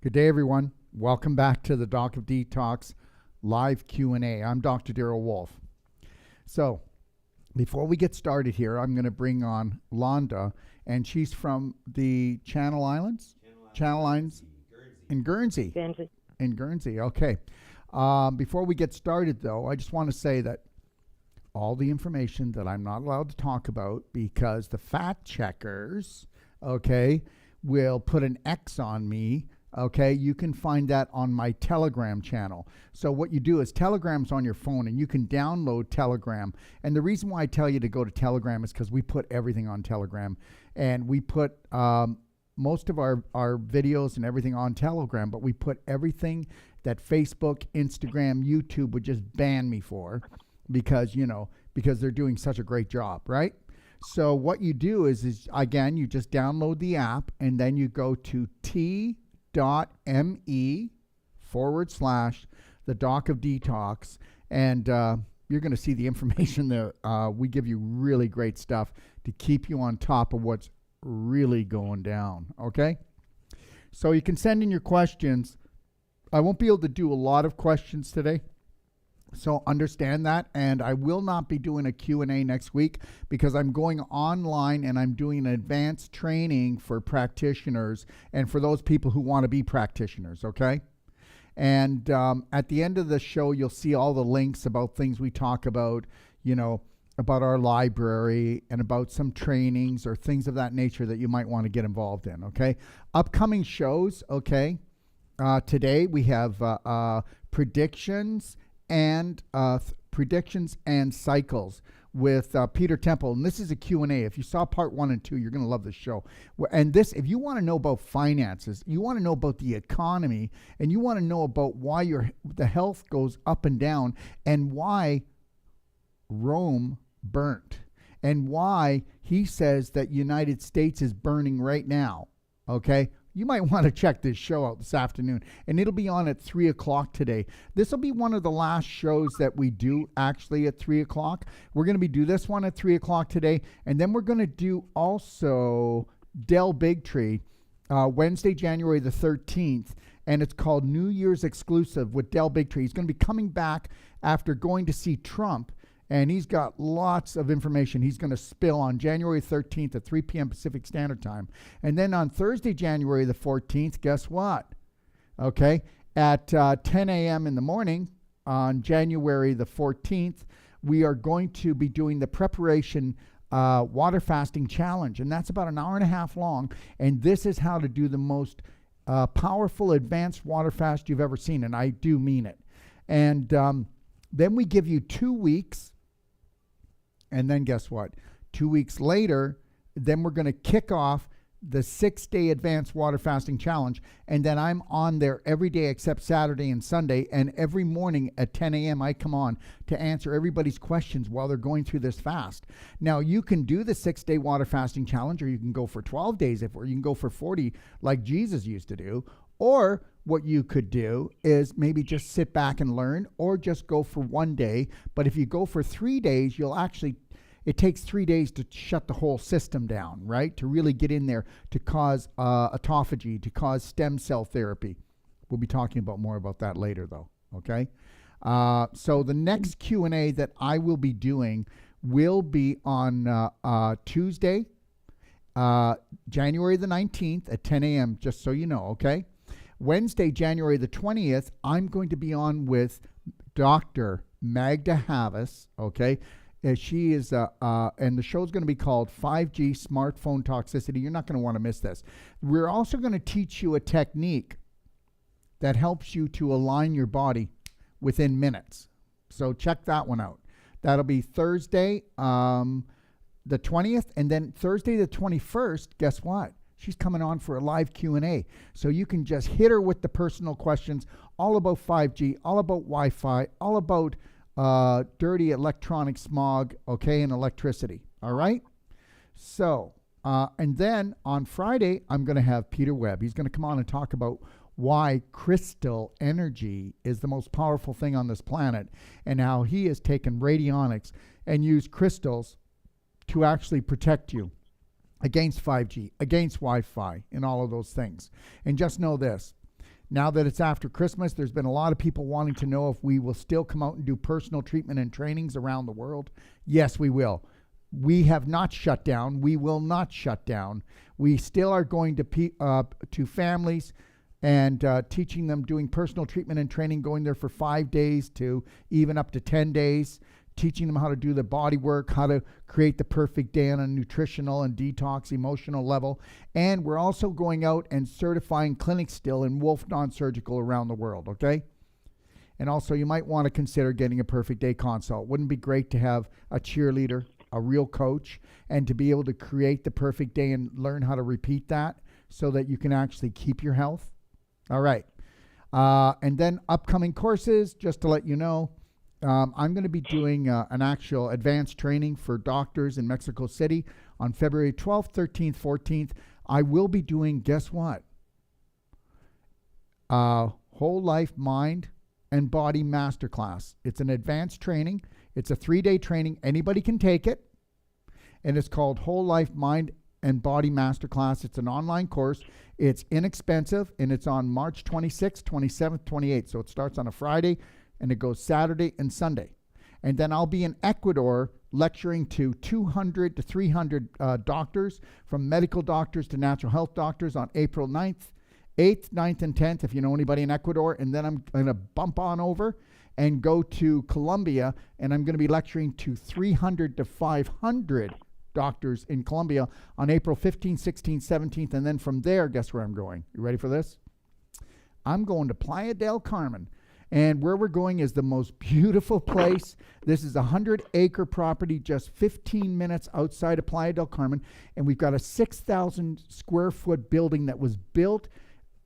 Good day, everyone. Welcome back to the Doc of Detox live Q&A. I'm Dr. Darrell Wolfe. So, before we get started here, I'm going to bring on Landa, and she's from the Channel Islands? Channel Islands in Guernsey. In Guernsey, okay. Before we get started, though, I just want to say that all the information that I'm not allowed to talk about, because the fact checkers, okay, will put an X on me. Okay, you can find that on my Telegram channel. So what you do is Telegram's on your phone, and you can download Telegram. And the reason why I tell you to go to Telegram is because we put everything on Telegram. And we put most of our videos and everything on Telegram, but we put everything that Facebook, Instagram, YouTube would just ban me for because, because they're doing such a great job, right? So what you do is again, you just download the app, and then you go to t.me/the Doc of Detox, and you're going to see the information there. We give you really great stuff to keep you on top of what's really going down, okay? So you can send in your questions. I won't be able to do a lot of questions today, so understand that, and I will not be doing a Q&A next week because I'm going online and I'm doing an advanced training for practitioners and for those people who want to be practitioners, okay? And at the end of the show, you'll see all the links about things we talk about, about our library and about some trainings or things of that nature that you might want to get involved in, okay? Upcoming shows, okay? Today we have predictions and cycles with Peter Temple, and this is a Q&A. If you saw part 1 and 2, you're going to love this show. And this, if you want to know about finances, you want to know about the economy, and you want to know about why the health goes up and down, and why Rome burnt, and why he says that United States is burning right now, okay? You might want to check this show out this afternoon, and it'll be on at 3 o'clock today. This will be one of the last shows that we do actually at 3 o'clock. We're going to do this one at 3 o'clock today, and then we're going to do also Del Bigtree, Wednesday, January the 13th, and it's called New Year's Exclusive with Del Bigtree. He's going to be coming back after going to see Trump, and he's got lots of information he's going to spill on January 13th at 3 p.m. Pacific Standard Time. And then on Thursday, January the 14th, guess what? Okay, at 10 a.m. in the morning on January the 14th, we are going to be doing the preparation water fasting challenge. And that's about an hour and a half long. And this is how to do the most powerful advanced water fast you've ever seen. And I do mean it. And then we give you 2 weeks. And then guess what? 2 weeks later, then we're going to kick off the 6-day advanced water fasting challenge. And then I'm on there every day except Saturday and Sunday. And every morning at 10 a.m. I come on to answer everybody's questions while they're going through this fast. Now, you can do the 6-day water fasting challenge, or you can go for 12 days, or you can go for 40 like Jesus used to do. Or what you could do is maybe just sit back and learn, or just go for 1 day. But if you go for 3 days, it takes 3 days to shut the whole system down, right? To really get in there, to cause autophagy, to cause stem cell therapy. We'll be talking about more about that later, though, okay? So the next Q&A that I will be doing will be on Tuesday, January the 19th at 10 a.m., just so you know, okay? Wednesday, January the 20th, I'm going to be on with Dr. Magda Havas, okay? She is, and the show's going to be called 5G Smartphone Toxicity. You're not going to want to miss this. We're also going to teach you a technique that helps you to align your body within minutes. So check that one out. That'll be Thursday, the 20th, and then Thursday the 21st, guess what? She's coming on for a live Q&A. So you can just hit her with the personal questions all about 5G, all about Wi-Fi, all about dirty electronic smog, okay, and electricity, all right? So, and then on Friday, I'm going to have Peter Webb. He's going to come on and talk about why crystal energy is the most powerful thing on this planet, and how he has taken radionics and used crystals to actually protect you against 5G, against Wi-Fi, and all of those things. And just know this, Now that it's after Christmas, there's been a lot of people wanting to know if we will still come out and do personal treatment and trainings around the world. Yes, we will. We have not shut down. We will not shut down. We still are going to families and teaching them, doing personal treatment and training, going there for 5 days to even up to 10 days, teaching them how to do the body work, how to create the perfect day on a nutritional and detox emotional level. And we're also going out and certifying clinics still in Wolfe Non-Surgical around the world, okay? And also you might want to consider getting a perfect day consult. Wouldn't it be great to have a cheerleader, a real coach, and to be able to create the perfect day and learn how to repeat that so that you can actually keep your health? All right. And then upcoming courses, just to let you know, I'm going to be doing an actual advanced training for doctors in Mexico City on February 12th, 13th, 14th. I will be doing, guess what? Whole Life Mind and Body Masterclass. It's an advanced training. It's a 3-day training. Anybody can take it. And it's called Whole Life Mind and Body Masterclass. It's an online course. It's inexpensive, and it's on March 26th, 27th, 28th. So it starts on a Friday, and it goes Saturday and Sunday. And then I'll be in Ecuador lecturing to 200 to 300 doctors, from medical doctors to natural health doctors, on April 9th, 8th, 9th, and 10th, if you know anybody in Ecuador. And then I'm going to bump on over and go to Colombia, and I'm going to be lecturing to 300 to 500 doctors in Colombia on April 15th, 16th, 17th. And then from there, guess where I'm going? You ready for this? I'm going to Playa del Carmen. And where we're going is the most beautiful place. This is a 100-acre property just 15 minutes outside of Playa del Carmen. And we've got a 6,000 square foot building that was built.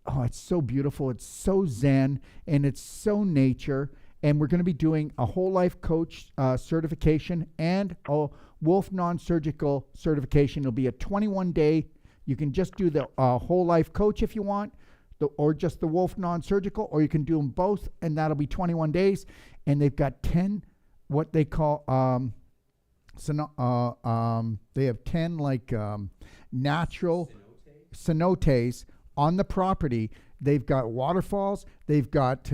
Oh, it's so beautiful. It's so zen, and it's so nature. And we're going to be doing a whole life coach certification and a Wolfe Non-Surgical certification. It'll be a 21-day. You can just do the whole life coach if you want, or just the Wolfe Non-Surgical, or you can do them both, and that'll be 21 days. And they've got 10 what they call they have 10 like natural cenotes on the property. They've got waterfalls. They've got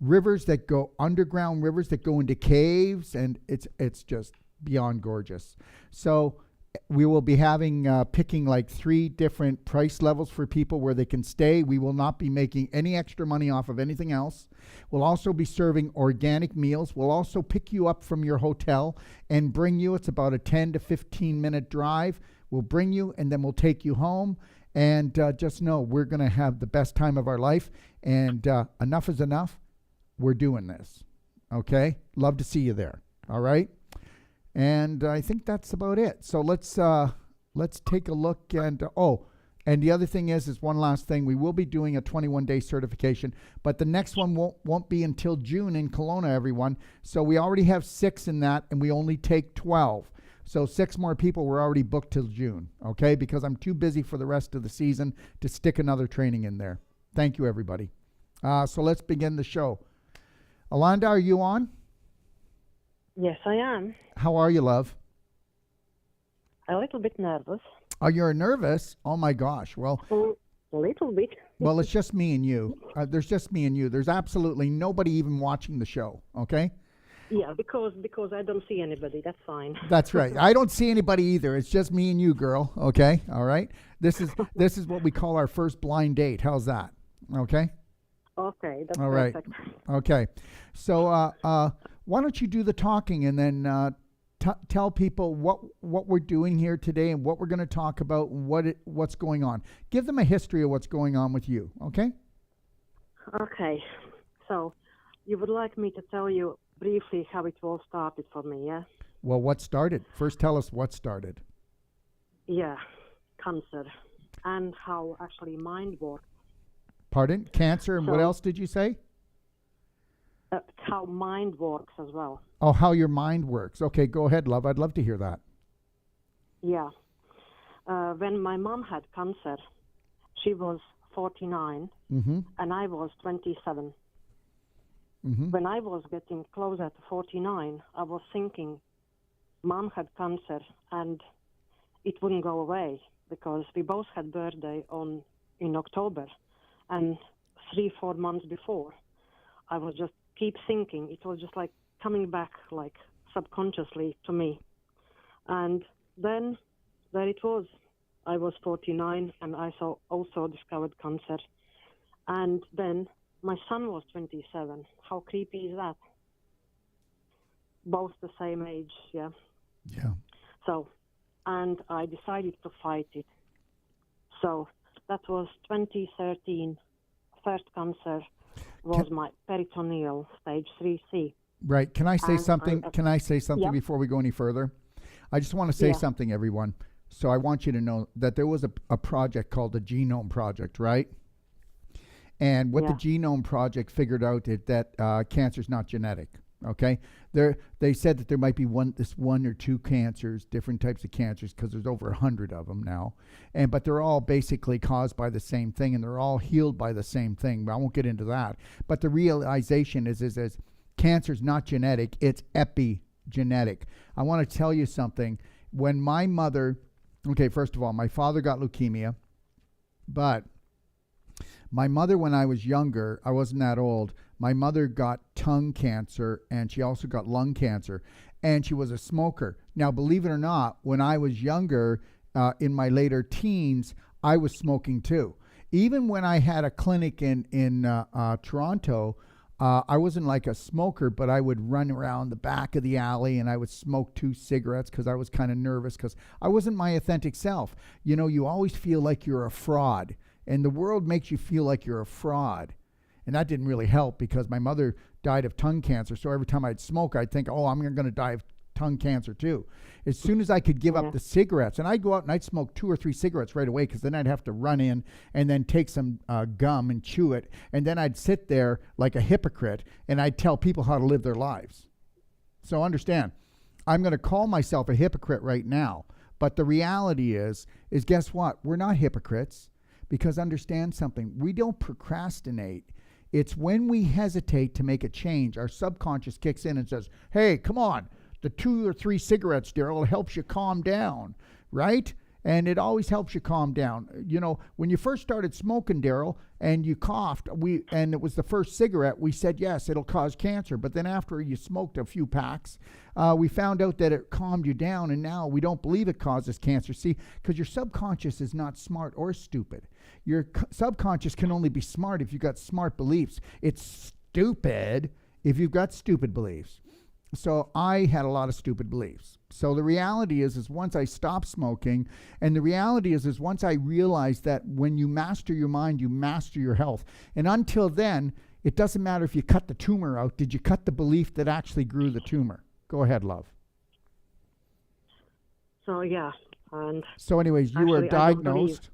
rivers that go underground, rivers that go into caves, and it's just beyond gorgeous. So we will be having picking like 3 different price levels for people where they can stay. We will not be making any extra money off of anything else. We'll also be serving organic meals. We'll also pick you up from your hotel and bring you. It's about a 10 to 15 minute drive. We'll bring you, and then we'll take you home. And just know we're going to have the best time of our life. And enough is enough. We're doing this. Okay? Love to see you there. All right? And I think that's about it. So let's take a look. And and the other thing is one last thing. We will be doing a 21-day certification, but the next one won't be until June in Kelowna, everyone. So we already have 6 in that, and we only take 12. So 6 more people were already booked till June, okay? Because I'm too busy for the rest of the season to stick another training in there. Thank you, everybody. So let's begin the show. Landa, are you on? Yes, I am. How are you, love? A little bit nervous. Oh, you're nervous? Oh, my gosh. Well, a little bit. Well, it's just me and you. There's just me and you. There's absolutely nobody even watching the show, okay? Yeah, because I don't see anybody. That's fine. That's right. I don't see anybody either. It's just me and you, girl, okay? All right? This is what we call our first blind date. How's that? Okay? Okay, that's all right. Perfect. Okay. So why don't you do the talking, and then tell people what we're doing here today and what we're going to talk about and what's going on. Give them a history of what's going on with you, okay? Okay. So you would like me to tell you briefly how it all started for me, yeah? Well, what started? First, tell us what started. Yeah, cancer, and how actually mind works. Pardon? Cancer, and what else did you say? How mind works as well. Oh, how your mind works. Okay, go ahead, love. I'd love to hear that. Yeah. When my mom had cancer, she was 49, and I was 27. When I was getting closer to 49, I was thinking, Mom had cancer, and it wouldn't go away, because we both had birthday in October. And 3-4 months before, I was just keep thinking. It was just like coming back like subconsciously to me. And then there it was. I was 49 and I also discovered cancer. And then my son was 27. How creepy is that? Both the same age, yeah. Yeah. So, and I decided to fight it. So that was 2013. First cancer was my peritoneal stage 3C. Right. Can I say And something? Can I say something Yep. before we go any further? I just want to say Yeah. something, everyone. So I want you to know that there was a project called the Genome Project, right? And what the Genome Project figured out is that cancer is not genetic. Okay, they said that there might be one or two cancers, different types of cancers, because there's over 100 of them now, but they're all basically caused by the same thing, and they're all healed by the same thing. But I won't get into that. But the realization is cancer is not genetic; it's epigenetic. I want to tell you something. When my mother, okay, first of all, my father got leukemia, but my mother, when I was younger, I wasn't that old, my mother got tongue cancer and she also got lung cancer, and she was a smoker. Now, believe it or not, when I was younger, in my later teens, I was smoking too. Even when I had a clinic in Toronto, I wasn't like a smoker, but I would run around the back of the alley and I would smoke 2 cigarettes because I was kind of nervous because I wasn't my authentic self. You know, you always feel like you're a fraud. And the world makes you feel like you're a fraud. And that didn't really help because my mother died of tongue cancer. So every time I'd smoke, I'd think, oh, I'm going to die of tongue cancer too. As soon as I could give up the cigarettes, and I'd go out and I'd smoke 2 or 3 cigarettes right away because then I'd have to run in and then take some gum and chew it. And then I'd sit there like a hypocrite and I'd tell people how to live their lives. So understand, I'm going to call myself a hypocrite right now. But the reality is guess what? We're not hypocrites. Because understand something, we don't procrastinate. It's when we hesitate to make a change, our subconscious kicks in and says, hey, come on, the 2 or 3 cigarettes, Darrell, helps you calm down, right? And it always helps you calm down. You know, when you first started smoking, Darrell, and you coughed, and it was the first cigarette, we said, yes, it'll cause cancer. But then after you smoked a few packs, we found out that it calmed you down, and now we don't believe it causes cancer. See, because your subconscious is not smart or stupid. Your subconscious can only be smart if you've got smart beliefs. It's stupid if you've got stupid beliefs. So I had a lot of stupid beliefs. So the reality is once I stopped smoking, and the reality is once I realized that when you master your mind, you master your health. And until then, it doesn't matter if you cut the tumor out. Did you cut the belief that actually grew the tumor? Go ahead, love. So, yeah. And so anyways, you were diagnosed.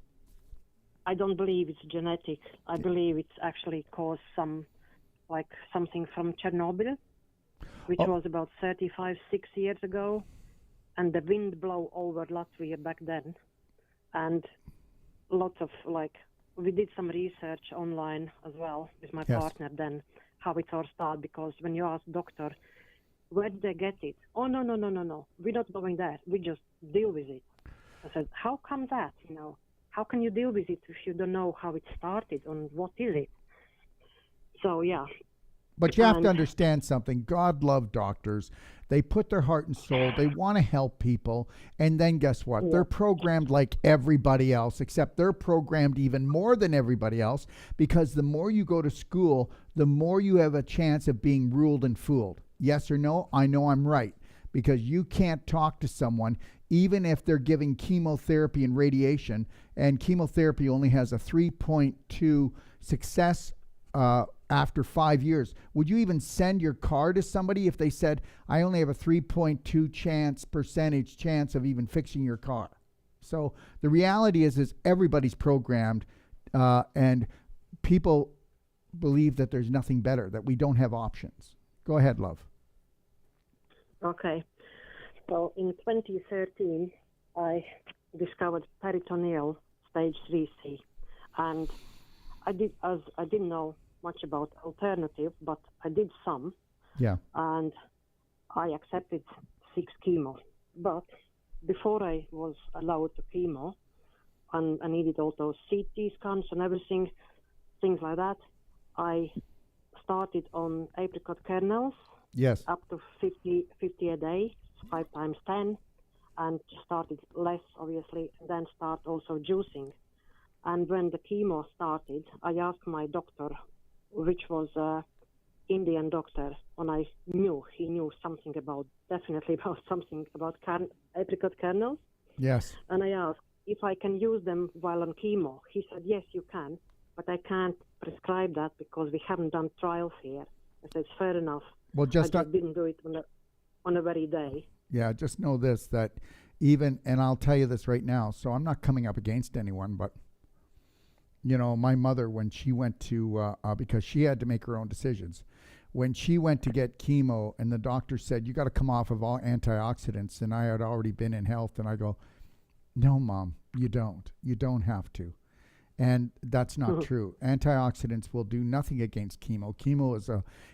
I don't believe it's genetic. I believe it's actually caused something from Chernobyl, which was about 6 years ago. And the wind blew over Latvia back then. And lots of, we did some research online as well with my partner then, how it all started, because when you ask doctor, where did they get it? Oh, no. We're not going there. We just deal with it. I said, how come that, How can you deal with it if you don't know how it started and what is it? So, yeah. But you have to understand something. God loved doctors. They put their heart and soul. They want to help people. And then guess what? Yeah. They're programmed like everybody else, except they're programmed even more than everybody else, because the more you go to school, the more you have a chance of being ruled and fooled. Yes or no? I know I'm right, because you can't talk to someone even if they're giving chemotherapy and radiation, and chemotherapy only has a 3.2 success after 5 years. Would you even send your car to somebody if they said, I only have a 3.2 percentage chance of even fixing your car? So the reality is everybody's programmed, and people believe that there's nothing better, that we don't have options. Go ahead, love. Okay. So in 2013, I discovered peritoneal stage 3C, and I didn't know much about alternative, but I did some. Yeah. And I accepted 6 chemo. But before I was allowed to chemo, and I needed all those CT scans and everything, things like that, I started on apricot kernels, Yes. up to 50 a day, 5 times 10, and started less, obviously, and then start also juicing. And when the chemo started, I asked my doctor, which was an Indian doctor, and I knew he knew something about, definitely about something about apricot kernels. Yes. And I asked if I can use them while on chemo. He said, yes, you can, but I can't prescribe that because we haven't done trials here. I said, fair enough. Well, I just didn't do it on a very day. Yeah, just know this, that even, and I'll tell you this right now, so I'm not coming up against anyone, but, you know, my mother, when she went to, because she had to make her own decisions, when she went to get chemo and the doctor said, you got to come off of all antioxidants, and I had already been in health, and I go, no, Mom, you don't. You don't have to. And that's not true. Antioxidants will do nothing against chemo. Chemo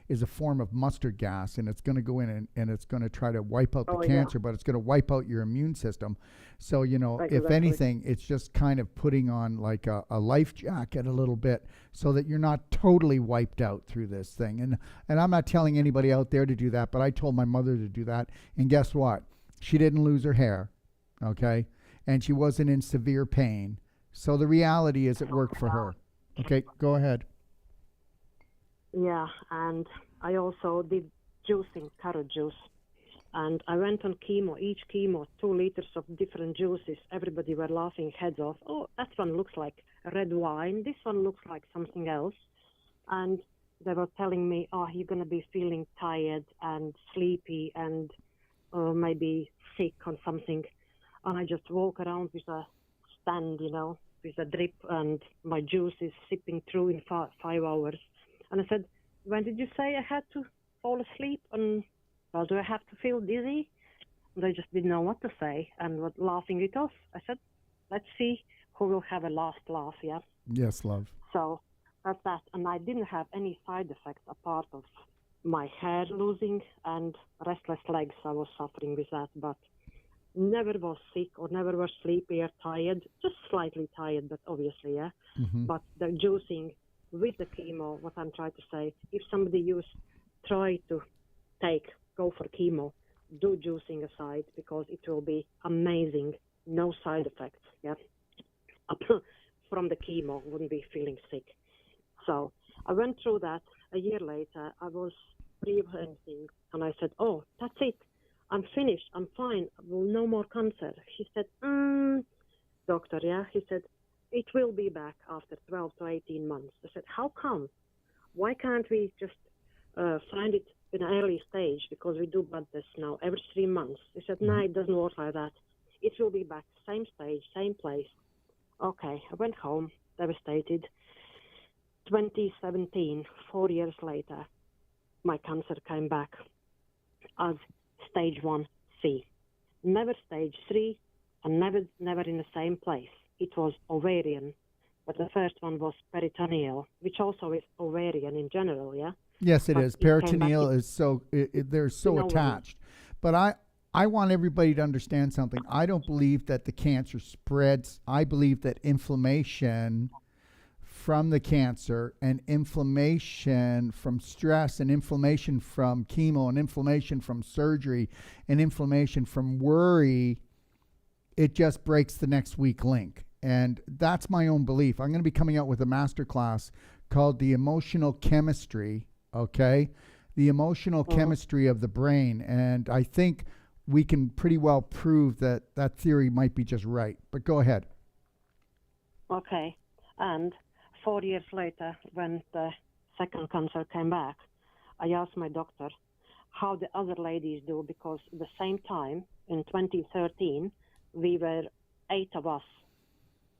is a form of mustard gas, and it's going to go in and it's going to try to wipe out the cancer, but it's going to wipe out your immune system. So, you know, if anything, it's just kind of putting on like a life jacket a little bit so that you're not totally wiped out through this thing. And I'm not telling anybody out there to do that, but I told my mother to do that. And guess what? She didn't lose her hair, okay? And she wasn't in severe pain. So the reality is it worked for her. Okay, go ahead. Yeah, and I also did juicing, carrot juice. And I went on chemo, each chemo, 2 liters of different juices. Everybody were laughing heads off. Oh, that one looks like red wine. This one looks like something else. And they were telling me, oh, you're going to be feeling tired and sleepy and maybe sick or something. And I just walk around with a stand, you know, with a drip, and my juice is sipping through in 5 hours. And I said, when did you say I had to fall asleep? And, well, do I have to feel dizzy? And they just didn't know what to say and were laughing it off. I said, let's see who will have a last laugh, yeah? Yes, love. So that's that. And I didn't have any side effects apart of my hair losing and restless legs. I was suffering with that, but never was sick or never was sleepy or tired, just slightly tired, but obviously, yeah. But the juicing with the chemo, what I'm trying to say, if somebody try to go for chemo, do juicing aside because it will be amazing, no side effects, yeah. From the chemo, wouldn't be feeling sick. So I went through that. A year later, I was free of anything, and I said, oh, that's it. I'm finished. I'm fine. No more cancer. He said, doctor, yeah? He said, it will be back after 12 to 18 months. I said, how come? Why can't we just find it in an early stage? Because we do blood tests now every 3 months. He said, no, it doesn't work like that. It will be back, same stage, same place. Okay, I went home, devastated. 2017, 4 years later, my cancer came back as stage 1C. Never stage 3, and never in the same place. It was ovarian, but the first one was peritoneal, which also is ovarian in general, yeah? Yes, it but is. Peritoneal is so, they're so attached. But I want everybody to understand something. I don't believe that the cancer spreads. I believe that inflammation from the cancer and inflammation from stress and inflammation from chemo and inflammation from surgery and inflammation from worry, it just breaks the next weak link. And that's my own belief. I'm going to be coming out with a masterclass called The Emotional Chemistry, okay? The emotional chemistry of the brain. And I think we can pretty well prove that that theory might be just right. But go ahead. Okay. And 4 years later, when the second cancer came back, I asked my doctor how the other ladies do, because at the same time, in 2013, we were 8 of us,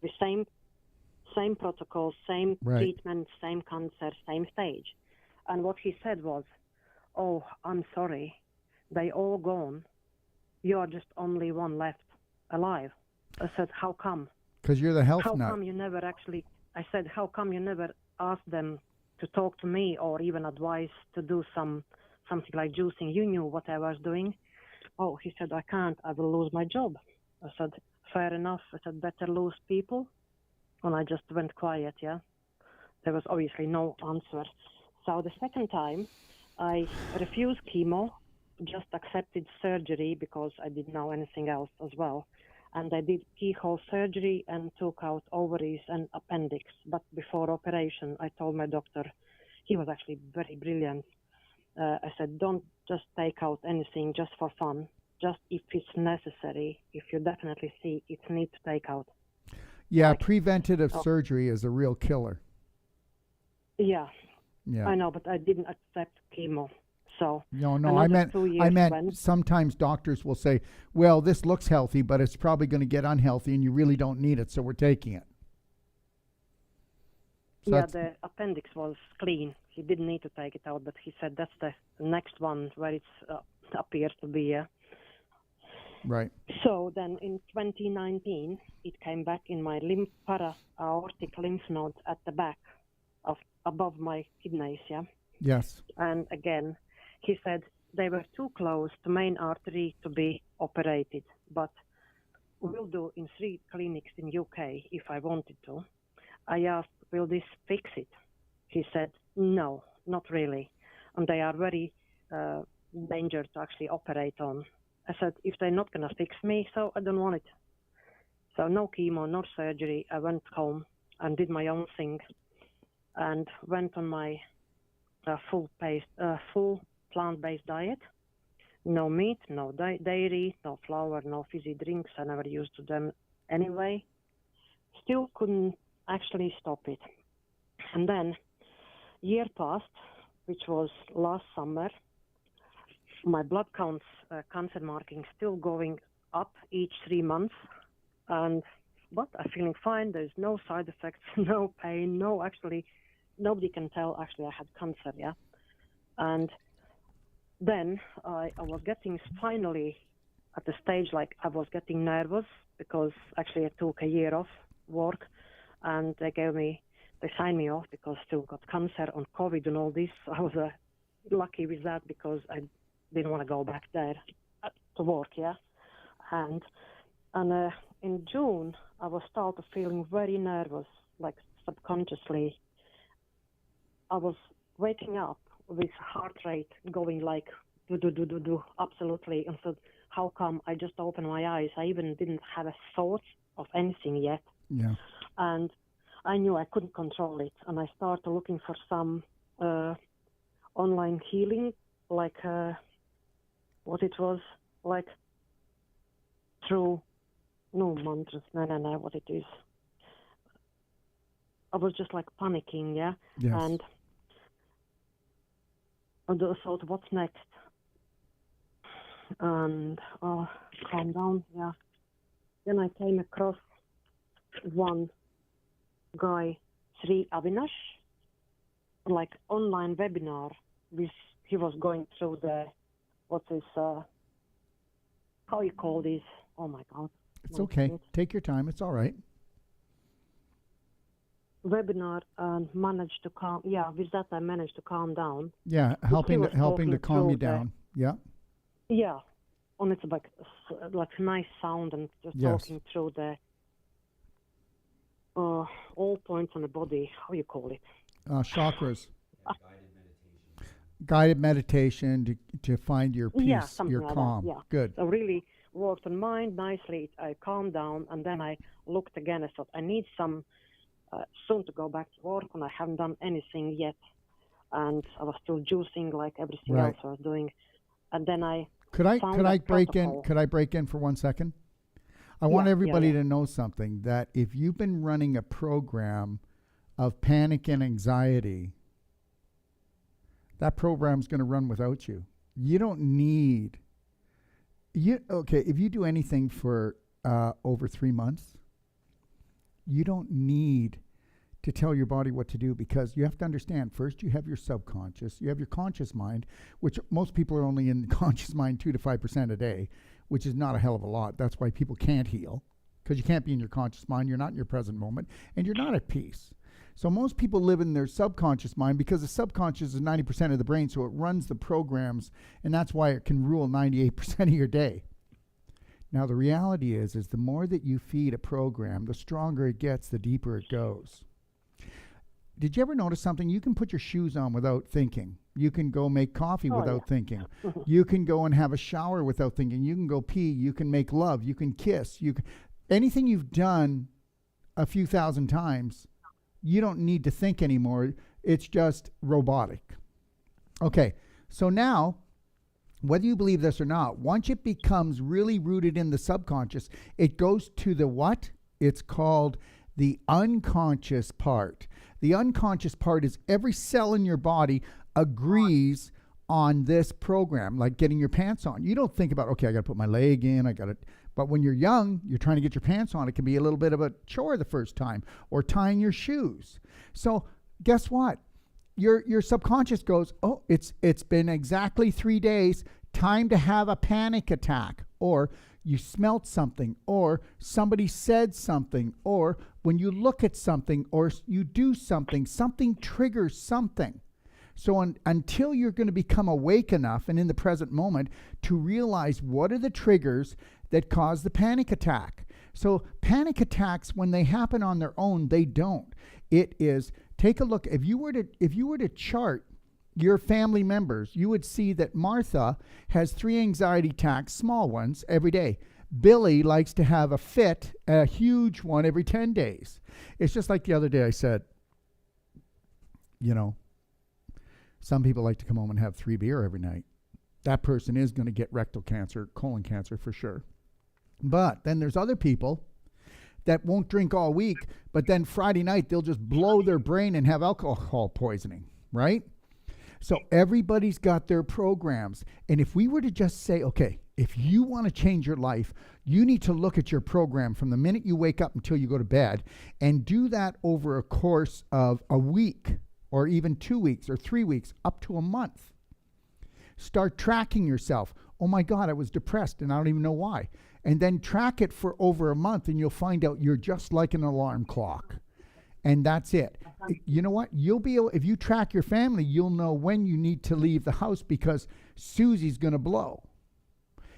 the same protocol, same treatment, same cancer, same stage. And what he said was, oh, I'm sorry, they all gone. You're just only one left alive. I said, how come? Because you're the health nut. How come you never actually... I said, how come you never asked them to talk to me or even advise to do something like juicing? You knew what I was doing. Oh, he said, I can't. I will lose my job. I said, fair enough. I said, better lose people. And I just went quiet, yeah. there was obviously no answer. So the second time, I refused chemo, just accepted surgery because I didn't know anything else as well. And I did keyhole surgery and took out ovaries and appendix. But before operation, I told my doctor, he was actually very brilliant. I said, don't just take out anything just for fun. Just if it's necessary, if you definitely see it need to take out. Yeah, preventative surgery is a real killer. Yeah. Yeah. I know, but I didn't accept chemo. So no, I meant sometimes doctors will say, well, this looks healthy, but it's probably going to get unhealthy and you really don't need it, so we're taking it. So yeah, the appendix was clean. He didn't need to take it out, but he said that's the next one where it appears to be. Right. So then in 2019, it came back in my para-aortic lymph node at the back above my kidneys, yeah? Yes. And again, he said they were too close to main artery to be operated, but we'll do in 3 clinics in UK if I wanted to. I asked, will this fix it? He said, no, not really. And they are very dangerous to actually operate on. I said, if they're not going to fix me, so I don't want it. So no chemo, no surgery. I went home and did my own thing and went on my full plant-based diet. No meat, no dairy, no flour, no fizzy drinks. I never used them anyway. Still couldn't actually stop it. And then year passed, which was last summer. My blood counts, cancer marking, still going up each 3 months. But I'm feeling fine. There's no side effects, no pain, nobody can tell actually I had cancer, yeah? And then I was getting finally at the stage like I was getting nervous because actually I took a year off work and they signed me off because I still got cancer on COVID and all this. I was lucky with that because I didn't want to go back there to work, yeah? And in June, I was started feeling very nervous, like subconsciously. I was waking up with heart rate going like do, absolutely. And so how come I just opened my eyes? I even didn't have a thought of anything yet. Yeah. And I knew I couldn't control it. And I started looking for some online healing, like what it was, like through, no mantras, no, what it is. I was just like panicking, yeah? Yes. And I thought, what's next? And calm down, yeah. Then I came across one guy, Sri Avinash, like online webinar. He was going through how you call this? Oh my God. It's okay. Take your time. It's all right. Webinar and managed to calm. Yeah, with that I managed to calm down. Yeah, helping to calm you down. Yeah. Yeah, and it's like nice sound and just talking through the all points on the body. How you call it? Chakras. Guided meditation to find your peace, your like calm. That, yeah. Good. So really worked on mind nicely. I calmed down and then I looked again. I thought I need some soon to go back to work, and I haven't done anything yet. And I was still juicing like everything else I was doing. And then I could I break in? Could I break in for 1 second? I want everybody to know something, that if you've been running a program of panic and anxiety, that program's going to run without you. You don't need if you do anything for over 3 months, you don't need to tell your body what to do, because you have to understand, first you have your subconscious, you have your conscious mind, which most people are only in conscious mind 2 to 5% a day, which is not a hell of a lot. That's why people can't heal, because you can't be in your conscious mind, you're not in your present moment, and you're not at peace. So most people live in their subconscious mind because the subconscious is 90% of the brain, so it runs the programs, and that's why it can rule 98% of your day. Now the reality is the more that you feed a program, the stronger it gets, the deeper it goes. did you ever notice something? You can put your shoes on without thinking. You can go make coffee without thinking. You can go and have a shower without thinking. You can go pee. You can make love. You can kiss. Anything you've done a few thousand times, you don't need to think anymore. It's just robotic. Okay, so now, whether you believe this or not, once it becomes really rooted in the subconscious, it goes to the what? It's called the unconscious part. The unconscious part is every cell in your body agrees on this program, like getting your pants on. You don't think about, okay, I got to put my leg in, but when you're young, you're trying to get your pants on. It can be a little bit of a chore the first time, or tying your shoes. So guess what? Your subconscious goes, oh, it's been exactly 3 days, time to have a panic attack, or you smelt something, or somebody said something, or when you look at something, or you do something, something triggers something. So until you're going to become awake enough and in the present moment to realize what are the triggers that cause the panic attack. So panic attacks, when they happen on their own, they don't. It is, take a look, if you were to chart your family members, you would see that Martha has 3 anxiety attacks, small ones, every day. Billy likes to have a fit, a huge one, every 10 days. It's just like the other day I said, some people like to come home and have 3 beer every night. That person is going to get rectal cancer, colon cancer for sure. But then there's other people that won't drink all week, but then Friday night they'll just blow their brain and have alcohol poisoning, right? So everybody's got their programs. And if we were to just say, okay, if you want to change your life, you need to look at your program from the minute you wake up until you go to bed, and do that over a course of a week, or even 2 weeks or 3 weeks, up to a month. Start tracking yourself. Oh my God, I was depressed and I don't even know why. And then track it for over a month, and you'll find out you're just like an alarm clock. And that's it. You know what? You'll be able, if you track your family, you'll know when you need to leave the house because Susie's going to blow.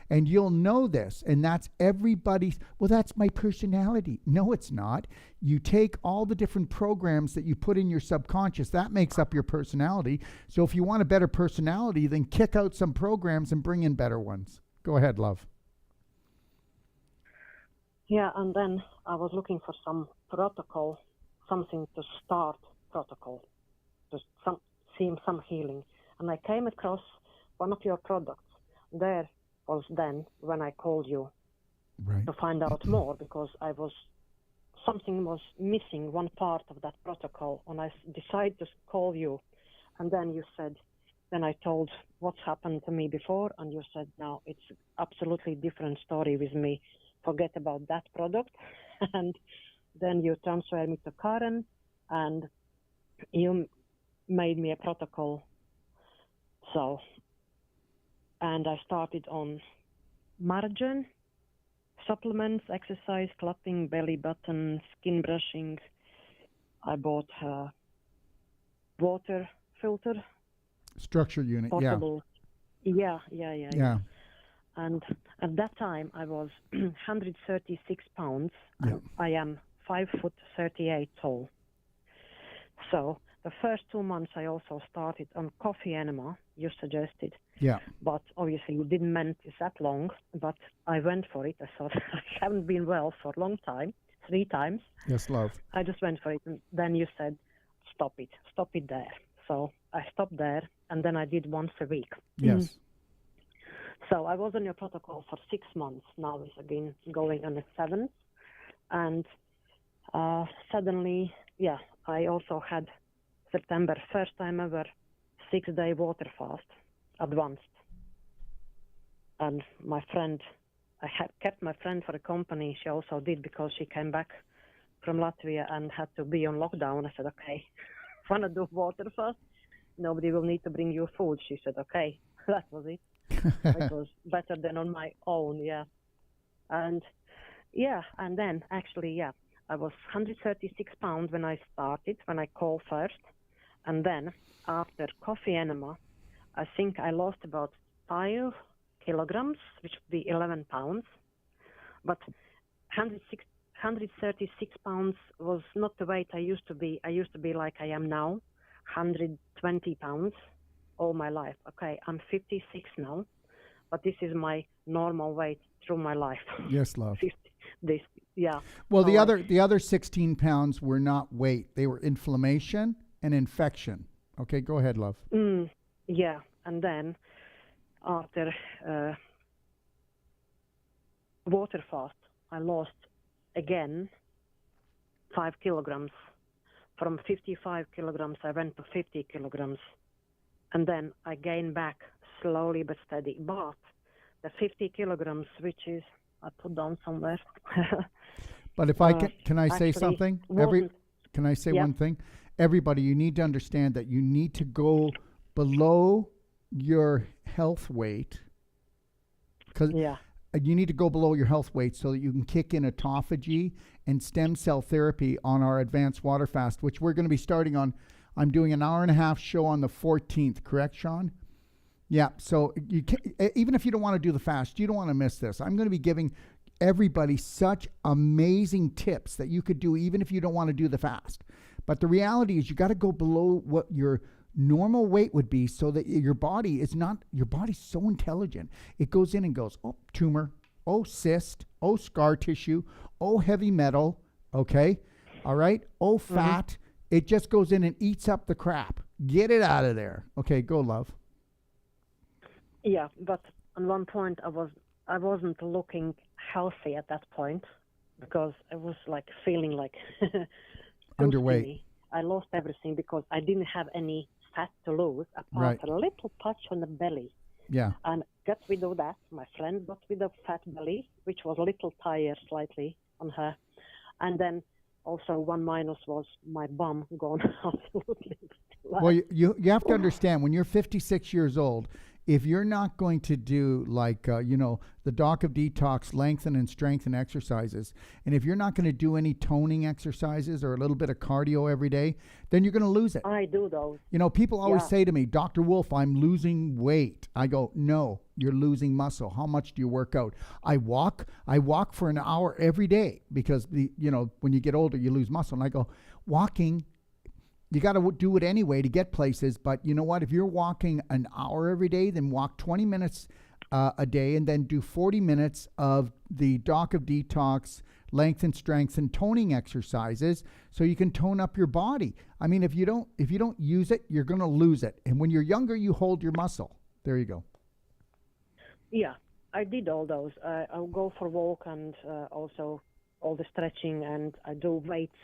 And you'll know this, and that's everybody's, well, that's my personality. No, it's not. You take all the different programs that you put in your subconscious, that makes up your personality. So if you want a better personality, then kick out some programs and bring in better ones. Go ahead, love. Yeah, and then I was looking for some protocol, something to start protocol, to see some healing. And I came across one of your products. There was then when I called you to find out more, because something was missing, one part of that protocol, and I decided to call you. And then you said, then I told what's happened to me before, and you said, no, it's absolutely different story with me. Forget about that product. And then you transferred me to Karen, and you made me a protocol. So, and I started on margin, supplements, exercise, clapping, belly button, skin brushing. I bought a water filter. Structure unit, portable. Yeah. And at that time, I was 136 pounds. Yeah. I am 5'38" tall. So the first 2 months, I also started on coffee enema, you suggested. Yeah. But obviously, you didn't meant it that long. But I went for it. I thought I haven't been well for a long time, 3 times. Yes, love. I just went for it. And then you said, stop it there. So I stopped there, and then I did once a week. Yes. So I was on your protocol for 6 months. Now it's again going on the 7th. And suddenly, I also had September, first time ever, 6-day water fast, advanced. And my friend, I had kept my friend for the company. She also did, because she came back from Latvia and had to be on lockdown. I said, okay, want to do water fast? Nobody will need to bring you food. She said, okay. That was it. It was better than on my own, And then actually, I was 136 pounds when I started, when I called first. And then after coffee enema, I think I lost about 5 kilograms, which would be 11 pounds. But 136 pounds was not the weight I used to be. I used to be like I am now, 120 pounds all my life. Okay, I'm 56 now, but this is my normal weight through my life. Yes, love. 50, this, yeah. Well, So, the other 16 pounds were not weight. They were inflammation and infection. Okay, go ahead, love. yeah, and then after water fast, I lost again 5 kilograms. From 55 kilograms, I went to 50 kilograms. And then I gained back slowly but steady. But the 50 kilograms, which is, I put down somewhere. But if can I say something? Can I say one thing? Everybody, you need to understand that you need to go below your health weight. Because you need to go below your health weight so that you can kick in autophagy and stem cell therapy on our advanced water fast, which we're going to be starting on. I'm doing an hour and a half show on the 14th, correct, Sean? Yeah, so you can, even if you don't want to do the fast, you don't want to miss this. I'm going to be giving everybody such amazing tips that you could do even if you don't want to do the fast. But the reality is you got to go below what your normal weight would be so that your body's so intelligent. It goes in and goes, oh, tumor, oh, cyst, oh, scar tissue, oh, heavy metal, okay, all right, oh, fat. It just goes in and eats up the crap. Get it out of there. Okay, go, love. Yeah, but on one point I wasn't looking healthy at that point because I was like feeling like underweight. Skinny. I lost everything because I didn't have any fat to lose apart a little patch on the belly. Yeah. And got rid of that. My friend got rid of fat belly, which was a little tired slightly on her. And then also one minus was my bum gone absolutely. Well, you have to understand, when you're 56 years old, if you're not going to do like, the Doc of Detox, lengthen and strengthen exercises, and if you're not going to do any toning exercises or a little bit of cardio every day, then you're going to lose it. I do those. People always say to me, Dr. Wolfe, I'm losing weight. I go, no, you're losing muscle. How much do you work out? I walk for an hour every day because, when you get older, you lose muscle. And I go, walking, you got to do it anyway to get places. But you know what? If you're walking an hour every day, then walk 20 minutes a day and then do 40 minutes of the Doc of Detox, lengthen, strengthen, toning exercises so you can tone up your body. I mean, if you don't use it, you're going to lose it. And when you're younger, you hold your muscle. There you go. Yeah, I did all those. I'll go for a walk and also all the stretching, and I do weights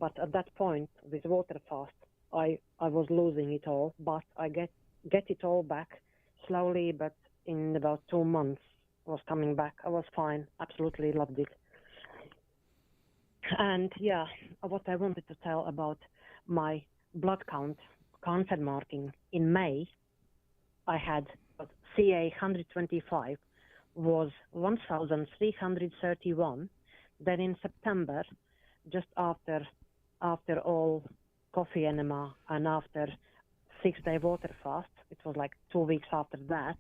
but at that point, with water fast, I was losing it all, but I get it all back slowly, but in about 2 months, I was coming back. I was fine, absolutely loved it. And yeah, what I wanted to tell about my blood count, cancer marking, in May, I had CA 125 was 1,331. Then in September, just after all coffee enema and after 6-day water fast, it was like 2 weeks after that,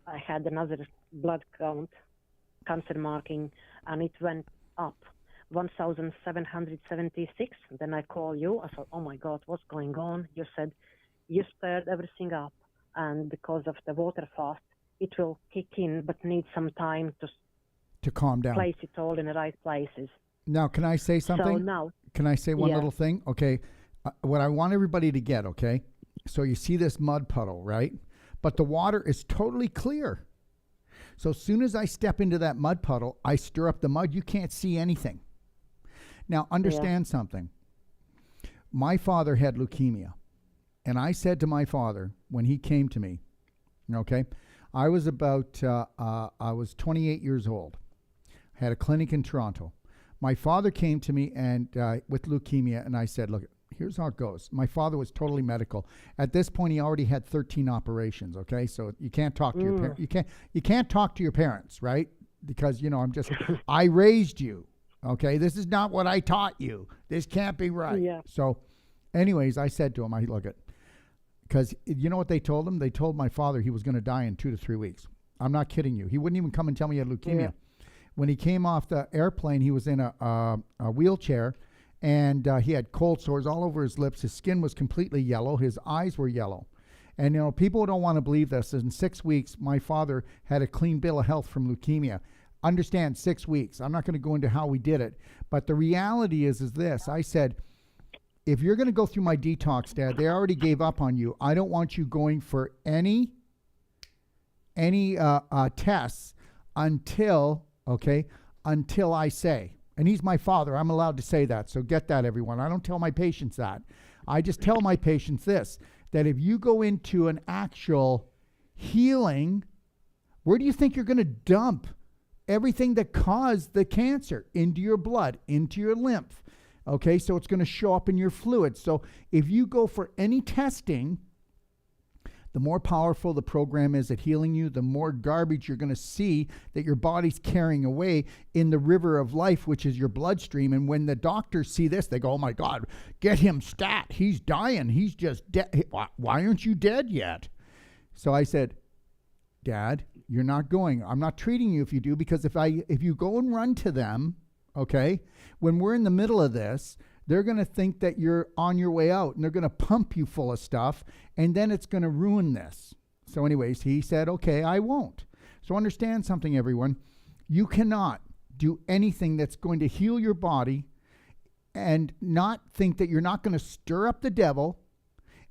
I had another blood count, cancer marking, and it went up 1,776. Then I called you. I thought, oh my God, what's going on? You said you stirred everything up, and because of the water fast, it will kick in, but need some time to calm down, place it all in the right places. Now, can I say something? So now, can I say one little thing? Okay, what I want everybody to get, okay? So you see this mud puddle, right? But the water is totally clear. So as soon as I step into that mud puddle, I stir up the mud. You can't see anything. Now, understand something. My father had leukemia. And I said to my father when he came to me, okay, I was 28 years old. I had a clinic in Toronto. My father came to me and with leukemia, and I said, look, here's how it goes. My father was totally medical. At this point, he already had 13 operations, okay? So you can't talk to your parents. You can't talk to your parents, right? Because, I raised you, okay? This is not what I taught you. This can't be right. Yeah. So anyways, I said to him, because you know what they told him? They told my father he was going to die in 2 to 3 weeks. I'm not kidding you. He wouldn't even come and tell me he had leukemia. When he came off the airplane, he was in a wheelchair, and he had cold sores all over his lips. His skin was completely yellow. His eyes were yellow. And, you know, people don't want to believe this. In 6 weeks, my father had a clean bill of health from leukemia. Understand, 6 weeks. I'm not going to go into how we did it. But the reality is this. I said, if you're going to go through my detox, Dad, they already gave up on you. I don't want you going for any tests until I say. And he's my father. I'm allowed to say that. So get that, everyone. I don't tell my patients that. I just tell my patients this, that if you go into an actual healing, where do you think you're going to dump everything that caused the cancer? Into your blood, into your lymph. Okay, so it's going to show up in your fluids. So if you go for any testing, the more powerful the program is at healing you, the more garbage you're going to see that your body's carrying away in the river of life, which is your bloodstream. And when the doctors see this, they go, oh my God, get him stat. He's dying. He's just dead. Why aren't you dead yet? So I said, Dad, you're not going. I'm not treating you if you do, because if you go and run to them, okay, when we're in the middle of this, they're going to think that you're on your way out, and they're going to pump you full of stuff, and then it's going to ruin this. So anyways, he said, okay, I won't. So understand something, everyone. You cannot do anything that's going to heal your body and not think that you're not going to stir up the devil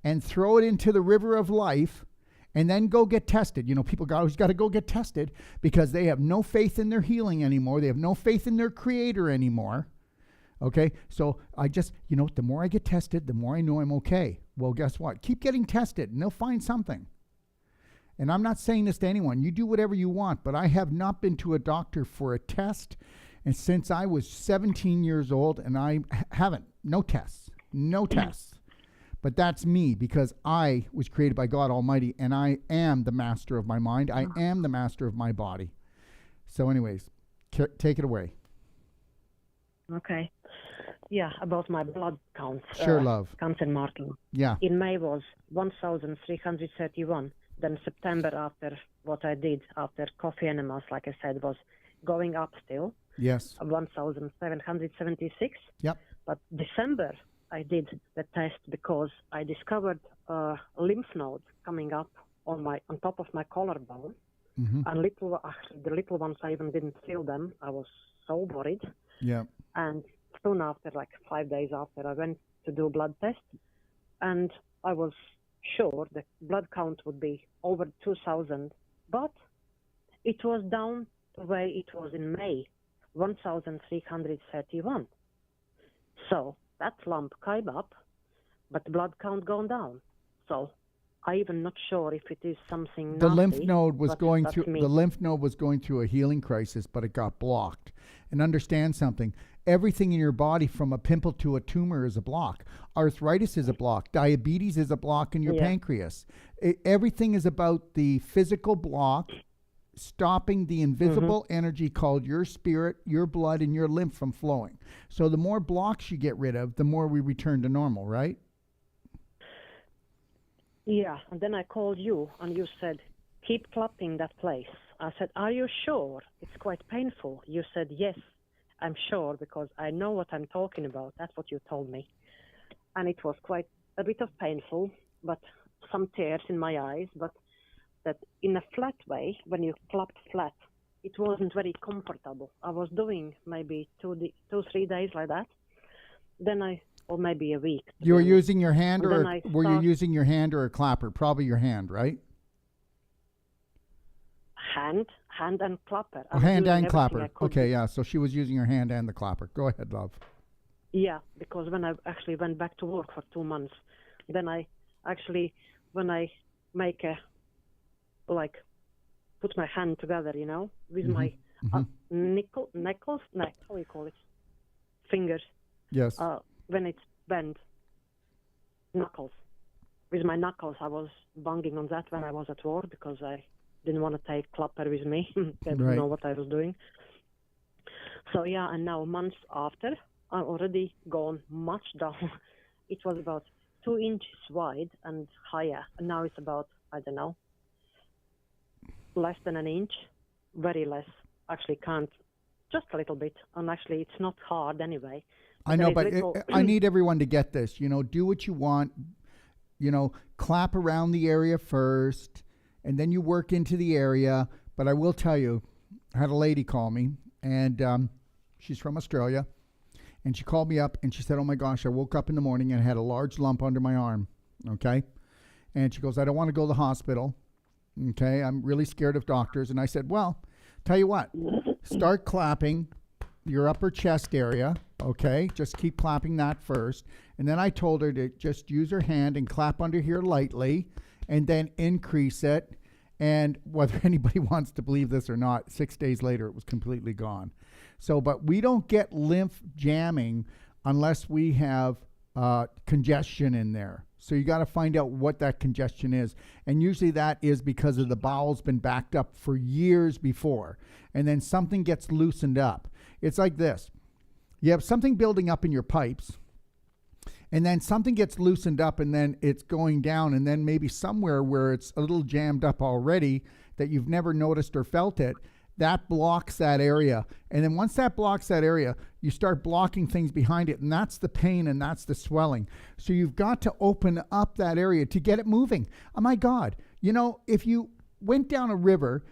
and throw it into the river of life and then go get tested. You know, people always got to go get tested because they have no faith in their healing anymore. They have no faith in their creator anymore. Okay, so I just, you know, the more I get tested, the more I know I'm okay. Well, guess what? Keep getting tested and they'll find something. And I'm not saying this to anyone. You do whatever you want, but I have not been to a doctor for a test. And since I was 17 years old, and I haven't, no tests. But that's me, because I was created by God Almighty, and I am the master of my mind. I am the master of my body. So anyways, take it away. Okay. Yeah, about my blood counts. Sure, love. Cancer marking. Yeah. In May was 1,331. Then September, after what I did, after coffee enemas, like I said, was going up still. Yes. 1,776. Yep. But December, I did the test because I discovered a lymph node coming up on top of my collarbone. Mm-hmm. And the little ones, I even didn't feel them. I was so worried. Yeah. And soon after, like 5 days after, I went to do a blood test, and I was sure the blood count would be over 2,000, but it was down the way it was in May, 1,331. So that lump came up, but the blood count gone down. So I even not sure if it is something. The nasty, lymph node was going through me. the lymph node was going through a healing crisis, but it got blocked. And understand something. Everything in your body, from a pimple to a tumor, is a block. Arthritis is a block. Diabetes is a block in your pancreas. Everything is about the physical block stopping the invisible energy called your spirit, your blood, and your lymph from flowing. So the more blocks you get rid of, the more we return to normal, right? Yeah, and then I called you, and you said, keep clapping that place. I said, are you sure? It's quite painful. You said, yes, I'm sure, because I know what I'm talking about. That's what you told me. And it was quite a bit of painful, but some tears in my eyes, but that in a flat way, when you clapped flat, it wasn't very comfortable. I was doing maybe 2-3 days like that. Then or maybe a week. You were using your hand, or were you using your hand or a clapper? Probably your hand, right? Hand and clapper. Oh, hand and clapper. Okay, yeah. So she was using her hand and the clapper. Go ahead, love. Yeah, because when I actually went back to work for 2 months, then when I make put my hand together, you know, with my knuckles, how do you call it? Fingers. Yes. When it's bent, knuckles. With my knuckles, I was banging on that when I was at work because I didn't want to take clapper with me. I didn't know what I was doing. So yeah, and now months after, I'm already gone much down. It was about 2 inches wide and higher, and now it's about, I don't know, less than an inch, very less. Actually can't just a little bit. And actually, it's not hard anyway. I know, but little... I need everyone to get this. You know, do what you want. You know, clap around the area first, and then you work into the area. But I will tell you, I had a lady call me, and she's from Australia, and she called me up, and she said, oh, my gosh, I woke up in the morning and had a large lump under my arm, okay? And she goes, I don't want to go to the hospital, okay? I'm really scared of doctors. And I said, well, tell you what, start clapping your upper chest area, okay? Just keep clapping that first. And then I told her to just use her hand and clap under here lightly and then increase it. And whether anybody wants to believe this or not, 6 days later, it was completely gone. So, but we don't get lymph jamming unless we have congestion in there. So you got to find out what that congestion is. And usually that is because of the bowel's been backed up for years before. And then something gets loosened up. It's like this. You have something building up in your pipes, and then something gets loosened up, and then it's going down, and then maybe somewhere where it's a little jammed up already that you've never noticed or felt it, that blocks that area. And then once that blocks that area, you start blocking things behind it, and that's the pain and that's the swelling. So you've got to open up that area to get it moving. Oh my God. You know, if you went down a river,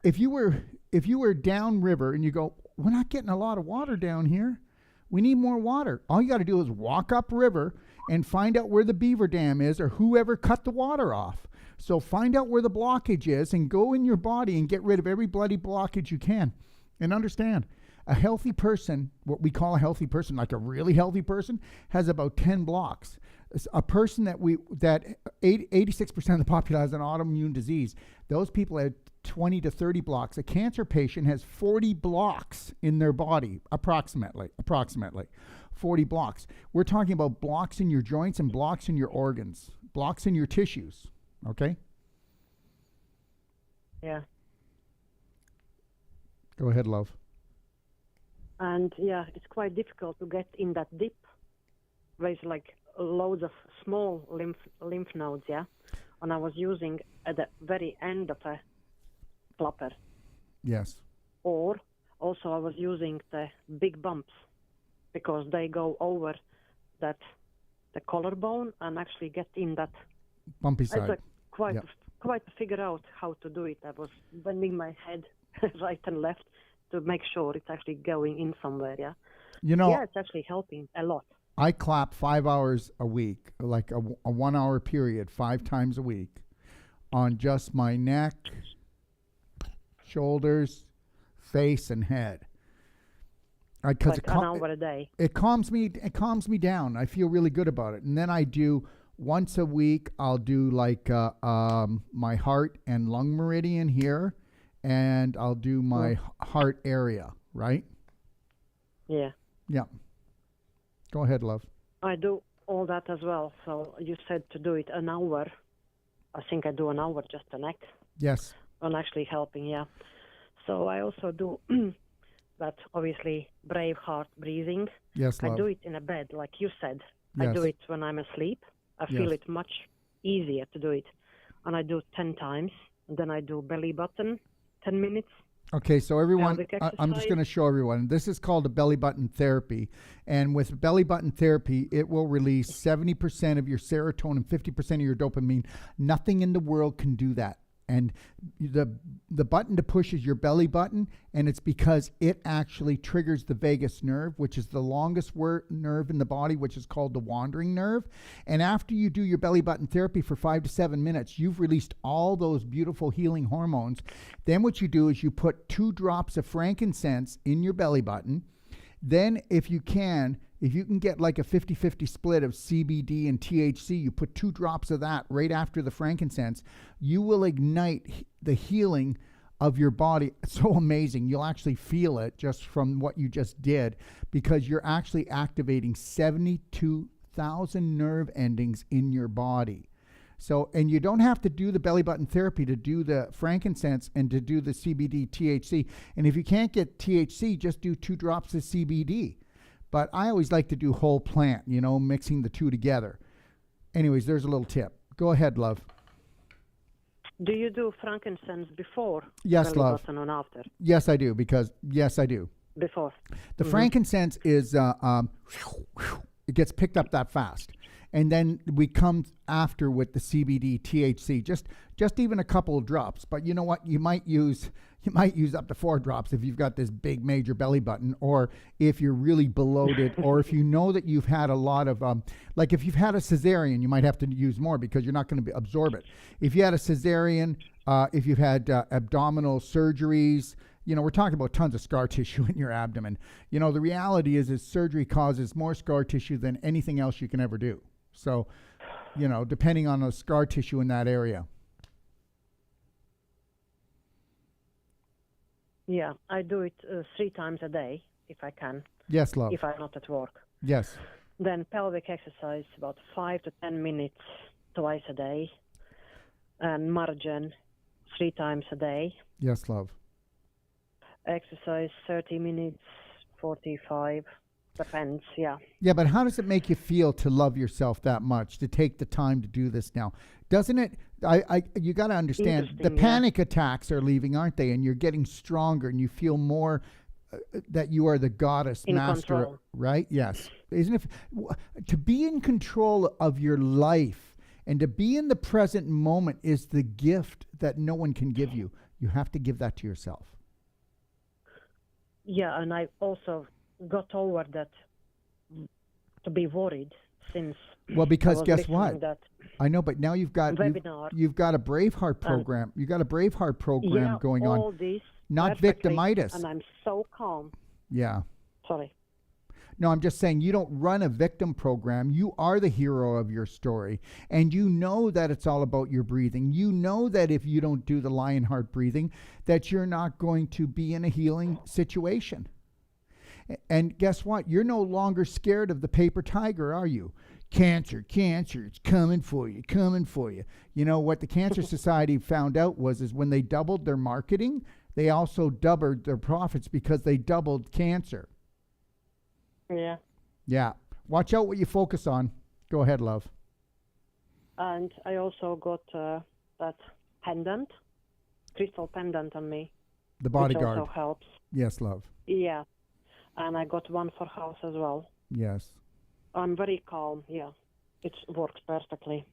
if you were down river and you go, we're not getting a lot of water down here. We need more water. All you got to do is walk up river and find out where the beaver dam is or whoever cut the water off. So find out where the blockage is and go in your body and get rid of every bloody blockage you can. And understand, a healthy person, what we call a healthy person, like a really healthy person, has about 10 blocks. A person that 86% of the population has an autoimmune disease, those people have 20 to 30 blocks. A cancer patient has 40 blocks in their body, approximately 40 blocks. We're talking about blocks in your joints and blocks in your organs, blocks in your tissues, okay? Yeah. Go ahead, love. And yeah, it's quite difficult to get in that dip. There's like loads of small lymph nodes, yeah? And I was using at the very end of a clapper. Yes. Or also I was using the big bumps because they go over the collarbone and actually get in that bumpy side. Quite to figure out how to do it. I was bending my head right and left to make sure it's actually going in somewhere, yeah? You know, yeah, it's actually helping a lot. I clap 5 hours a week, like a 1 hour period, 5 times a week on just my neck, shoulders, face, and head. Because like an hour a day. It calms me down. I feel really good about it. And then I do once a week. I'll do like my heart and lung meridian here, and I'll do my heart area. Right? Yeah. Yeah. Go ahead, love. I do all that as well. So you said to do it an hour. I think I do an hour just the neck. Yes. On actually helping, yeah. So I also do that, obviously, brave heart breathing. Yes, love. I do it in a bed, like you said. Yes. I do it when I'm asleep. I feel it much easier to do it. And I do 10 times. And then I do belly button, 10 minutes. Okay, so everyone, I'm just going to show everyone. This is called a belly button therapy. And with belly button therapy, it will release 70% of your serotonin, 50% of your dopamine. Nothing in the world can do that. And the button to push is your belly button, and it's because it actually triggers the vagus nerve, which is the longest nerve in the body, which is called the wandering nerve. And after you do your belly button therapy for 5 to 7 minutes, you've released all those beautiful healing hormones. Then what you do is you put 2 drops of frankincense in your belly button. Then if you can get like a 50-50 split of CBD and THC, you put 2 drops of that right after the frankincense, you will ignite the healing of your body. It's so amazing. You'll actually feel it just from what you just did, because you're actually activating 72,000 nerve endings in your body. So, and you don't have to do the belly button therapy to do the frankincense and to do the CBD, THC. And if you can't get THC, just do 2 drops of CBD. But I always like to do whole plant, mixing the 2 together. Anyways, there's a little tip. Go ahead, love. Do you do frankincense before? Yes, belly love. button and after? Yes, I do, because, yes, I do. before. The frankincense is it gets picked up that fast, and then we come after with the CBD, THC, just even a couple of drops. But you know what? You might use up to 4 drops if you've got this big major belly button, or if you're really bloated, or if you know that you've had a lot of like if you've had a cesarean, you might have to use more because you're not going to absorb it. If you had a cesarean, if you've had abdominal surgeries. You know, we're talking about tons of scar tissue in your abdomen. You know, the reality is surgery causes more scar tissue than anything else you can ever do. So, you know, depending on the scar tissue in that area. Yeah, I do it 3 times a day if I can. Yes, love. If I'm not at work. Yes. Then pelvic exercise about 5 to 10 minutes twice a day. And margin 3 times a day. Yes, love. Exercise 30 minutes, 45, depends, yeah. Yeah, but how does it make you feel to love yourself that much, to take the time to do this now? Doesn't it, you got to understand, the panic attacks are leaving, aren't they? And you're getting stronger and you feel more that you are the goddess in master, control. Right? Yes. Isn't it, to be in control of your life and to be in the present moment is the gift that no one can give you. You have to give that to yourself. Yeah, and I also got over that to be worried since. Well, because guess what? That I know, but now you've got a Braveheart program. You've got a Braveheart program going on. All this not victimitis. And I'm so calm. Yeah. Sorry. No, I'm just saying you don't run a victim program. You are the hero of your story. And you know that it's all about your breathing. You know that if you don't do the lion heart breathing, that you're not going to be in a healing situation. And guess what? You're no longer scared of the paper tiger, are you? Cancer, it's coming for you, coming for you. You know, what the Cancer Society found out is when they doubled their marketing, they also doubled their profits because they doubled cancer. Yeah. Yeah. Watch out what you focus on. Go ahead, love. And I also got that pendant, crystal pendant on me. The bodyguard. Which also helps. Yes, love. Yeah. And I got one for house as well. Yes. I'm very calm. Yeah. It works perfectly.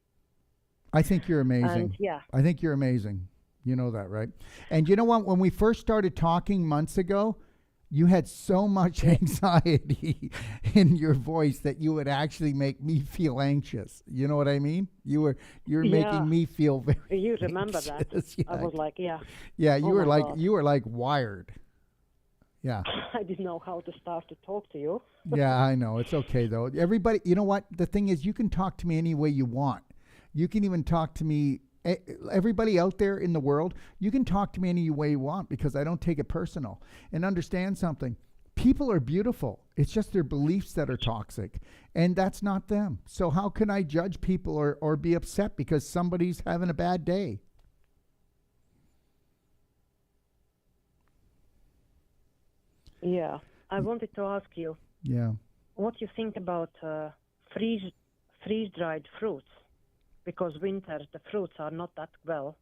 I think you're amazing. And, yeah. I think you're amazing. You know that, right? And you know what? When we first started talking months ago, you had so much anxiety in your voice that you would actually make me feel anxious. You know what I mean? You're making me feel very You remember anxious. that? Yeah. I was like, yeah. Yeah, you were God. you were like wired. Yeah. I didn't know how to start to talk to you. Yeah, I know. It's okay though. Everybody, you know what? The thing is, you can talk to me any way you want. You can even talk to me. Everybody out there in the world, you can talk to me any way you want because I don't take it personal. And understand something. People are beautiful. It's just their beliefs that are toxic. And that's not them. So how can I judge people or be upset because somebody's having a bad day? Yeah. I wanted to ask you. Yeah. What you think about freeze-dried fruits? Because winter, the fruits are not that well.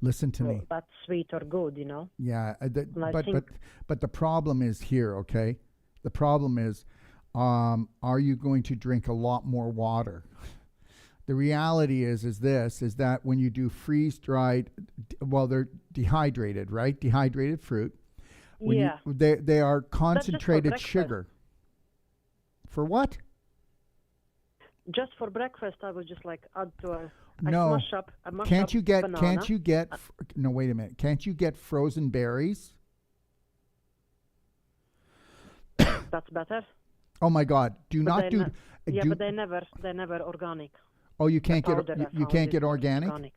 Listen to me. That sweet or good, you know. Yeah, but the problem is here. Okay, the problem is, are you going to drink a lot more water? The reality is that when you do freeze-dried, well, they're dehydrated, right? Dehydrated fruit. When they are concentrated sugar. For what? Just for breakfast, I would just like add to a. No. Can't you get? Banana. Can't you get? No, wait a minute. Can't you get frozen berries? That's better. Oh my God! Do but not do. Yeah, but they're never organic. Oh, you can't get. You can't get organic.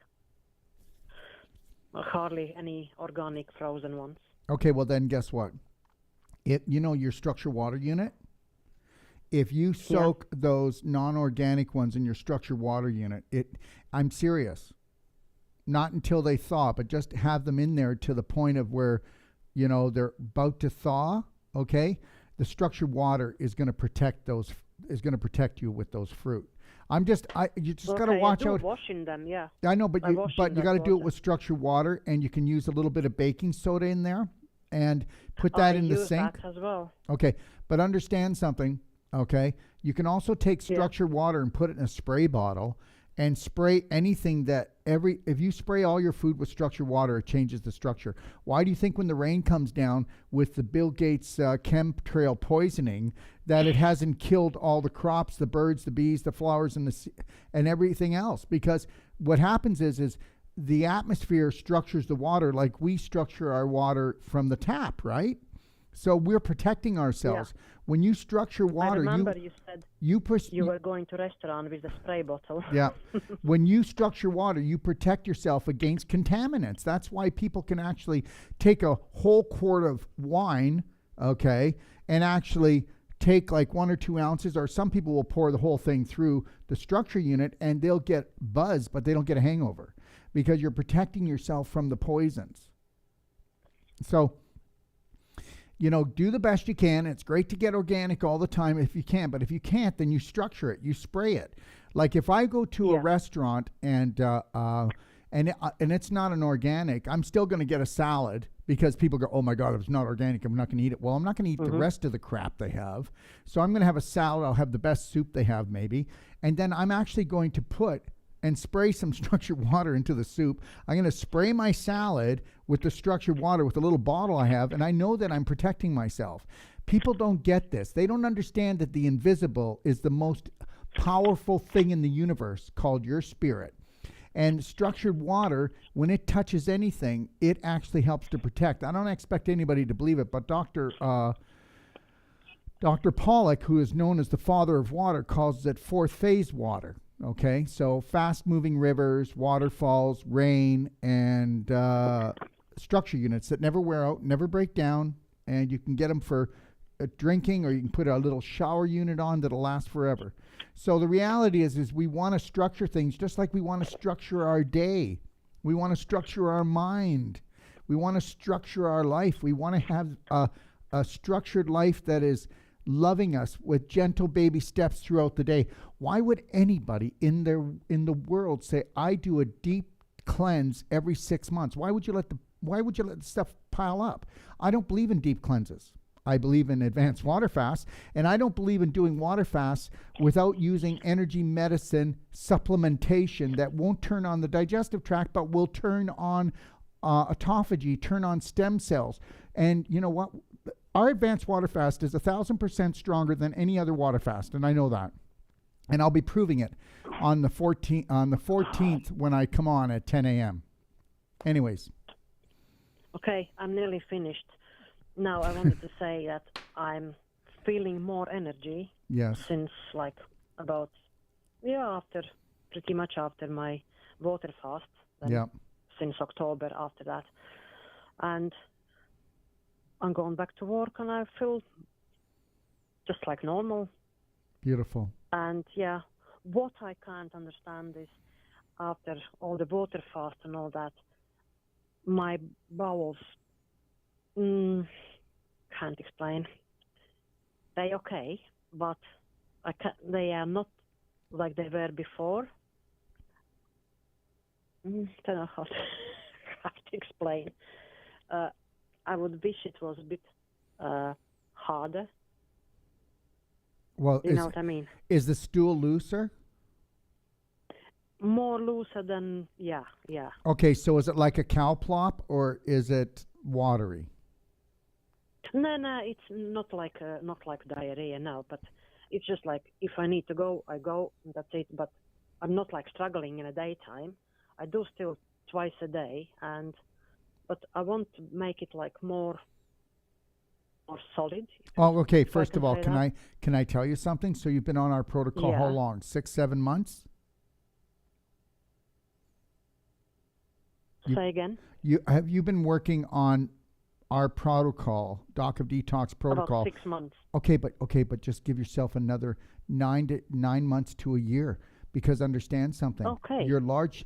Hardly any organic frozen ones. Okay, well then, guess what? Your structure water unit. If you soak those non-organic ones in your structure water unit, I'm serious. Not until they thaw, but just have them in there to the point of where, they're about to thaw. Okay, the structured water is going to protect those. Is going to protect you with those fruit. You just got to watch out. Washing them, yeah. I know, but you got to do it with structured water, and you can use a little bit of baking soda in there, and put that in the use sink? that as well. Okay, but understand something, okay? You can also take structured water and put it in a spray bottle and spray anything if you spray all your food with structured water, it changes the structure. Why do you think when the rain comes down with the Bill Gates chemtrail poisoning that it hasn't killed all the crops, the birds, the bees, the flowers, and everything else? Because what happens is the atmosphere structures the water like we structure our water from the tap, right? So we're protecting ourselves. When you structure water, I remember you said you were going to restaurant with the spray bottle. Yeah. When you structure water, you protect yourself against contaminants. That's why people can actually take a whole quart of wine, okay, and actually take like 1 or 2 ounces, or some people will pour the whole thing through the structure unit and they'll get buzz, but they don't get a hangover because you're protecting yourself from the poisons. So, do the best you can. It's great to get organic all the time if you can, but if you can't, then you structure it, you spray it. Like if I go to a restaurant and it's not an organic, I'm still going to get a salad because people go, oh my God, it's not organic, I'm not going to eat it. Well, I'm not going to eat the rest of the crap they have. So I'm going to have a salad. I'll have the best soup they have maybe. And then I'm actually going to put and spray some structured water into the soup. I'm going to spray my salad with the structured water with a little bottle I have, and I know that I'm protecting myself. People don't get this. They don't understand that the invisible is the most powerful thing in the universe called your spirit. And structured water, when it touches anything, it actually helps to protect. I don't expect anybody to believe it, but Dr. Pollack, who is known as the father of water, calls it fourth phase water. Okay, so fast-moving rivers, waterfalls, rain, and structure units that never wear out, never break down, and you can get them for drinking, or you can put a little shower unit on that'll last forever. So the reality is we want to structure things just like we want to structure our day. We want to structure our mind. We want to structure our life. We want to have a structured life that is loving us with gentle baby steps throughout the day. Why would anybody in the world say, I do a deep cleanse every 6 months? Why would you let the stuff pile up? I don't believe in deep cleanses. I believe in advanced water fasts, and I don't believe in doing water fasts without using energy medicine supplementation that won't turn on the digestive tract, but will turn on autophagy, turn on stem cells. And you know what? Our advanced water fast is 1,000% stronger than any other water fast, and I know that. And I'll be proving it on the 14th when I come on at 10 a.m. Anyways. Okay, I'm nearly finished. Now I wanted to say that I'm feeling more energy. Yes. Since pretty much after my water fast. Yeah. Since October after that. And I'm going back to work and I feel just like normal. Beautiful. And what I can't understand is after all the water fast and all that, my bowels can't explain. They're okay, but they are not like they were before. Don't know how to explain. I would wish it was a bit harder. Well, you know what I mean? Is the stool looser? More looser than, yeah. Okay, so is it like a cow plop or is it watery? No, it's not like diarrhea now, but it's just like if I need to go, I go, and that's it. But I'm not like struggling in the daytime. I do still twice a day, but I want to make it like more solid. Oh, okay. First of all, can I tell you something? So you've been on our protocol how long? 6-7 months? Say again? Have you been working on our protocol, Doc of Detox protocol? About 6 months. Okay, but just give yourself another 9 months to a year, because understand something. Okay. Your large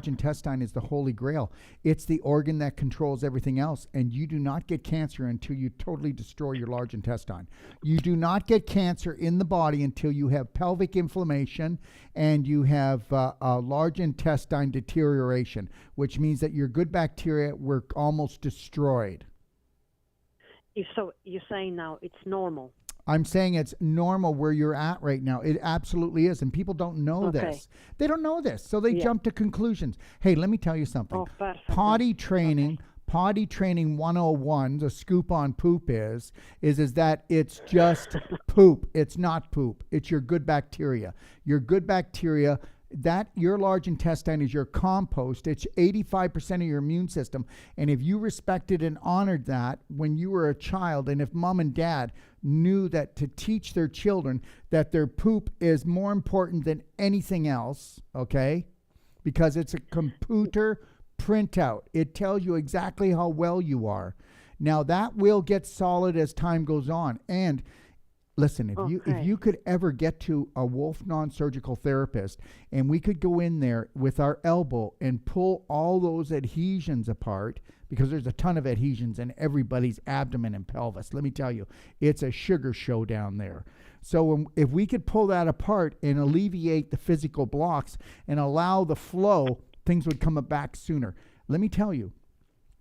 intestine is the holy grail. It's the organ that controls everything else, and you do not get cancer until you totally destroy your large intestine. You do not get cancer in the body until you have pelvic inflammation and you have a large intestine deterioration, which means that your good bacteria were almost destroyed. So you're saying now it's normal? I'm saying it's normal where you're at right now. It absolutely is. And people don't know this. They don't know this. So they jump to conclusions. Hey, let me tell you something. Oh, perfect. Potty training 101, the scoop on poop is that it's just poop. It's not poop. It's your good bacteria. Your good bacteria, that your large intestine is your compost. It's 85% of your immune system. And if you respected and honored that when you were a child, and if mom and dad knew that to teach their children that their poop is more important than anything else, okay? Because it's a computer printout. It tells you exactly how well you are. Now that will get solid as time goes on. And listen, if you could ever get to a Wolfe Non-Surgical therapist and we could go in there with our elbow and pull all those adhesions apart, because there's a ton of adhesions in everybody's abdomen and pelvis. Let me tell you, it's a sugar show down there. So if we could pull that apart and alleviate the physical blocks and allow the flow, things would come back sooner. Let me tell you,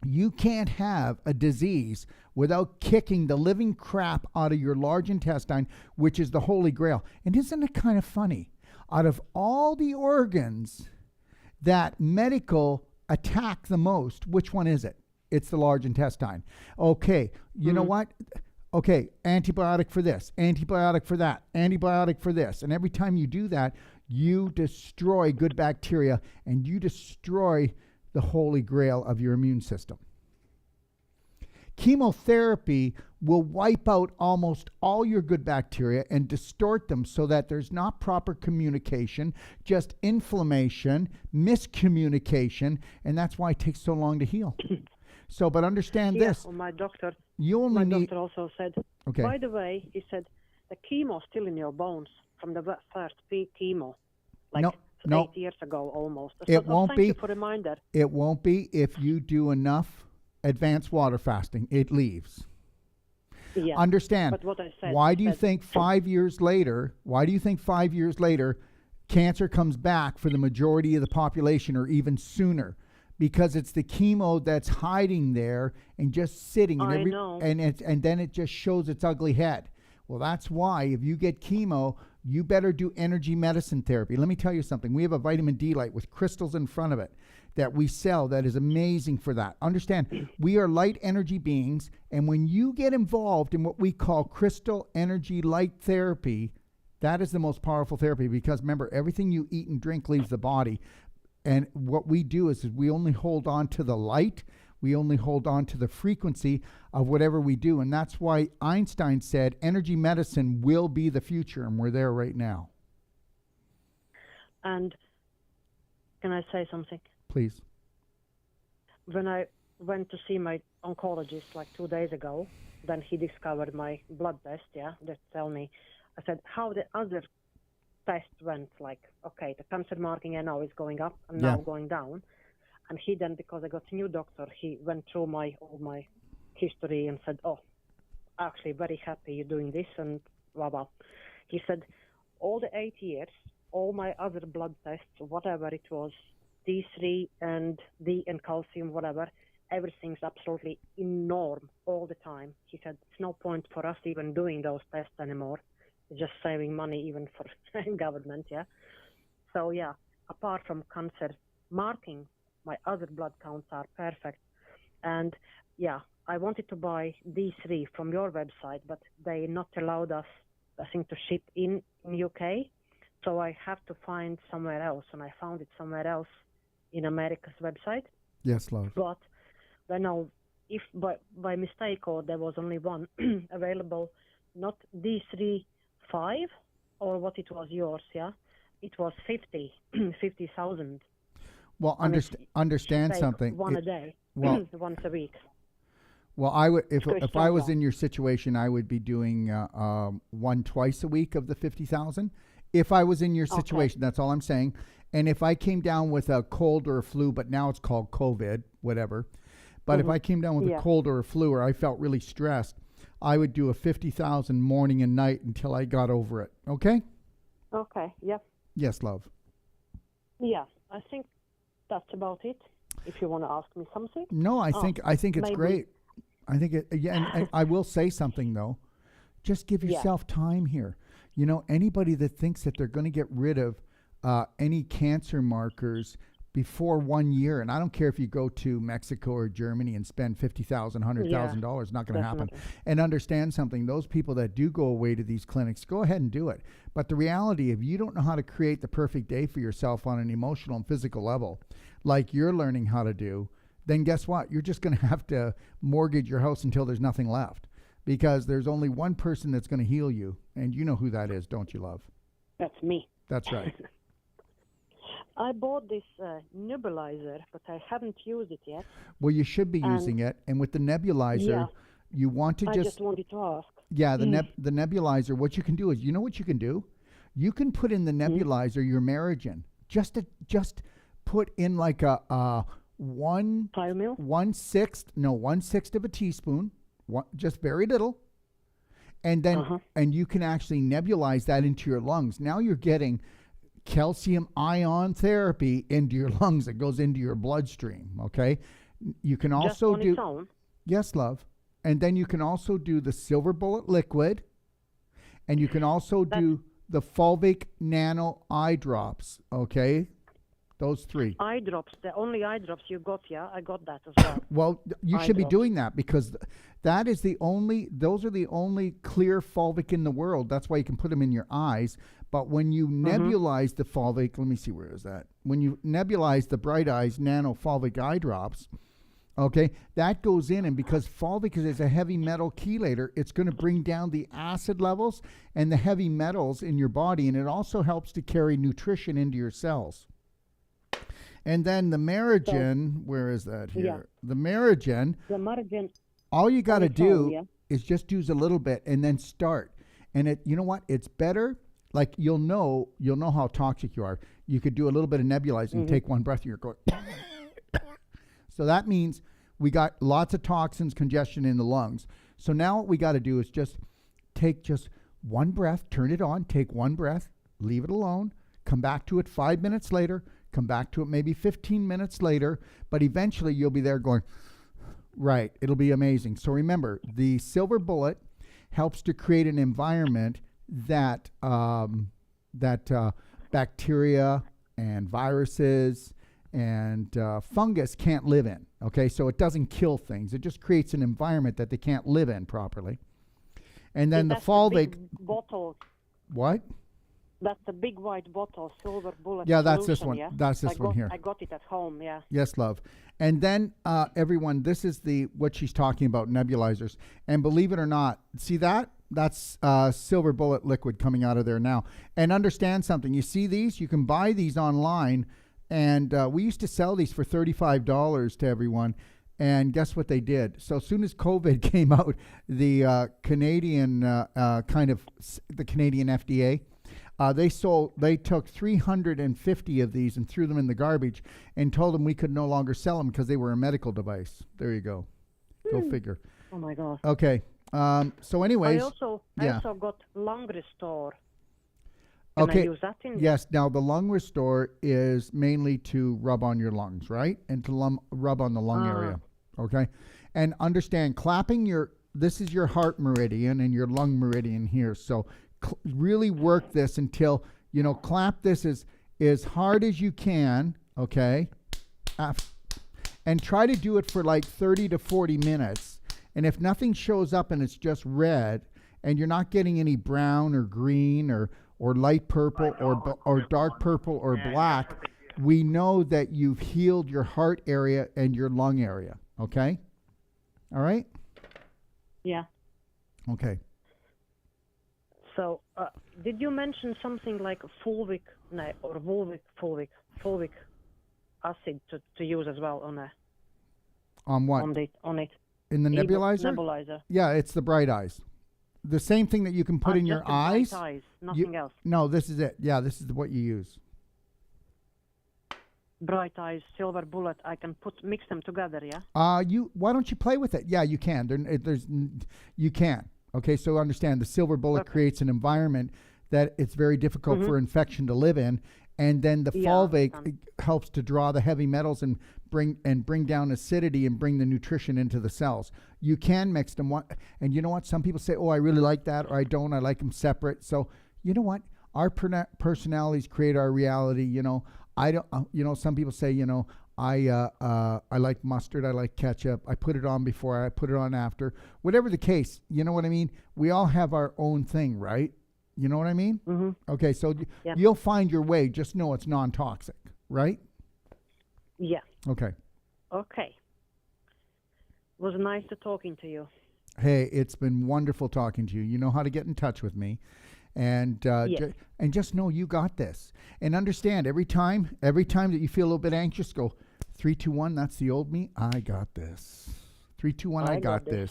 you can't have a disease without kicking the living crap out of your large intestine, which is the holy grail. And isn't it kind of funny? Out of all the organs that medical attack the most, which one is it? It's the large intestine. Okay, you know what? Okay, antibiotic for this, antibiotic for that, antibiotic for this. And every time you do that, you destroy good bacteria and you destroy the holy grail of your immune system. Chemotherapy will wipe out almost all your good bacteria and distort them so that there's not proper communication, just inflammation, miscommunication, and that's why it takes so long to heal. So, but understand this. Well, my doctor also said, okay. By the way, he said, the chemo's still in your bones from the first chemo, like 8 years ago almost. It won't be. Thank you for the reminder. It won't be if you do enough advanced water fasting. It leaves. Yeah. Understand. But what I said. Why do you think 5 years later, cancer comes back for the majority of the population or even sooner? Because it's the chemo that's hiding there and just sitting. I know. And then it just shows its ugly head. Well, that's why if you get chemo, you better do energy medicine therapy. Let me tell you something. We have a vitamin D light with crystals in front of it that we sell that is amazing for that. Understand, we are light energy beings, and when you get involved in what we call crystal energy light therapy, that is the most powerful therapy, because remember, everything you eat and drink leaves the body. And what we do is we only hold on to the light. We only hold on to the frequency of whatever we do. And that's why Einstein said energy medicine will be the future, and we're there right now. And can I say something? Please. When I went to see my oncologist like 2 days ago, then he discovered my blood test, that tell me, I said, how the other test went, like, okay, the cancer marking I know is going up and now going down. And he then, because I got a new doctor, he went through all my history and said, oh, actually very happy you're doing this and blah, blah. He said, all the 8 years, all my other blood tests, whatever it was, D3 and D and calcium, whatever, everything's absolutely in norm all the time. He said, it's no point for us even doing those tests anymore. It's just saving money even for government, So, apart from cancer marking, my other blood counts are perfect. And, I wanted to buy D3 from your website, but they not allowed us, I think, to ship in UK. So I have to find somewhere else, and I found it somewhere else in America's website. Yes, love. But I know if by mistake or there was only one available, not D3 5 or what it was yours, it was 50,000. Well, understand something. One a day, once a week. Well, I would if I was in your situation, I would be doing one twice a week of the 50,000. If I was in your situation, that's all I'm saying. And if I came down with a cold or a flu, but now it's called COVID, whatever. But if I came down with a cold or a flu, or I felt really stressed, I would do a 50,000 morning and night until I got over it. Okay? Okay. Yep. Yes, love. Yeah, I think that's about it. If you want to ask me something. No, I think it's great. I think and I will say something though. Just give yourself time here. You know, anybody that thinks that they're going to get rid of any cancer markers before 1 year, and I don't care if you go to Mexico or Germany and spend $50,000, $100,000, not going to happen. And understand something, those people that do go away to these clinics, go ahead and do it. But the reality, if you don't know how to create the perfect day for yourself on an emotional and physical level, like you're learning how to do, then guess what? You're just going to have to mortgage your house until there's nothing left, because there's only one person that's going to heal you, and you know who that is, don't you, love? That's me. That's right. I bought this nebulizer, but I haven't used it yet. Well, you should be using it. And with the nebulizer, you want to I just wanted to ask. Yeah, the nebulizer, what you can do is, you know what you can do? You can put in the nebulizer your Merigen. Just put in like a 1/6 of a teaspoon, just very little. And then and you can actually nebulize that into your lungs. Now you're getting calcium ion therapy into your lungs. It goes into your bloodstream, okay? You can also do... Its own? Yes, love. And then you can also do the silver bullet liquid, and you can also do the fulvic nano eye drops, okay? Those 3. Eye drops, the only eye drops you got, I got that as well. Well, you should be doing that, because that is those are the only clear fulvic in the world. That's why you can put them in your eyes. But when you nebulize the fulvic, let me see, where is that? When you nebulize the Bright Eyes Nano Fulvic Eye Drops, okay, that goes in, and because fulvic is a heavy metal chelator, it's going to bring down the acid levels and the heavy metals in your body, and it also helps to carry nutrition into your cells. And then the Merigen, where is that here? Yeah. The Merigen, all you got to do is just use a little bit and then start. And you know what? It's better. Like you'll know how toxic you are. You could do a little bit of nebulizing, take one breath, and you're going. So that means we got lots of toxins, congestion in the lungs. So now what we got to do is just take just one breath, turn it on, take one breath, leave it alone, come back to it 5 minutes later, come back to it maybe 15 minutes later, but eventually you'll be there going, right, it'll be amazing. So remember, the silver bullet helps to create an environment that bacteria and viruses and fungus can't live in. Okay, so it doesn't kill things. It just creates an environment that they can't live in properly. And then the fulvic bottle. What? That's the big white bottle, silver bullet. Yeah, that's solution, this one. Yeah? That's this one here. I got it at home. Yeah. Yes, love. And then everyone, this is what she's talking about, nebulizers. And believe it or not, see that? That's silver bullet liquid coming out of there now. And understand something. You see these? You can buy these online. And we used to sell these for $35 to everyone. And guess what they did? So as soon as COVID came out, the Canadian the Canadian FDA, they took 350 of these and threw them in the garbage and told them we could no longer sell them because they were a medical device. There you go. Go figure. Oh my God. Okay. So anyways. I also got lung restore. Can I use that in? Yes. Now the lung restore is mainly to rub on your lungs, right? And to rub on the lung area. Okay. And understand, this is your heart meridian and your lung meridian here. So really work this until, clamp this as hard as you can. Okay. And try to do it for like 30 to 40 minutes. And if nothing shows up and it's just red and you're not getting any brown or green or light purple or dark purple or black, we know that you've healed your heart area and your lung area. Okay? All right? Yeah. Okay. So, did you mention something like fulvic acid to use as well on what? On it. In the nebulizer? Yeah, it's the Bright Eyes. The same thing that you can put in your eyes. Bright Eyes, nothing else. No, this is it. Yeah, this is what you use. Bright Eyes, silver bullet. I can mix them together. Yeah. Why don't you play with it? Yeah, you can. You can. Okay, so understand the silver bullet creates an environment that it's very difficult for infection to live in, And then the Yeah, fulvic helps to draw the heavy metals and bring down acidity and bring the nutrition into the cells. You can mix them. And you know what? Some people say, oh, I really like that, or I don't. I like them separate. So you know what? Our personalities create our reality. You know, I don't. You know, some people say, you know, I like mustard. I like ketchup. I put it on before. I put it on after. Whatever the case, you know what I mean? We all have our own thing, right? You know what I mean? Mm-hmm. Okay, so Yeah. you'll find your way. Just know it's non-toxic, right? Yeah. Okay. Okay. It was nice to talking to you. Hey, it's been wonderful talking to you. You know how to get in touch with me. And Yes. and just know you got this. And understand, every time that you feel a little bit anxious, go 3, 2, 1, that's the old me. I got this. 3, 2, 1, I got this.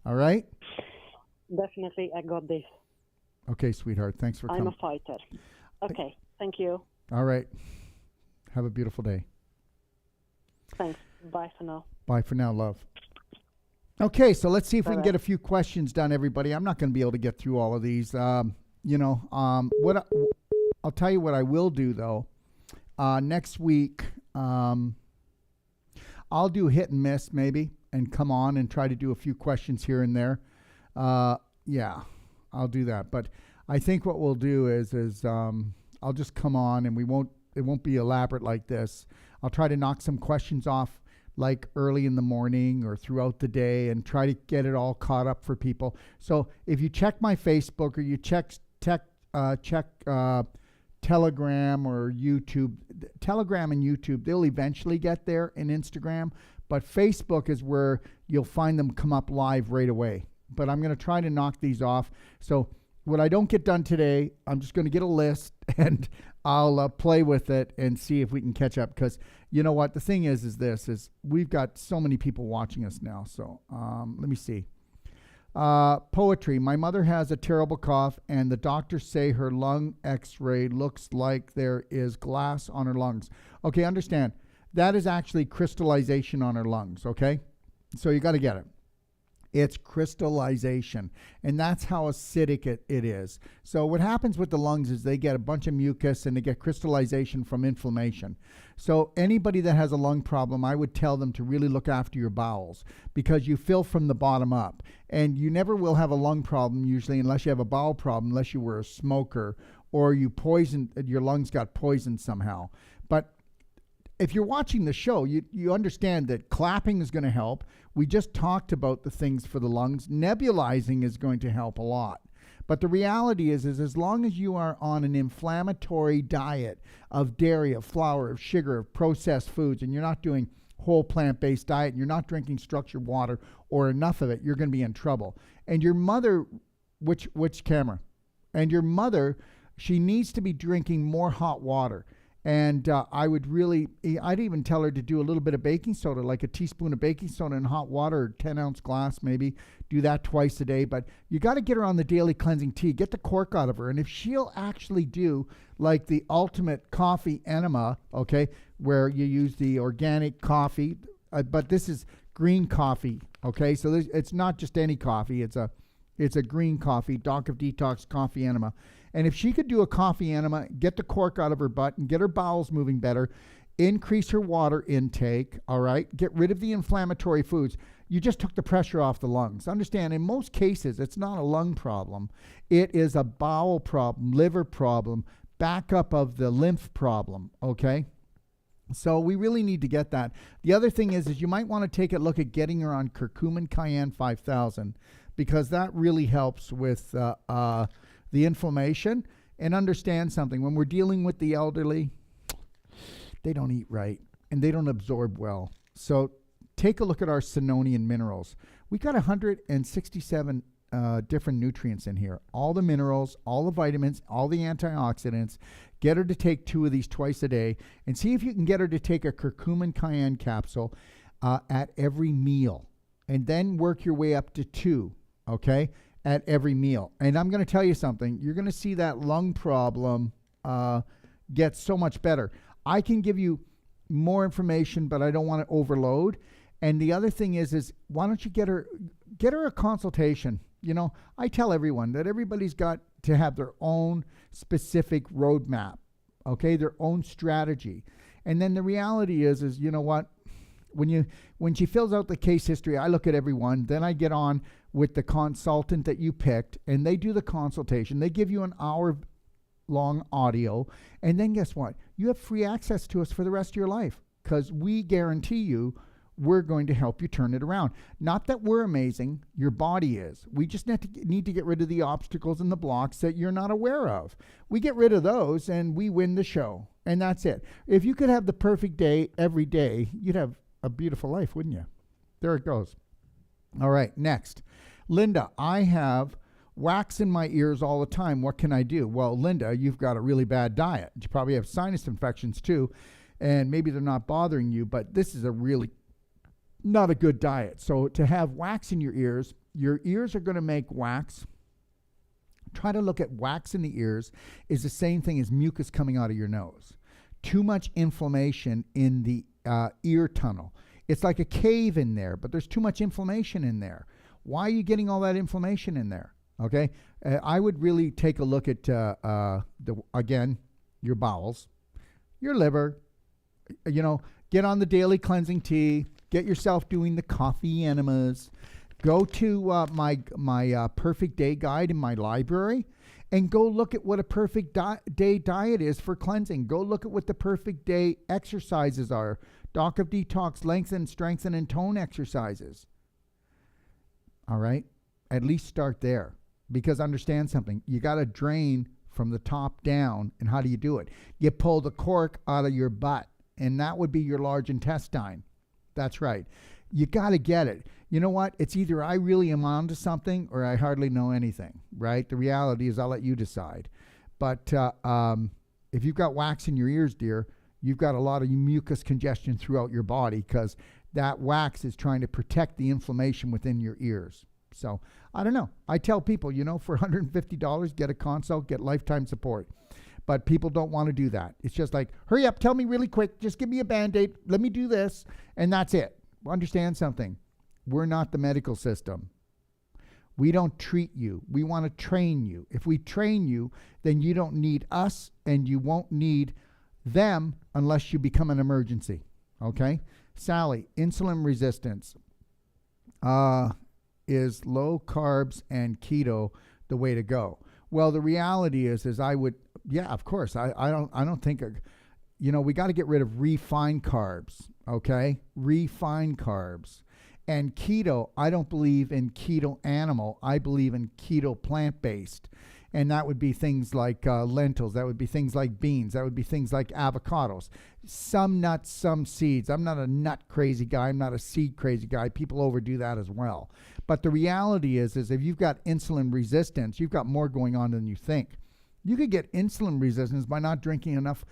All right? Definitely, I got this. Okay, sweetheart. Thanks for I'm coming. a fighter. Okay, thank you. All right. Have a beautiful day. Thanks. Bye for now. Bye for now, love. Okay, so let's see if we can Bye-bye. get a few questions done, everybody. I'm not going to be able to get through all of these. I'll tell you what I will do, though. Next week, I'll do hit and miss, maybe, and come on and try to do a few questions here and there. Yeah, I'll do that. But I think what we'll do is I'll just come on, and it won't be elaborate like this. I'll try to knock some questions off like early in the morning or throughout the day and try to get it all caught up for people. So if you check my Facebook or you check Telegram or YouTube, Telegram and YouTube, they'll eventually get there, in Instagram, but Facebook is where you'll find them come up live right away. But I'm going to try to knock these off. So what I don't get done today, I'm just going to get a list and I'll play with it and see if we can catch up. Because you know what? The thing is we've got so many people watching us now. So let me see. Poetry. My mother has a terrible cough and the doctors say her lung x-ray looks like there is glass on her lungs. Okay, understand. That is actually crystallization on her lungs, okay? So you got to get it. It's crystallization, and that's how acidic it is. So what happens with the lungs is they get a bunch of mucus and they get crystallization from inflammation. So anybody that has a lung problem, I would tell them to really look after your bowels, because you fill from the bottom up, and you never will have a lung problem usually unless you have a bowel problem, unless you were a smoker or your lungs got poisoned somehow. But if you're watching the show, you understand that clapping is going to help. We just talked about the things for the lungs. Nebulizing is going to help a lot. But the reality is as long as you are on an inflammatory diet of dairy, of flour, of sugar, of processed foods, and you're not doing whole plant-based diet, and you're not drinking structured water or enough of it, you're going to be in trouble. And your mother, which camera? And your mother, she needs to be drinking more hot water. And I'd even tell her to do a little bit of baking soda, like a teaspoon of baking soda in hot water, or 10-ounce glass maybe. Do that twice a day. But you got to get her on the daily cleansing tea. Get the cork out of her. And if she'll actually do like the ultimate coffee enema, okay, where you use the organic coffee, but this is green coffee, okay? So it's not just any coffee. It's a green coffee, Doc of Detox coffee enema. And if she could do a coffee enema, get the cork out of her butt and get her bowels moving better, increase her water intake, all right? Get rid of the inflammatory foods. You just took the pressure off the lungs. Understand, in most cases, it's not a lung problem. It is a bowel problem, liver problem, backup of the lymph problem, okay? So we really need to get that. The other thing is you might want to take a look at getting her on curcumin cayenne 5000, because that really helps with the inflammation. And understand something, when we're dealing with the elderly, they don't eat right and they don't absorb well. So take a look at our Sinonian minerals. We got 167 different nutrients in here, all the minerals, all the vitamins, all the antioxidants. Get her to take 2 of these twice a day, and see if you can get her to take a curcumin cayenne capsule at every meal, and then work your way up to 2, okay, at every meal. And I'm going to tell you something. You're going to see that lung problem get so much better. I can give you more information, but I don't want to overload. And the other thing is why don't you get her a consultation? You know, I tell everyone that everybody's got to have their own specific roadmap, okay, their own strategy. And then the reality is you know what? When she fills out the case history, I look at everyone, then I get on with the consultant that you picked, and they do the consultation. They give you an hour-long audio, and then guess what? You have free access to us for the rest of your life, because we guarantee you we're going to help you turn it around. Not that we're amazing, your body is. We just need to get rid of the obstacles and the blocks that you're not aware of. We get rid of those and we win the show, and that's it. If you could have the perfect day every day, you'd have a beautiful life, wouldn't you? There it goes. All right, next. Linda, I have wax in my ears all the time. What can I do? Well, Linda, you've got a really bad diet. You probably have sinus infections too, and maybe they're not bothering you, but this is a really not a good diet. So to have wax in your ears are going to make wax. Try to look at wax in the ears is the same thing as mucus coming out of your nose. Too much inflammation in the ear tunnel. It's like a cave in there, but there's too much inflammation in there. Why are you getting all that inflammation in there? Okay, I would really take a look at again, your bowels, your liver. Get on the daily cleansing tea. Get yourself doing the coffee enemas. Go to my perfect day guide in my library and go look at what a perfect day diet is for cleansing. Go look at what the perfect day exercises are. Doc of Detox, lengthen, strengthen, and tone exercises. All right? At least start there. Because understand something. You got to drain from the top down. And how do you do it? You pull the cork out of your butt. And that would be your large intestine. That's right. You got to get it. You know what? It's either I really am onto something or I hardly know anything, right? The reality is I'll let you decide. But if you've got wax in your ears, dear, you've got a lot of mucus congestion throughout your body because that wax is trying to protect the inflammation within your ears. So I don't know. I tell people, for $150, get a consult, get lifetime support. But people don't want to do that. It's just like, hurry up, tell me really quick, just give me a Band-Aid, let me do this, and that's it. Understand something. We're not the medical system. We don't treat you. We want to train you. If we train you, then you don't need us, and you won't need them unless you become an emergency. Okay? Sally, insulin resistance. Is low carbs and keto the way to go? Well, the reality is I would, yeah, of course. I don't think, we got to get rid of refined carbs, okay? Refined carbs. And keto, I don't believe in keto animal. I believe in keto plant-based. And that would be things like lentils. That would be things like beans. That would be things like avocados. Some nuts, some seeds. I'm not a nut crazy guy. I'm not a seed crazy guy. People overdo that as well. But the reality is if you've got insulin resistance, you've got more going on than you think. You could get insulin resistance by not drinking enough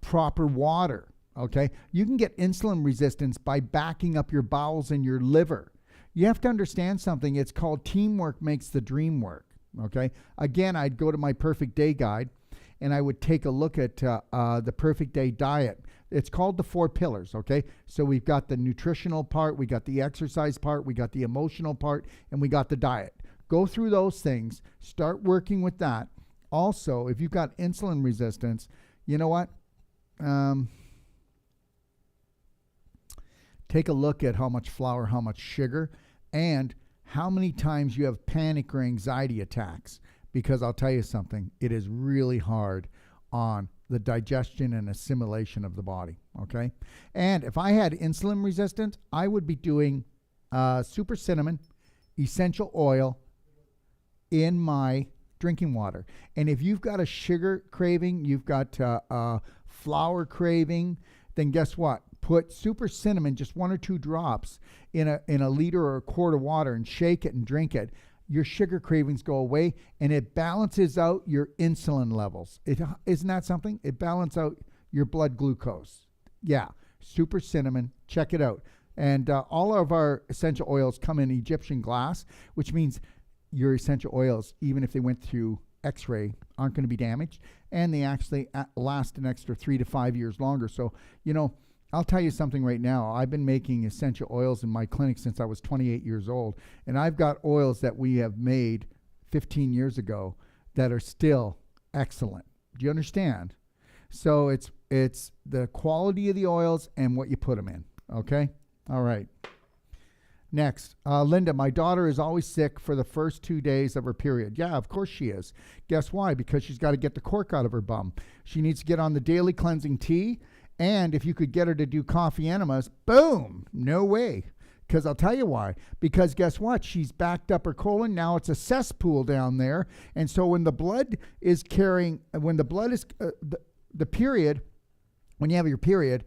proper water, okay? You can get insulin resistance by backing up your bowels and your liver. You have to understand something. It's called teamwork makes the dream work, okay? Again, I'd go to my perfect day guide and I would take a look at the perfect day diet. It's called the 4 pillars, okay? So we've got the nutritional part, we got the exercise part, we got the emotional part, and we got the diet. Go through those things. Start working with that. Also, if you've got insulin resistance, you know what? Take a look at how much flour, how much sugar, and how many times you have panic or anxiety attacks. Because I'll tell you something, it is really hard on the digestion and assimilation of the body, okay? And if I had insulin resistance, I would be doing super cinnamon, essential oil in my drinking water. And if you've got a sugar craving, you've got flour craving, then guess what? Put super cinnamon, just 1 or 2 drops in a liter or a quart of water and shake it and drink it. Your sugar cravings go away and it balances out your insulin levels. Isn't that something? It balances out your blood glucose. Yeah, super cinnamon. Check it out. And all of our essential oils come in Egyptian glass, which means your essential oils, even if they went through X-ray, aren't going to be damaged. And they actually last an extra 3 to 5 years longer. So, I'll tell you something right now. I've been making essential oils in my clinic since I was 28 years old. And I've got oils that we have made 15 years ago that are still excellent. Do you understand? So it's the quality of the oils and what you put them in. Okay? All right. Next, Linda, my daughter is always sick for the first 2 days of her period. Yeah, of course she is. Guess why? Because she's got to get the cork out of her bum. She needs to get on the daily cleansing tea, and if you could get her to do coffee enemas, boom, no way. Because I'll tell you why. Because guess what? She's backed up her colon. Now it's a cesspool down there. And so when the blood is carrying, when the blood is, the period, when you have your period,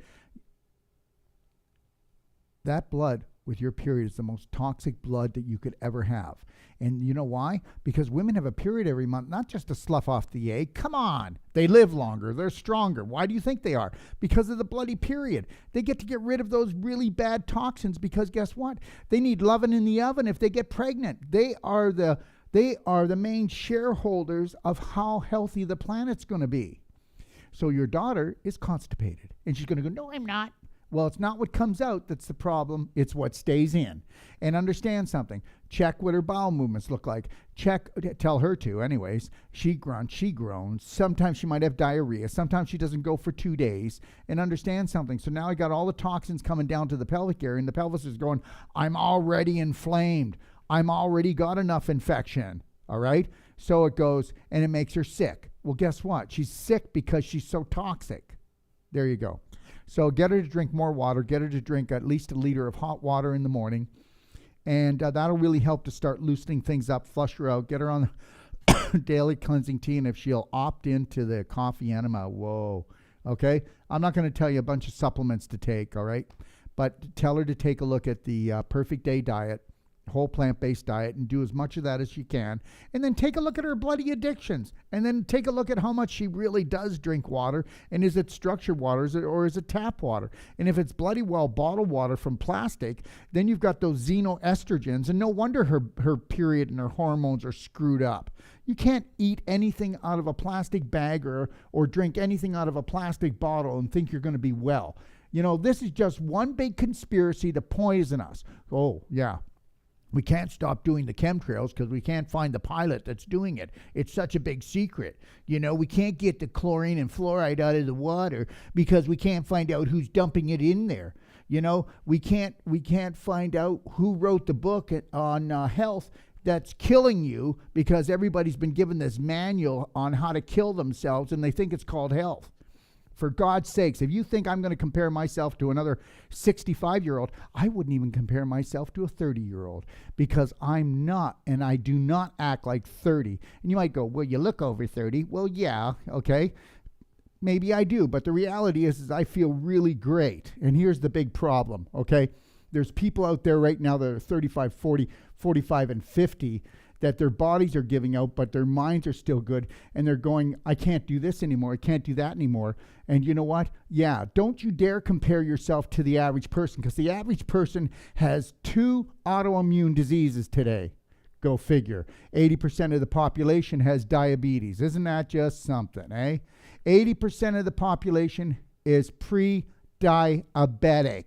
that blood with your period is the most toxic blood that you could ever have. And you know why? Because women have a period every month, not just to slough off the egg. Come on. They live longer. They're stronger. Why do you think they are? Because of the bloody period. They get to get rid of those really bad toxins because guess what? They need loving in the oven if they get pregnant. They are the main shareholders of how healthy the planet's going to be. So your daughter is constipated. And she's going to go, no, I'm not. Well, it's not what comes out that's the problem. It's what stays in. And understand something. Check what her bowel movements look like. Tell her to anyways. She grunts, she groans. Sometimes she might have diarrhea. Sometimes she doesn't go for 2 days. And understand something. So now I got all the toxins coming down to the pelvic area, and the pelvis is going, I'm already inflamed. I'm already got enough infection. All right? So it goes, and it makes her sick. Well, guess what? She's sick because she's so toxic. There you go. So get her to drink more water. Get her to drink at least a liter of hot water in the morning. And that'll really help to start loosening things up, flush her out, get her on daily cleansing tea. And if she'll opt into the coffee enema, whoa. Okay? I'm not going to tell you a bunch of supplements to take, all right? But tell her to take a look at the Perfect Day diet, whole plant-based diet, and do as much of that as she can. And then take a look at her bloody addictions. And then take a look at how much she really does drink water. And is it structured water or is it tap water? And if it's bloody well bottled water from plastic, then you've got those xenoestrogens. And no wonder her period and her hormones are screwed up. You can't eat anything out of a plastic bag or drink anything out of a plastic bottle and think you're going to be well. You know, this is just one big conspiracy to poison us. Oh, yeah. We can't stop doing the chemtrails because we can't find the pilot that's doing it. It's such a big secret. You know, we can't get the chlorine and fluoride out of the water because we can't find out who's dumping it in there. You know, we can't find out who wrote the book on health that's killing you because everybody's been given this manual on how to kill themselves and they think it's called health. For God's sakes, if you think I'm going to compare myself to another 65-year-old, I wouldn't even compare myself to a 30-year-old because I'm not, and I do not act like 30. And you might go, well, you look over 30. Well, yeah, okay. Maybe I do, but the reality is I feel really great. And here's the big problem, okay? There's people out there right now that are 35, 40, 45, and 50 that their bodies are giving out, but their minds are still good, and they're going, I can't do this anymore, I can't do that anymore. And you know what? Yeah, don't you dare compare yourself to the average person, because the average person has 2 autoimmune diseases today. Go figure. 80% of the population has diabetes. Isn't that just something, eh? 80% of the population is pre-diabetic.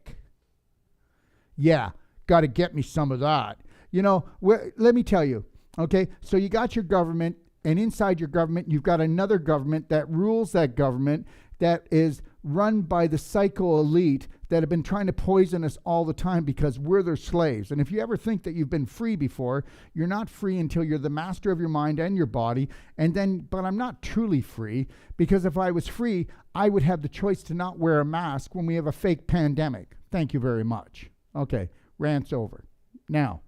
Yeah, got to get me some of that. You know, let me tell you, okay, so you got your government, and inside your government, you've got another government that rules that government that is run by the psycho elite that have been trying to poison us all the time because we're their slaves. And if you ever think that you've been free before, you're not free until you're the master of your mind and your body. But I'm not truly free, because if I was free, I would have the choice to not wear a mask when we have a fake pandemic. Thank you very much. Okay, rant's over. Now,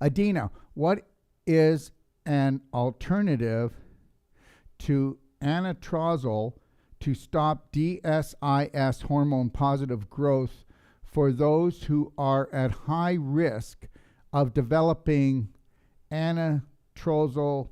Adina, what is an alternative to anastrozole to stop DSIS hormone positive growth for those who are at high risk of developing anastrozole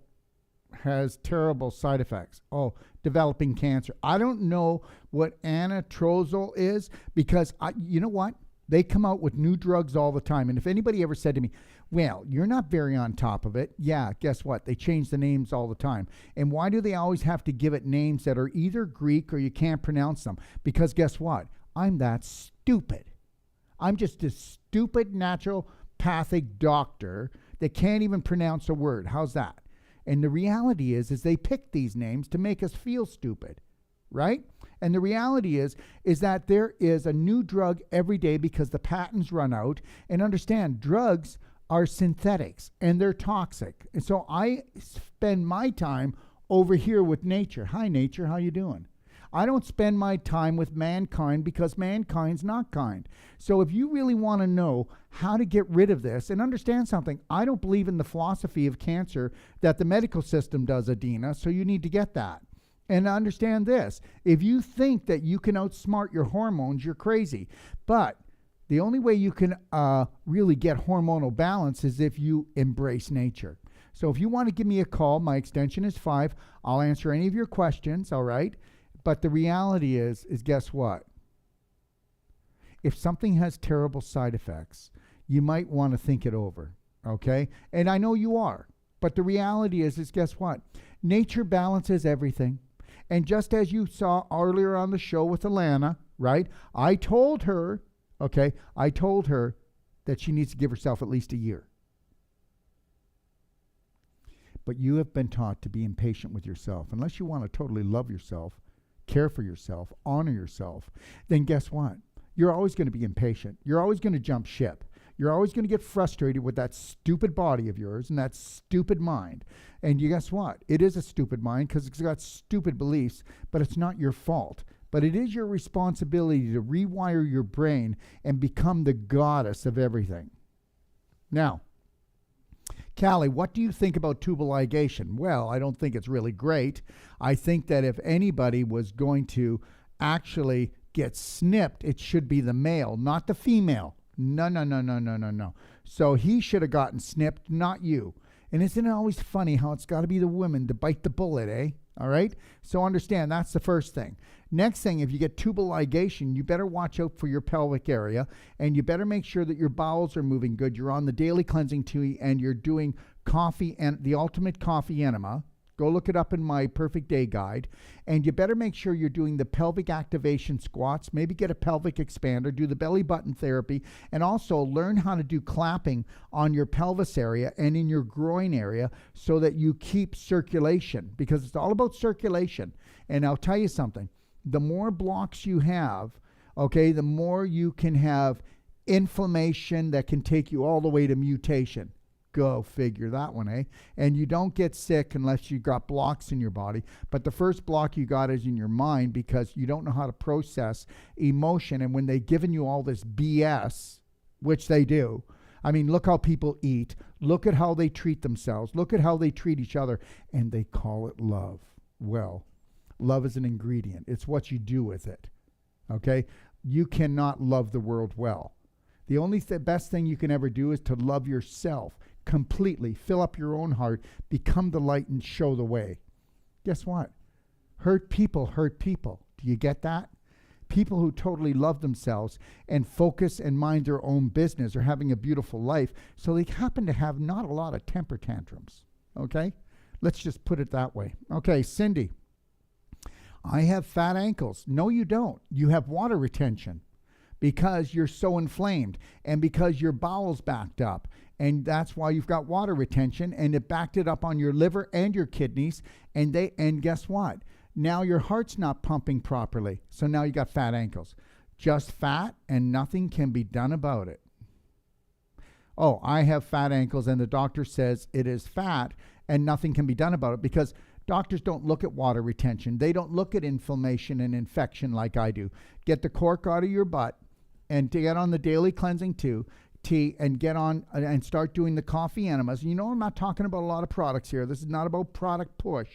has terrible side effects? Oh, developing cancer. I don't know what anastrozole is because you know what? They come out with new drugs all the time. And if anybody ever said to me, well, you're not very on top of it. Yeah, guess what? They change the names all the time. And why do they always have to give it names that are either Greek or you can't pronounce them? Because guess what? I'm that stupid. I'm just a stupid naturopathic doctor that can't even pronounce a word. How's that? And the reality is they pick these names to make us feel stupid, right? And the reality is that there is a new drug every day because the patents run out. And understand, drugs are synthetics and they're toxic. And so I spend my time over here with nature. Hi, nature, how you doing? I don't spend my time with mankind because mankind's not kind. So if you really want to know how to get rid of this, and understand something, I don't believe in the philosophy of cancer that the medical system does, Adina, so you need to get that. And understand this, if you think that you can outsmart your hormones, you're crazy. But the only way you can really get hormonal balance is if you embrace nature. So if you want to give me a call, my extension is 5. I'll answer any of your questions, all right? But the reality is guess what? If something has terrible side effects, you might want to think it over, okay? And I know you are. But the reality is guess what? Nature balances everything. And just as you saw earlier on the show with Landa, right? I told her that she needs to give herself at least a year. But you have been taught to be impatient with yourself. Unless you want to totally love yourself, care for yourself, honor yourself, then guess what? You're always going to be impatient. You're always going to jump ship. You're always going to get frustrated with that stupid body of yours and that stupid mind. And you guess what? It is a stupid mind because it's got stupid beliefs, but it's not your fault. But it is your responsibility to rewire your brain and become the goddess of everything. Now, Callie, what do you think about tubal ligation? Well, I don't think it's really great. I think that if anybody was going to actually get snipped, it should be the male, not the female. No. So he should have gotten snipped, not you. And isn't it always funny how it's got to be the women to bite the bullet, eh? All right? So understand, that's the first thing. Next thing, if you get tubal ligation, you better watch out for your pelvic area, and you better make sure that your bowels are moving good. You're on the daily cleansing tea, and you're doing coffee and the ultimate coffee enema. Go look it up in my Perfect Day Guide. And you better make sure you're doing the pelvic activation squats. Maybe get a pelvic expander, do the belly button therapy, and also learn how to do clapping on your pelvis area and in your groin area so that you keep circulation, because it's all about circulation. And I'll tell you something, the more blocks you have, okay, the more you can have inflammation that can take you all the way to mutation. Go figure that one, eh? And you don't get sick unless you got blocks in your body. But the first block you got is in your mind because you don't know how to process emotion. And when they've given you all this BS, which they do, I mean, look how people eat. Look at how they treat themselves. Look at how they treat each other. And they call it love. Well, love is an ingredient. It's what you do with it, okay? You cannot love the world well. The only best thing you can ever do is to love yourself completely. Fill up your own heart, become the light, and show the way. Guess what? Hurt people hurt people. Do you get that? People who totally love themselves and focus and mind their own business are having a beautiful life, so they happen to have not a lot of temper tantrums, okay? Let's just put it that way. Okay, Cindy, I have fat ankles. No, you don't. You have water retention because you're so inflamed and because your bowels backed up. And that's why you've got water retention, and it backed it up on your liver and your kidneys. And guess what? Now your heart's not pumping properly. So now you got fat ankles. Just fat, and nothing can be done about it. Oh, I have fat ankles, and the doctor says it is fat, and nothing can be done about it, because doctors don't look at water retention. They don't look at inflammation and infection like I do. Get the cork out of your butt and to get on the daily cleansing tea and get on and start doing the coffee enemas. You know, I'm not talking about a lot of products here. This is not about product push.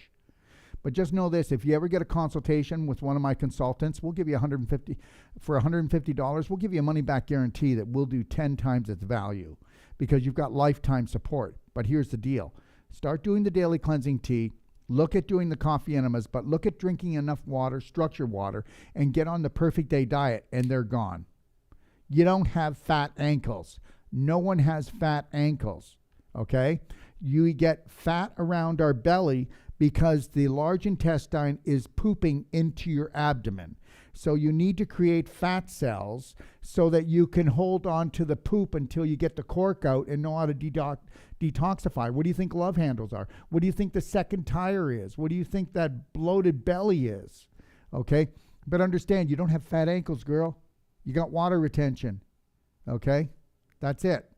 But just know this, if you ever get a consultation with one of my consultants, we'll give you $150, we'll give you a money back guarantee that we'll do 10 times its value because you've got lifetime support. But here's the deal. Start doing the daily cleansing tea. Look at doing the coffee enemas, but look at drinking enough water, structured water, and get on the Perfect Day diet, and they're gone. You don't have fat ankles. No one has fat ankles, okay? You get fat around our belly because the large intestine is pooping into your abdomen. So you need to create fat cells so that you can hold on to the poop until you get the cork out and know how to detoxify. What do you think love handles are? What do you think the second tire is? What do you think that bloated belly is? Okay? But understand, you don't have fat ankles, girl. You got water retention. Okay? That's it.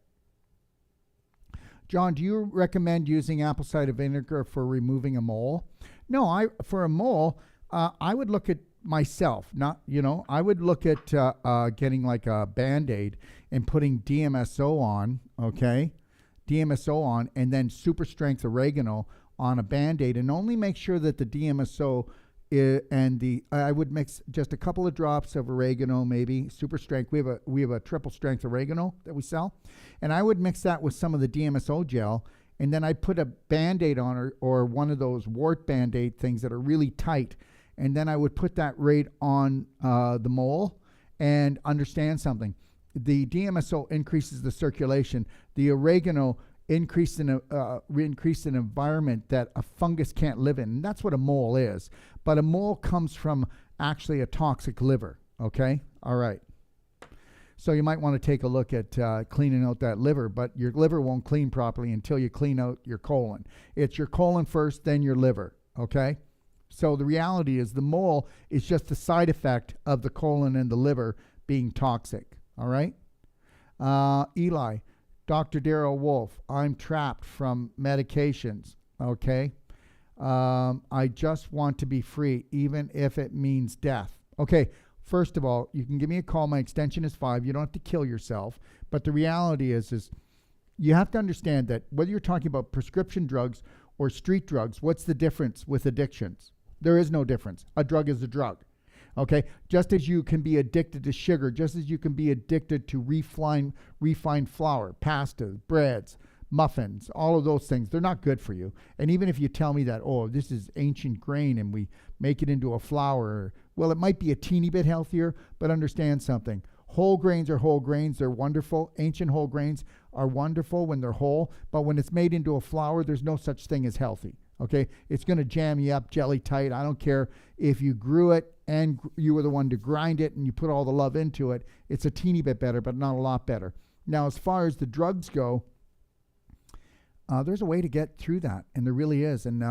John, do you recommend using apple cider vinegar for removing a mole? No, for a mole, I would look at myself, I would look at getting like a Band-Aid and putting DMSO on, okay? DMSO on, and then super strength oregano on a Band-Aid, and only make sure that the DMSO I would mix just a couple of drops of oregano, maybe super strength. We have a triple strength oregano that we sell, and I would mix that with some of the DMSO gel, and then I put a Band-Aid on or one of those wart Band-Aid things that are really tight, and then I would put that right on the mole. And understand something: the DMSO increases the circulation. The oregano increased in an environment that a fungus can't live in. And that's what a mole is. But a mole comes from actually a toxic liver, okay? All right. So you might want to take a look at cleaning out that liver, but your liver won't clean properly until you clean out your colon. It's your colon first, then your liver, okay? So the reality is the mole is just a side effect of the colon and the liver being toxic, all right? Eli, Dr. Darrell Wolfe, I'm trapped from medications, okay? I just want to be free, even if it means death. Okay, first of all, you can give me a call. My extension is 5. You don't have to kill yourself. But the reality is you have to understand that whether you're talking about prescription drugs or street drugs, what's the difference with addictions? There is no difference. A drug is a drug. Okay, just as you can be addicted to sugar, just as you can be addicted to refined flour, pastas, breads, muffins, all of those things, they're not good for you. And even if you tell me that, oh, this is ancient grain and we make it into a flour, well, it might be a teeny bit healthier, but understand something. Whole grains are whole grains. They're wonderful. Ancient whole grains are wonderful when they're whole, but when it's made into a flour, there's no such thing as healthy. Okay, it's going to jam you up jelly tight. I don't care if you grew it and you were the one to grind it and you put all the love into it. It's a teeny bit better, but not a lot better. Now, as far as the drugs go, there's a way to get through that, and there really is. And,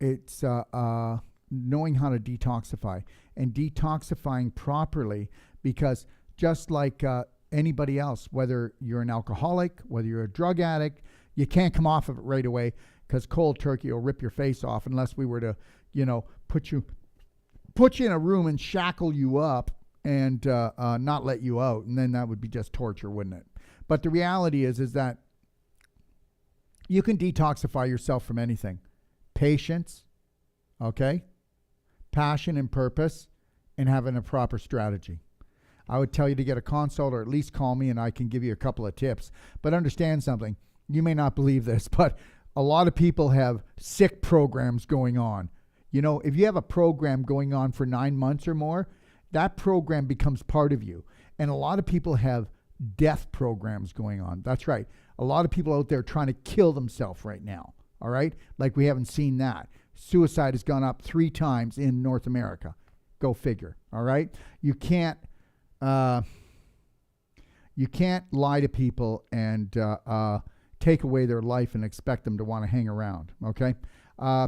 it's knowing how to detoxify and detoxifying properly, because just like anybody else, whether you're an alcoholic, whether you're a drug addict, you can't come off of it right away, because cold turkey will rip your face off unless we were to, put you in a room and shackle you up and not let you out. And then that would be just torture, wouldn't it? But the reality is that you can detoxify yourself from anything. Patience, okay? Passion and purpose, and having a proper strategy. I would tell you to get a consult, or at least call me and I can give you a couple of tips. But understand something. You may not believe this, but a lot of people have sick programs going on. If you have a program going on for 9 months or more, that program becomes part of you. And a lot of people have death programs going on. That's right. A lot of people out there trying to kill themselves right now. All right? Like we haven't seen that. Suicide has gone up 3 times in North America. Go figure. All right? You can't lie to people and take away their life and expect them to want to hang around. Okay,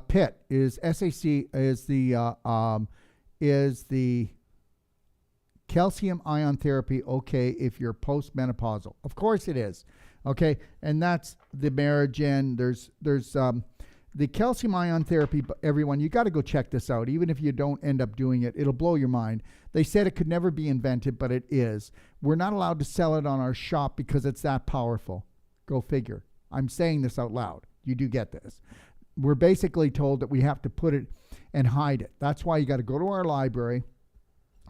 Pitt, is SAC is the calcium ion therapy okay if you're postmenopausal? Of course it is. Okay, and that's the Marigen. There's the calcium ion therapy. Everyone, you got to go check this out. Even if you don't end up doing it, it'll blow your mind. They said it could never be invented, but it is. We're not allowed to sell it on our shop because it's that powerful. Go figure. I'm saying this out loud. You do get this. We're basically told that we have to put it and hide it. That's why you got to go to our library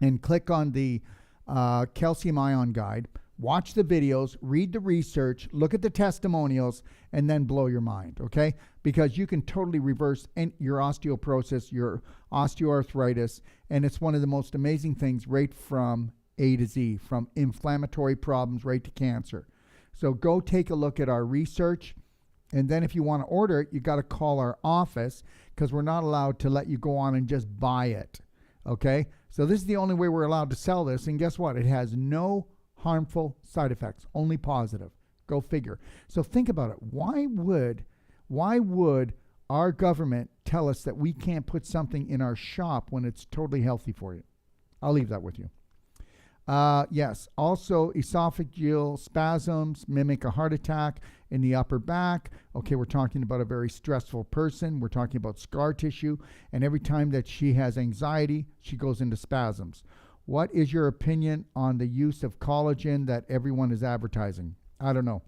and click on the calcium ion guide, watch the videos, read the research, look at the testimonials, and then blow your mind, okay? Because you can totally reverse your osteoporosis, your osteoarthritis, and it's one of the most amazing things right from A to Z, from inflammatory problems right to cancer. So go take a look at our research, and then if you want to order it, you got to call our office, because we're not allowed to let you go on and just buy it. Okay? So this is the only way we're allowed to sell this. And guess what? It has no harmful side effects, only positive. Go figure. So think about it. Why would our government tell us that we can't put something in our shop when it's totally healthy for you? I'll leave that with you. Yes. Also, esophageal spasms mimic a heart attack in the upper back. Okay, we're talking about a very stressful person. We're talking about scar tissue. And every time that she has anxiety, she goes into spasms. What is your opinion on the use of collagen that everyone is advertising? I don't know.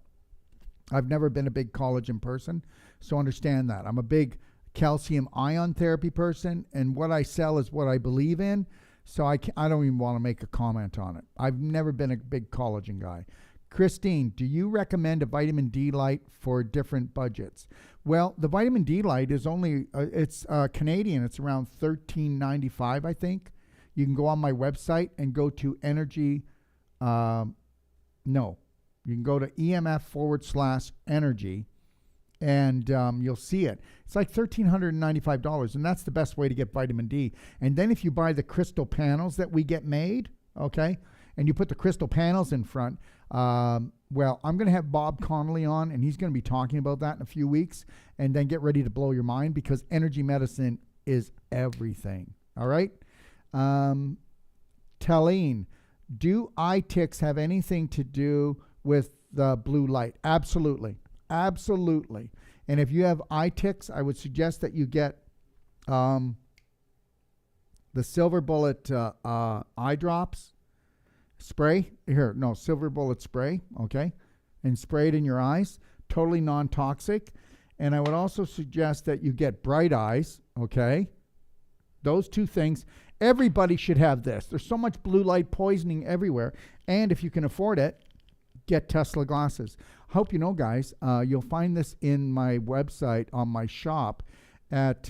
I've never been a big collagen person, so understand that. I'm a big calcium ion therapy person, and what I sell is what I believe in. So I don't even want to make a comment on it. I've never been a big collagen guy. Christine, do you recommend a vitamin D light for different budgets? Well, the vitamin D light is only, it's Canadian. It's around $13.95, I think. You can go on my website and go to energy. You can go to EMF/energy. And you'll see it. It's like $1,395, and that's the best way to get vitamin D. And then if you buy the crystal panels that we get made, okay, and you put the crystal panels in front, well, I'm going to have Bob Connolly on, and he's going to be talking about that in a few weeks. And then get ready to blow your mind, because energy medicine is everything, all right? Talene, do eye ticks have anything to do with the blue light? Absolutely. Absolutely. And if you have eye ticks, I would suggest that you get the Silver Bullet eye drops spray. Silver Bullet spray, okay? And spray it in your eyes. Totally non-toxic. And I would also suggest that you get Bright Eyes, okay? Those two things. Everybody should have this. There's so much blue light poisoning everywhere. And if you can afford it, get Tesla glasses. Hope you know, guys, you'll find this in my website on my shop at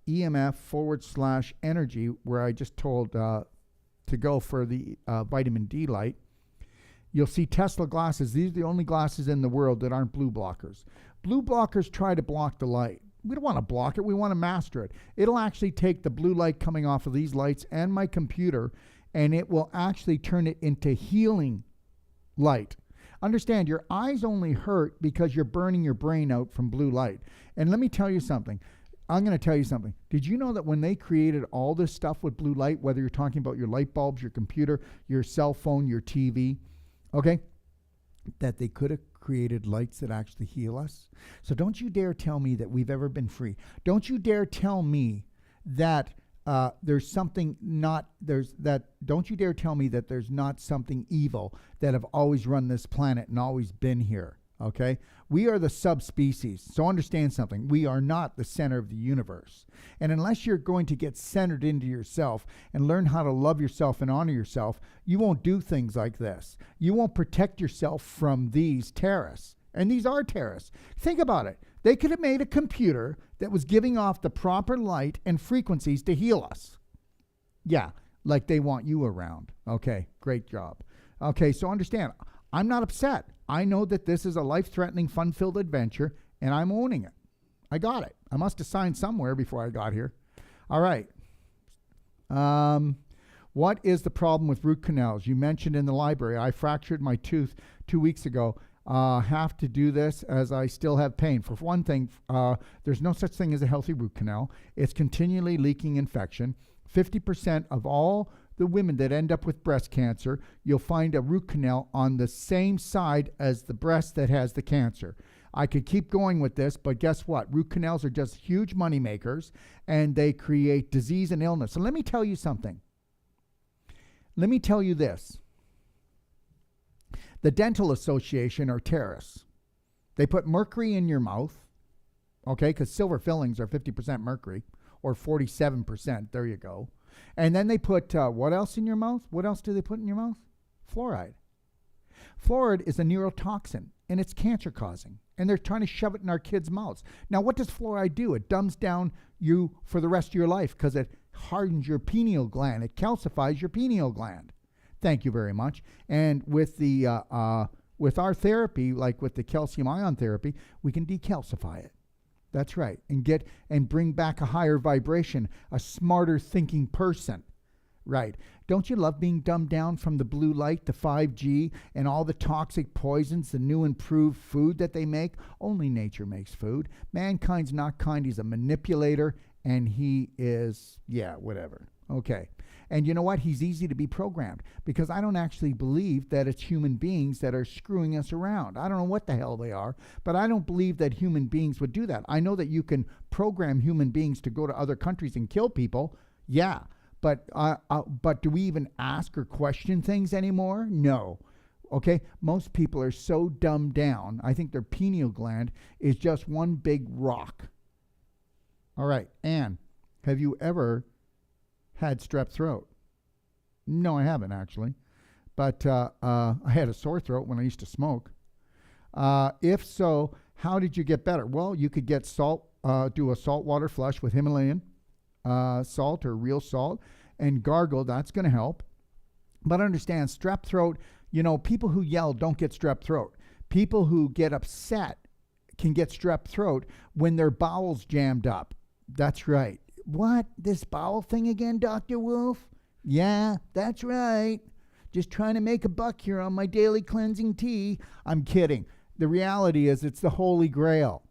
EMF/energy, where I just told to go for the vitamin D light. You'll see Tesla glasses. These are the only glasses in the world that aren't blue blockers. Blue blockers try to block the light. We don't want to block it. We want to master it. It'll actually take the blue light coming off of these lights and my computer, and it will actually turn it into healing light. Understand, your eyes only hurt because you're burning your brain out from blue light. And let me tell you something. I'm going to tell you something. Did you know that when they created all this stuff with blue light, whether you're talking about your light bulbs, your computer, your cell phone, your TV, okay, that they could have created lights that actually heal us? So don't you dare tell me that we've ever been free. Don't you dare tell me that there's something not, there's that, don't you dare tell me that there's not something evil that have always run this planet and always been here, okay? We are the subspecies, so understand something. We are not the center of the universe. And unless you're going to get centered into yourself and learn how to love yourself and honor yourself, you won't do things like this. You won't protect yourself from these terrorists. And these are terrorists. Think about it. They could have made a computer that was giving off the proper light and frequencies to heal us. Yeah, like they want you around. Okay, great job. Okay, so understand, I'm not upset. I know that this is a life-threatening, fun-filled adventure, and I'm owning it. I got it. I must have signed somewhere before I got here. All right. What is the problem with root canals? You mentioned in the library, I fractured my tooth 2 weeks ago. Have to do this as I still have pain. For one thing, there's no such thing as a healthy root canal. It's continually leaking infection. 50% of all the women that end up with breast cancer, you'll find a root canal on the same side as the breast that has the cancer. I could keep going with this, but guess what? Root canals are just huge money makers, and they create disease and illness. So let me tell you something. Let me tell you this. The Dental Association are terrorists. They put mercury in your mouth, okay, because silver fillings are 50% mercury, or 47%. There you go. And then they put what else in your mouth? What else do they put in your mouth? Fluoride. Fluoride is a neurotoxin, and it's cancer-causing. And they're trying to shove it in our kids' mouths. Now, what does fluoride do? It dumbs down you for the rest of your life because it hardens your pineal gland. It calcifies your pineal gland. Thank you very much. And with the with our therapy, like with the calcium ion therapy, we can decalcify it. That's right. And bring back a higher vibration, a smarter thinking person. Right. Don't you love being dumbed down from the blue light, the 5G, and all the toxic poisons, the new improved food that they make? Only nature makes food. Mankind's not kind. He's a manipulator, and he is, whatever. Okay. And you know what? He's easy to be programmed because I don't actually believe that it's human beings that are screwing us around. I don't know what the hell they are, but I don't believe that human beings would do that. I know that you can program human beings to go to other countries and kill people. Yeah. But do we even ask or question things anymore? No. Okay? Most people are so dumbed down. I think their pineal gland is just one big rock. All right. Anne, have you ever had strep throat? No, I haven't actually. But I had a sore throat when I used to smoke. If so, how did you get better? Well, you could get salt, do a saltwater flush with Himalayan salt or real salt and gargle. That's going to help. But understand, strep throat, people who yell don't get strep throat. People who get upset can get strep throat when their bowels jammed up. That's right. What? This bowel thing again, Dr. Wolfe? Yeah, that's right. Just trying to make a buck here on my daily cleansing tea. I'm kidding. The reality is it's the Holy Grail.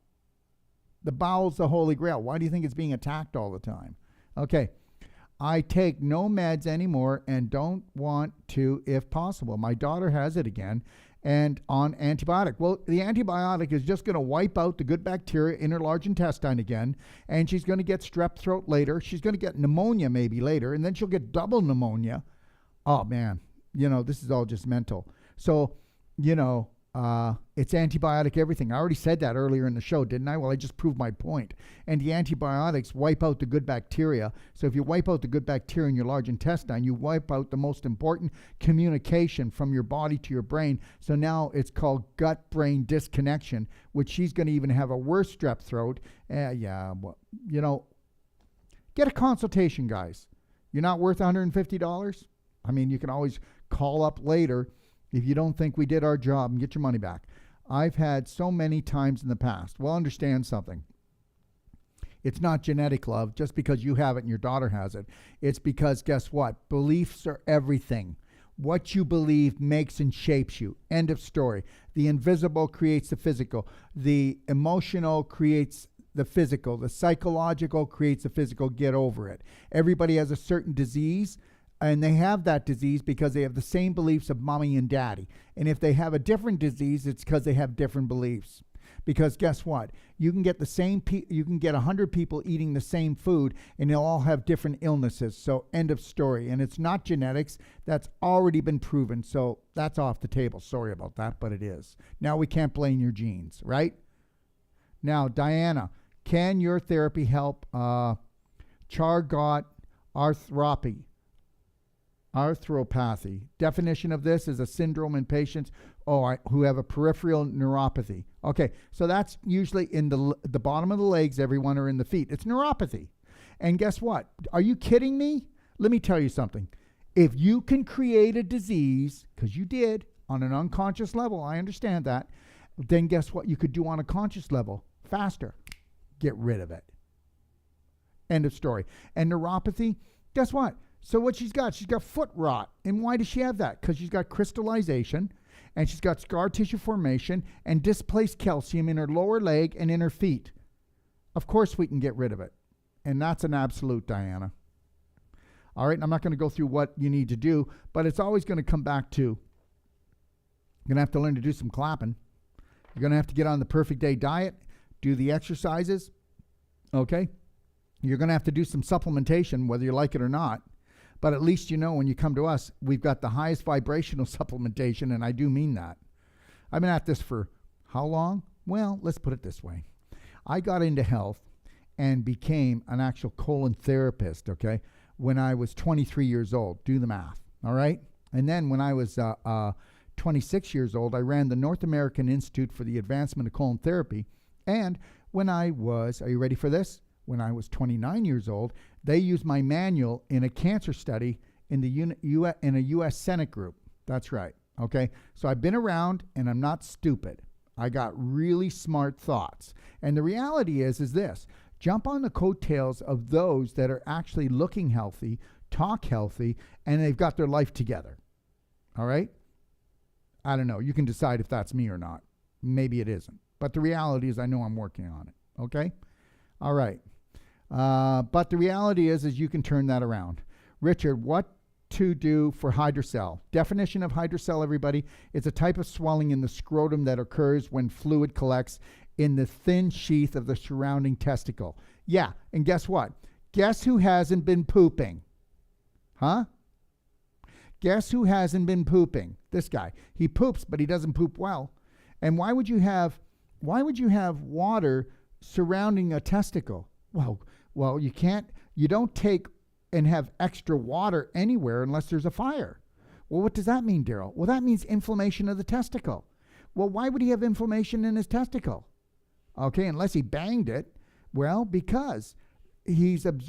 The bowel's the Holy Grail. Why do you think it's being attacked all the time? Okay. I take no meds anymore and don't want to if possible. My daughter has it again and on antibiotic. Well, the antibiotic is just going to wipe out the good bacteria in her large intestine again, and she's going to get strep throat later. She's going to get pneumonia maybe later, and then she'll get double pneumonia. Oh, man. This is all just mental. So, it's antibiotic everything. I already said that earlier in the show, didn't I? Well, I just proved my point. And the antibiotics wipe out the good bacteria. So if you wipe out the good bacteria in your large intestine, you wipe out the most important communication from your body to your brain. So now it's called gut-brain disconnection, which she's going to even have a worse strep throat. Get a consultation, guys. You're not worth $150? I mean, you can always call up later if you don't think we did our job and get your money back. I've had so many times in the past. Well, understand something. It's not genetic, love, just because you have it and your daughter has it. It's because, guess what? Beliefs are everything. What you believe makes and shapes you. End of story. The invisible creates the physical. The emotional creates the physical. The psychological creates the physical. Get over it. Everybody has a certain disease. And they have that disease because they have the same beliefs of mommy and daddy. And if they have a different disease, it's because they have different beliefs. Because guess what? You can get you can get 100 people eating the same food, and they'll all have different illnesses. So end of story. And it's not genetics. That's already been proven. So that's off the table. Sorry about that, but it is. Now we can't blame your genes, right? Now, Diana, can your therapy help Charcot arthropathy? Definition of this is a syndrome in patients who have a peripheral neuropathy. Okay, so that's usually in the bottom of the legs, everyone, or in the feet. It's neuropathy. And guess what? Are you kidding me? Let me tell you something. If you can create a disease, because you did on an unconscious level, I understand that, then guess what you could do on a conscious level? Faster. Get rid of it. End of story. And neuropathy, guess what? So what she's got foot rot. And why does she have that? Because she's got crystallization, and she's got scar tissue formation and displaced calcium in her lower leg and in her feet. Of course we can get rid of it. And that's an absolute, Diana. All right, and I'm not going to go through what you need to do, but it's always going to come back to, you're going to have to learn to do some clapping. You're going to have to get on the perfect day diet, do the exercises, okay? You're going to have to do some supplementation, whether you like it or not. But at least you know when you come to us, we've got the highest vibrational supplementation, and I do mean that. I've been at this for how long? Well, let's put it this way. I got into health and became an actual colon therapist, okay, when I was 23 years old. Do the math, all right? And then when I was 26 years old, I ran the North American Institute for the Advancement of Colon Therapy. And when I was, are you ready for this? When I was 29 years old, they used my manual in a cancer study in the in a U.S. Senate group. That's right. Okay. So I've been around, and I'm not stupid. I got really smart thoughts. And the reality is this: jump on the coattails of those that are actually looking healthy, talk healthy, and they've got their life together. All right? I don't know. You can decide if that's me or not. Maybe it isn't. But the reality is I know I'm working on it. Okay? All right. But the reality is you can turn that around. Richard, what to do for hydrocele? Definition of hydrocele, everybody. It's a type of swelling in the scrotum that occurs when fluid collects in the thin sheath of the surrounding testicle. Yeah, and guess what? Guess who hasn't been pooping? Huh? Guess who hasn't been pooping? This guy. He poops, but he doesn't poop well. And why would you have water surrounding a testicle? Well, you don't take and have extra water anywhere unless there's a fire. Well, what does that mean, Darrell? Well, that means inflammation of the testicle. Well, why would he have inflammation in his testicle? Okay, unless he banged it. Well, because he's got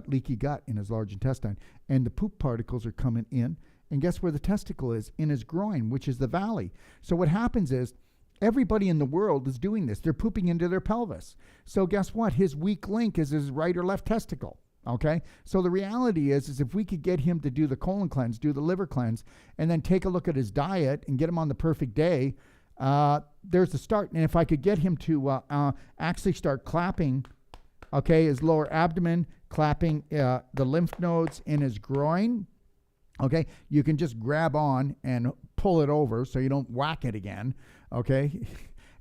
leaky gut in his large intestine, and the poop particles are coming in, and guess where the testicle is? In his groin, which is the valley. So what happens is everybody in the world is doing this. They're pooping into their pelvis. So guess what? His weak link is his right or left testicle. Okay? So the reality is if we could get him to do the colon cleanse, do the liver cleanse, and then take a look at his diet and get him on the perfect day, there's the start. And if I could get him to actually start clapping, okay, his lower abdomen, clapping the lymph nodes in his groin, okay, you can just grab on and pull it over so you don't whack it again, okay?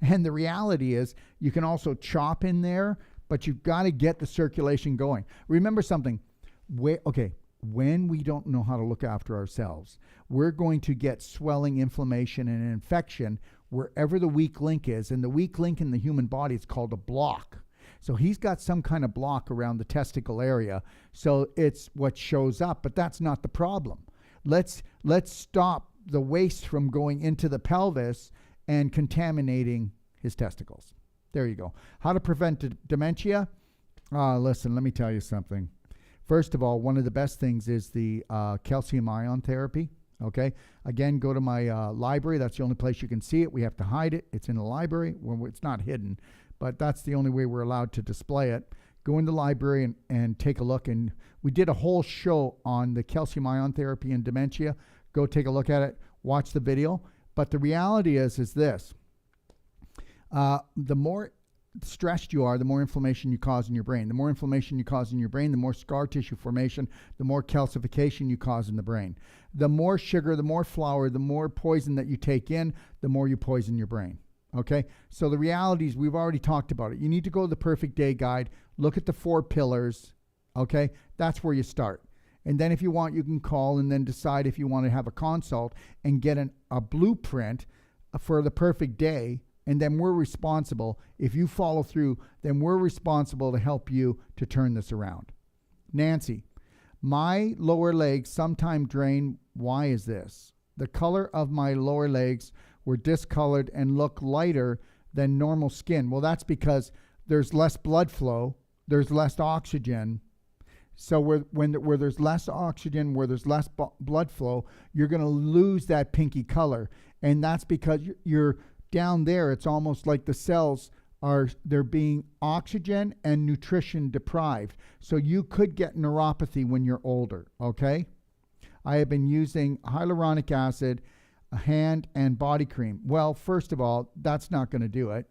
And the reality is you can also chop in there, but you've got to get the circulation going. Remember something, when we don't know how to look after ourselves, we're going to get swelling, inflammation, and infection wherever the weak link is. And the weak link in the human body is called a block. So he's got some kind of block around the testicle area. So it's what shows up, but that's not the problem. Let's stop the waste from going into the pelvis and contaminating his testicles. There you go. How to prevent dementia? Listen, let me tell you something. First of all, one of the best things is the calcium ion therapy. Okay. Again, go to my library. That's the only place you can see it. We have to hide it. It's in the library. It's not hidden, but that's the only way we're allowed to display it. Go in the library and take a look. And we did a whole show on the calcium ion therapy and dementia. Go take a look at it. Watch the video. But the reality is this. The more stressed you are, the more inflammation you cause in your brain. The more inflammation you cause in your brain, the more scar tissue formation, the more calcification you cause in the brain. The more sugar, the more flour, the more poison that you take in, the more you poison your brain. Okay? So the reality is we've already talked about it. You need to go to the Perfect Day Guide, look at the 4 pillars. Okay? That's where you start. And then if you want, you can call and then decide if you want to have a consult and get a blueprint for the perfect day. And then we're responsible. If you follow through, then we're responsible to help you to turn this around. Nancy, my lower legs sometimes drain. Why is this? The color of my lower legs were discolored and look lighter than normal skin. Well, that's because there's less blood flow. There's less oxygen. So where there's less oxygen, where there's less blood flow, you're going to lose that pinky color. And that's because you're down there. It's almost like the cells they're being oxygen and nutrition deprived. So you could get neuropathy when you're older, okay? I have been using hyaluronic acid, hand and body cream. Well, first of all, that's not going to do it.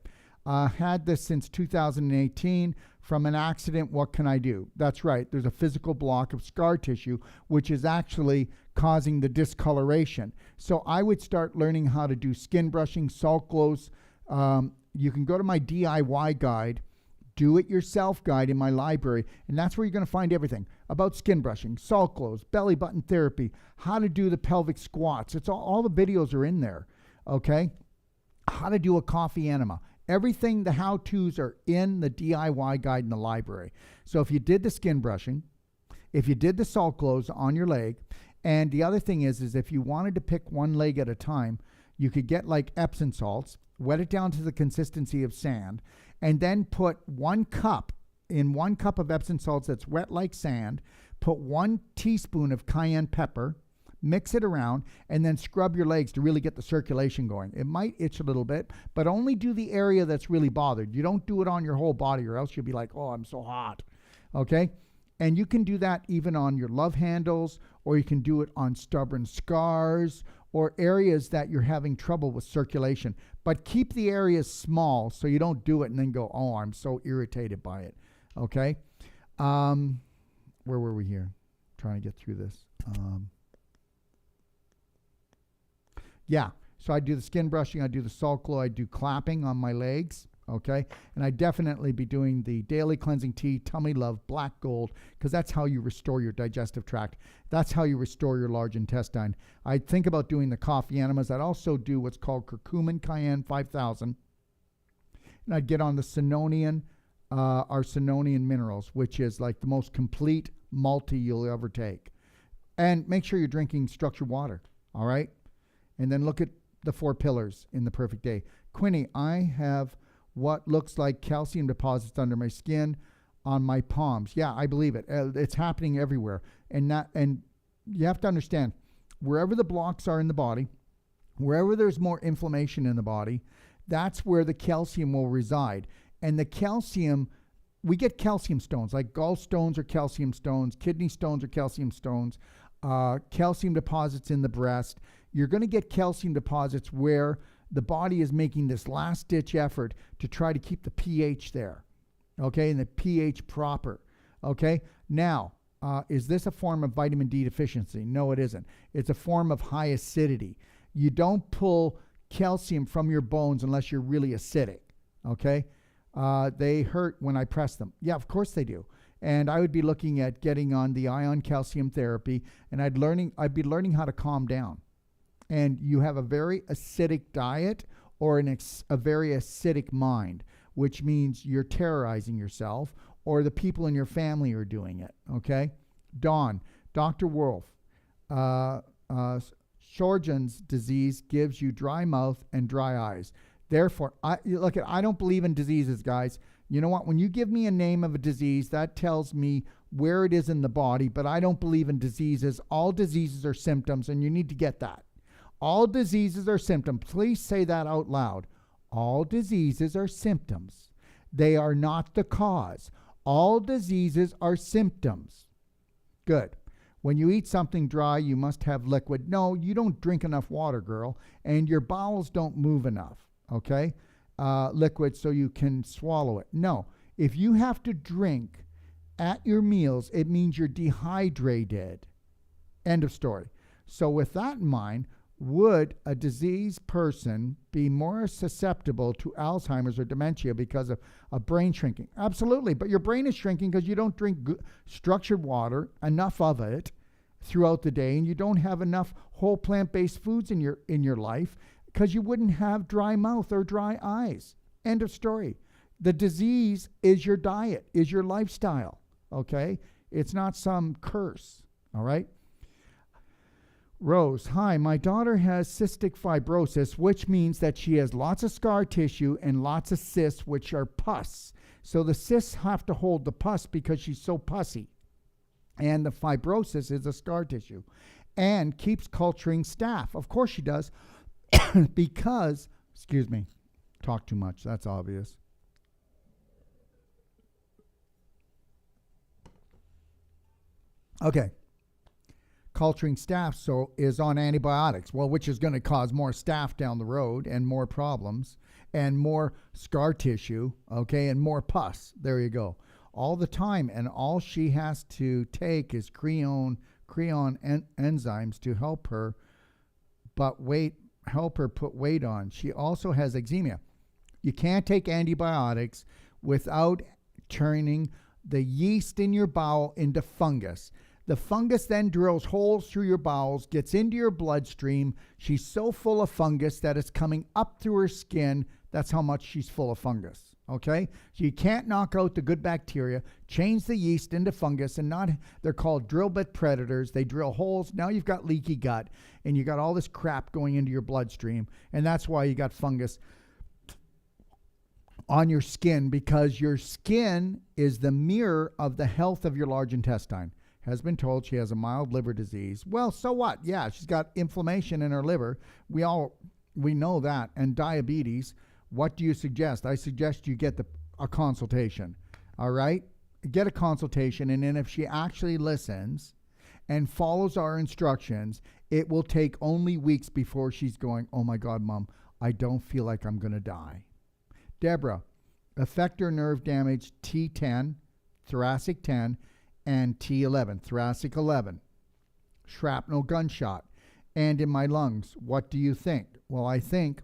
Had this since 2018 from an accident. What can I do? That's right. There's a physical block of scar tissue, which is actually causing the discoloration. So I would start learning how to do skin brushing, salt glows. You can go to my DIY guide, do it yourself guide in my library, and that's where you're going to find everything about skin brushing, salt glows, belly button therapy, how to do the pelvic squats. It's all the videos are in there. Okay. How to do a coffee enema. Everything, the how-tos are in the DIY guide in the library. So if you did the skin brushing, if you did the salt glows on your leg, and the other thing is if you wanted to pick one leg at a time, you could get like Epsom salts, wet it down to the consistency of sand, and then put 1 cup of Epsom salts that's wet like sand, put 1 teaspoon of cayenne pepper, mix it around, and then scrub your legs to really get the circulation going. It might itch a little bit, but only do the area that's really bothered. You don't do it on your whole body, or else you'll be like, oh, I'm so hot. Okay? And you can do that even on your love handles, or you can do it on stubborn scars or areas that you're having trouble with circulation. But keep the areas small so you don't do it and then go, oh, I'm so irritated by it. Okay? Where were we here? Trying to get through this. Yeah. So I do the skin brushing, I do the salt glow, I do clapping on my legs. Okay. And I definitely be doing the daily cleansing tea, tummy love, black gold, because that's how you restore your digestive tract. That's how you restore your large intestine. I think about doing the coffee enemas. I'd also do what's called curcumin cayenne 5000. And I'd get on the Sinonian, Arsenionian minerals, which is like the most complete multi you'll ever take. And make sure you're drinking structured water. All right. And then look at the 4 pillars in the perfect day. Quinny, I have what looks like calcium deposits under my skin, on my palms. Yeah, I believe it. It's happening everywhere. And you have to understand, wherever the blocks are in the body, wherever there's more inflammation in the body, that's where the calcium will reside. And the calcium, we get calcium stones, like gallstones are calcium stones, kidney stones are calcium stones, calcium deposits in the breast. You're going to get calcium deposits where the body is making this last-ditch effort to try to keep the pH there, okay, and the pH proper, okay? Now, is this a form of vitamin D deficiency? No, it isn't. It's a form of high acidity. You don't pull calcium from your bones unless you're really acidic, okay? They hurt when I press them. Yeah, of course they do. And I would be looking at getting on the ion calcium therapy, and I'd be learning how to calm down. And you have a very acidic diet or a very acidic mind, which means you're terrorizing yourself or the people in your family are doing it, okay? Dawn, Dr. Wolfe, Sjogren's disease gives you dry mouth and dry eyes. Therefore, I don't believe in diseases, guys. You know what? When you give me a name of a disease, that tells me where it is in the body, but I don't believe in diseases. All diseases are symptoms, and you need to get that. All diseases are symptoms. Please say that out loud. All diseases are symptoms. They are not the cause. All diseases are symptoms. Good. When you eat something dry, you must have liquid. No, you don't drink enough water, girl, and your bowels don't move enough, okay? Liquid so you can swallow it. No. If you have to drink at your meals, it means you're dehydrated. End of story. So with that in mind, would a diseased person be more susceptible to Alzheimer's or dementia because of brain shrinking? Absolutely, but your brain is shrinking because you don't drink structured water, enough of it throughout the day, and you don't have enough whole plant-based foods in your life because you wouldn't have dry mouth or dry eyes. End of story. The disease is your diet, is your lifestyle, okay? It's not some curse, all right? Rose, hi, my daughter has cystic fibrosis, which means that she has lots of scar tissue and lots of cysts, which are pus. So the cysts have to hold the pus because she's so pussy. And the fibrosis is a scar tissue. And keeps culturing staph. Of course she does. Because, excuse me, talk too much, that's obvious. Okay. Culturing staph is on antibiotics, well, which is going to cause more staph down the road and more problems and more scar tissue, okay, and more pus. There you go. All the time, and all she has to take is creon enzymes to help her put weight on. She also has eczema. You can't take antibiotics without turning the yeast in your bowel into fungus. The fungus then drills holes through your bowels, gets into your bloodstream. She's so full of fungus that it's coming up through her skin. That's how much she's full of fungus, okay? So you can't knock out the good bacteria, change the yeast into fungus, and they're called drill bit predators. They drill holes. Now you've got leaky gut, and you got all this crap going into your bloodstream, and that's why you got fungus on your skin, because your skin is the mirror of the health of your large intestine. has been told she has a mild liver disease. Well, so what? Yeah, she's got inflammation in her liver. We know that. And diabetes. What do you suggest? I suggest you get a consultation. All right? Get a consultation, and then if she actually listens and follows our instructions, it will take only weeks before she's going, oh my God, Mom, I don't feel like I'm going to die. Deborah, effector nerve damage T10, thoracic 10, and T11, thoracic 11, shrapnel gunshot, and in my lungs. What do you think? Well, I think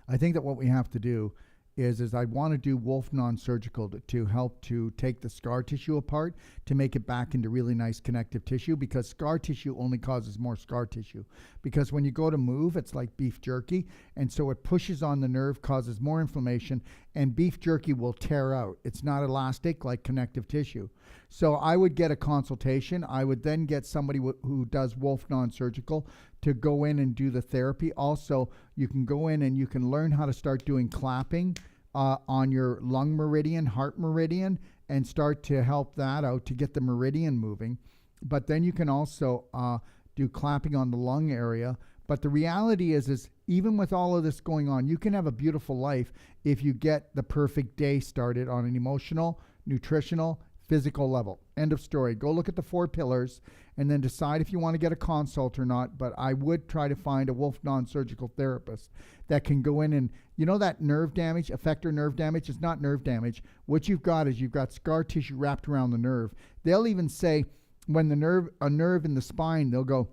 that what we have to do is I want to do Wolfe Non-Surgical to help to take the scar tissue apart to make it back into really nice connective tissue, because scar tissue only causes more scar tissue. Because when you go to move, it's like beef jerky, and so it pushes on the nerve, causes more inflammation, and beef jerky will tear out. It's not elastic like connective tissue. So I would get a consultation. I would then get somebody who does Wolfe Non-Surgical to go in and do the therapy. Also, you can go in and you can learn how to start doing clapping on your lung meridian, heart meridian, and start to help that out to get the meridian moving. But then you can also do clapping on the lung area. But the reality is even with all of this going on, you can have a beautiful life if you get the perfect day started on an emotional, nutritional, physical level. End of story. Go look at the 4 pillars and then decide if you want to get a consult or not. But I would try to find a Wolfe Non-Surgical therapist that can go in and, you know, that nerve damage, effector nerve damage, is not nerve damage. What you've got is you've got scar tissue wrapped around the nerve. They'll even say when a nerve in the spine, they'll go,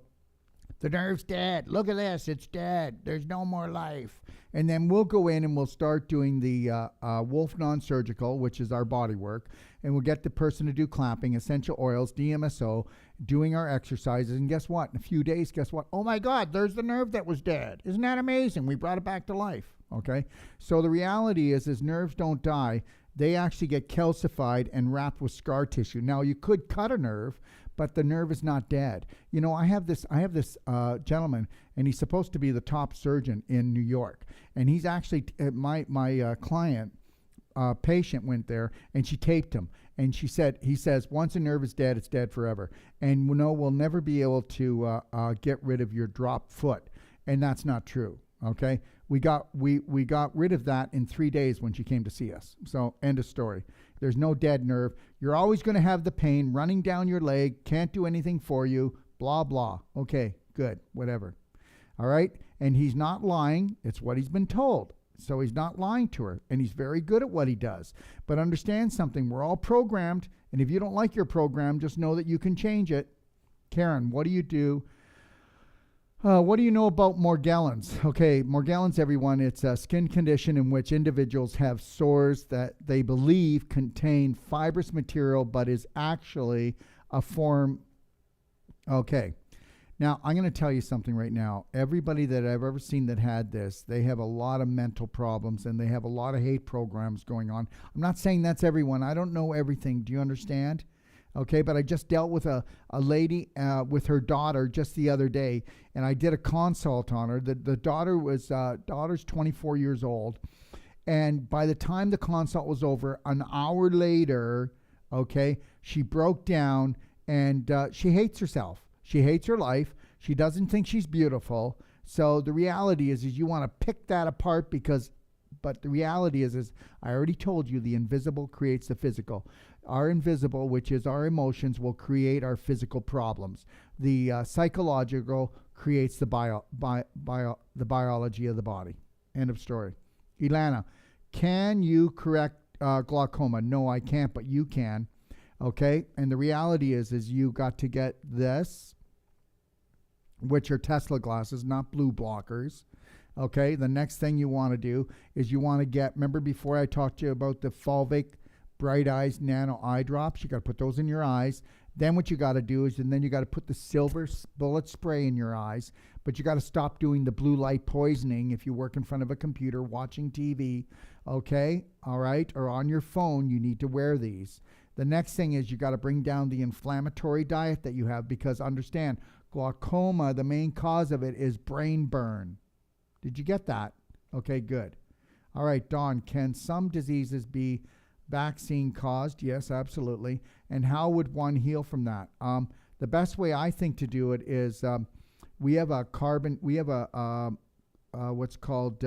the nerve's dead. Look at this. It's dead. There's no more life. And then we'll go in and we'll start doing the Wolfe Non-Surgical, which is our body work. And we'll get the person to do clapping, essential oils, DMSO, doing our exercises. And guess what? In a few days, guess what? Oh, my God, there's the nerve that was dead. Isn't that amazing? We brought it back to life. Okay? So the reality is nerves don't die. They actually get calcified and wrapped with scar tissue. Now, you could cut a nerve, but the nerve is not dead. You know, I have this gentleman, and he's supposed to be the top surgeon in New York. And he's actually, my client, patient went there, and she taped him. And he says, once a nerve is dead, it's dead forever. And we'll never be able to get rid of your dropped foot. And that's not true, okay? We got rid of that in 3 days when she came to see us. So, end of story. There's no dead nerve. You're always going to have the pain running down your leg, can't do anything for you, blah, blah. Okay, good, whatever. All right? And he's not lying. It's what he's been told. So he's not lying to her, and he's very good at what he does. But understand something. We're all programmed, and if you don't like your program, just know that you can change it. Karen, what do you do? What do you know about Morgellons? Okay, Morgellons, everyone, it's a skin condition in which individuals have sores that they believe contain fibrous material, but is actually a form. Okay, now I'm going to tell you something right now. Everybody that I've ever seen that had this, they have a lot of mental problems, and they have a lot of hate programs going on. I'm not saying that's everyone. I don't know everything. Do you understand? Okay, but I just dealt with a lady with her daughter just the other day, and I did a consult on her. The daughter's 24 years old, and by the time the consult was over, an hour later, okay, she broke down, and she hates herself. She hates her life. She doesn't think she's beautiful. So the reality is you want to pick that apart but the reality is I already told you, the invisible creates the physical. Our invisible, which is our emotions, will create our physical problems. The psychological creates the biology of the body. End of story. Ilana, can you correct glaucoma? No, I can't, but you can. Okay, and the reality is you got to get this, which are Tesla glasses, not blue blockers. Okay, the next thing you want to do is you want to get, remember before I talked to you about the Fulvic Bright Eyes Nano Eye Drops? You got to put those in your eyes. Then what you got to do is, and then you got to put the silver bullet spray in your eyes, but you got to stop doing the blue light poisoning if you work in front of a computer watching TV, okay? All right, or on your phone, you need to wear these. The next thing is you got to bring down the inflammatory diet that you have, because understand, glaucoma, the main cause of it is brain burn. Did you get that? Okay, good. All right, Dawn, can some diseases be Vaccine caused, yes, absolutely. And how would one heal from that? The best way I think to do it is we have a what's called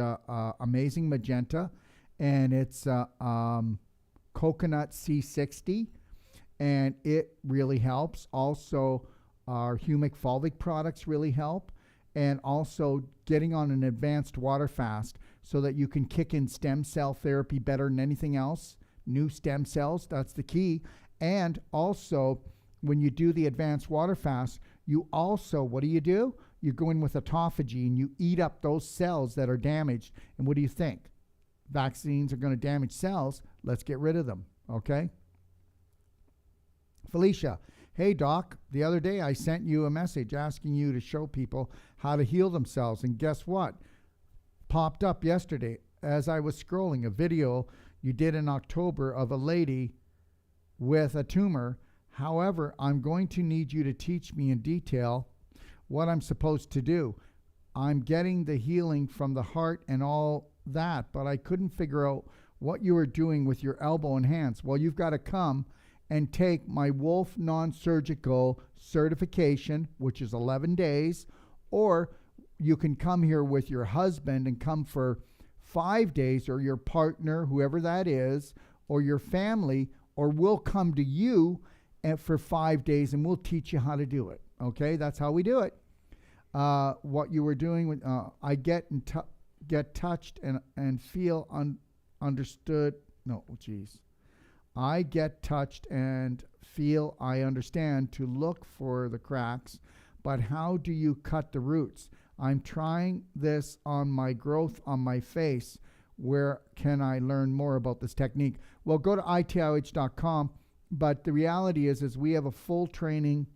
Amazing Magenta, and it's coconut C60, and it really helps. Also, our humic fulvic products really help, and also getting on an advanced water fast so that you can kick in stem cell therapy better than anything else. New stem cells, that's the key. And also, when you do the advanced water fast, you also, what do? You go in with autophagy and you eat up those cells that are damaged. And what do you think? Vaccines are going to damage cells. Let's get rid of them, okay? Felicia, hey, Doc, the other day I sent you a message asking you to show people how to heal themselves. And guess what? Popped up yesterday as I was scrolling a video you did in October of a lady with a tumor. However, I'm going to need you to teach me in detail what I'm supposed to do. I'm getting the healing from the heart and all that, but I couldn't figure out what you were doing with your elbow and hands. Well, you've got to come and take my Wolfe Non-Surgical certification, which is 11 days, or you can come here with your husband and come for 5 days, or your partner, whoever that is, or your family, or we'll come to you and for 5 days and we'll teach you how to do it. Okay, that's how we do it. What you were doing with I get touched and feel understood. No, geez. I get touched and feel I understand to look for the cracks, but how do you cut the roots? I'm trying this on my growth on my face. Where can I learn more about this technique? Well, go to itih.com. But the reality is we have a full training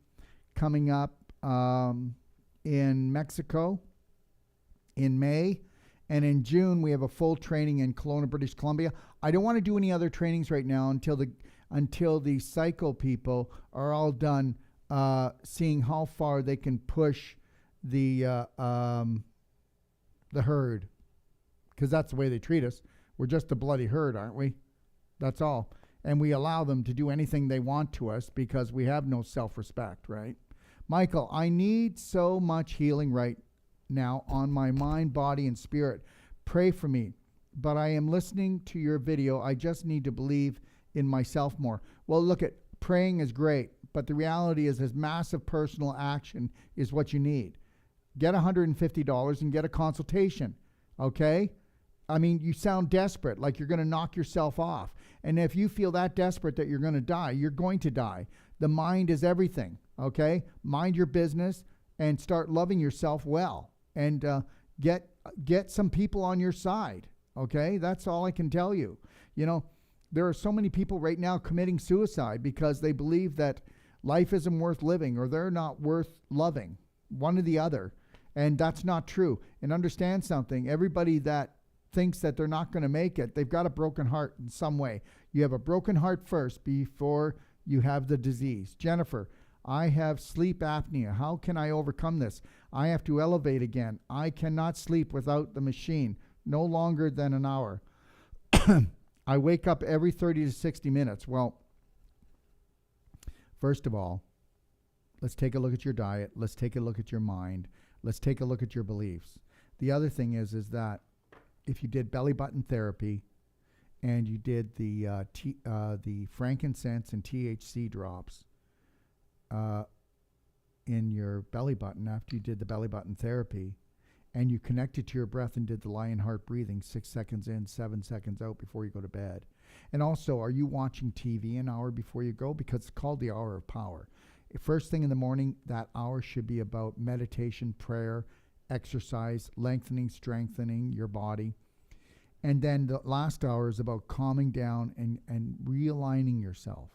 coming up in Mexico in May. And in June, we have a full training in Kelowna, British Columbia. I don't want to do any other trainings right now until the cycle people are all done seeing how far they can push the herd, because that's the way they treat us. We're just a bloody herd, aren't we? That's all. And we allow them to do anything they want to us because we have no self-respect, right? Michael, I need so much healing right now on my mind, body, and spirit. Pray for me. But I am listening to your video. I just need to believe in myself more. Well, look, praying is great, but the reality is massive personal action is what you need. Get $150 and get a consultation, okay? I mean, you sound desperate, like you're going to knock yourself off. And if you feel that desperate that you're going to die, you're going to die. The mind is everything, okay? Mind your business and start loving yourself well. And get some people on your side, okay? That's all I can tell you. You know, there are so many people right now committing suicide because they believe that life isn't worth living or they're not worth loving, one or the other. And that's not true. And understand something, everybody that thinks that they're not going to make it, they've got a broken heart in some way. You have a broken heart first before you have the disease. Jennifer, I have sleep apnea. How can I overcome this? I have to elevate again. I cannot sleep without the machine, no longer than an hour. I wake up every 30 to 60 minutes. Well, first of all, let's take a look at your diet. Let's take a look at your mind. Let's take a look at your beliefs. The other thing is that if you did belly button therapy and you did the frankincense and THC drops in your belly button after you did the belly button therapy, and you connected to your breath and did the lion heart breathing, 6 seconds in, 7 seconds out before you go to bed. And also, are you watching TV an hour before you go? Because it's called the hour of power. First thing in the morning, that hour should be about meditation, prayer, exercise, lengthening, strengthening your body. And then the last hour is about calming down and realigning yourself.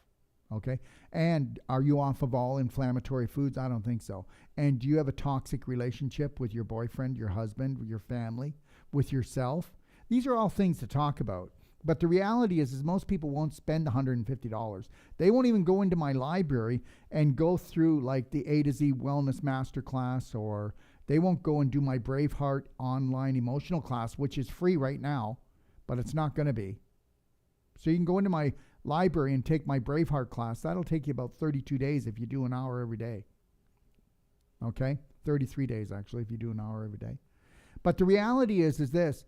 Okay? And are you off of all inflammatory foods? I don't think so. And do you have a toxic relationship with your boyfriend, your husband, with your family, with yourself? These are all things to talk about. But the reality is most people won't spend $150. They won't even go into my library and go through like the A to Z Wellness Masterclass, or they won't go and do my Braveheart online emotional class, which is free right now, but it's not going to be. So you can go into my library and take my Braveheart class. That'll take you about 32 days if you do an hour every day. Okay? 33 days, actually, if you do an hour every day. But the reality is this.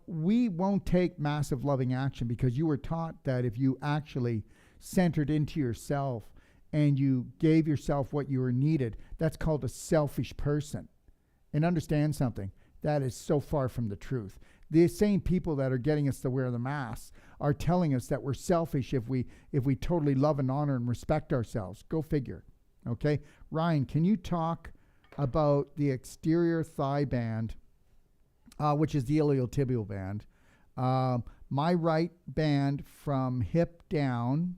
We won't take massive loving action because you were taught that if you actually centered into yourself and you gave yourself what you were needed, that's called a selfish person. And understand something, that is so far from the truth. The same people that are getting us to wear the masks are telling us that we're selfish if we totally love and honor and respect ourselves. Go figure. Okay? Ryan, can you talk about the exterior thigh band, which is the iliotibial band? My right band from hip down,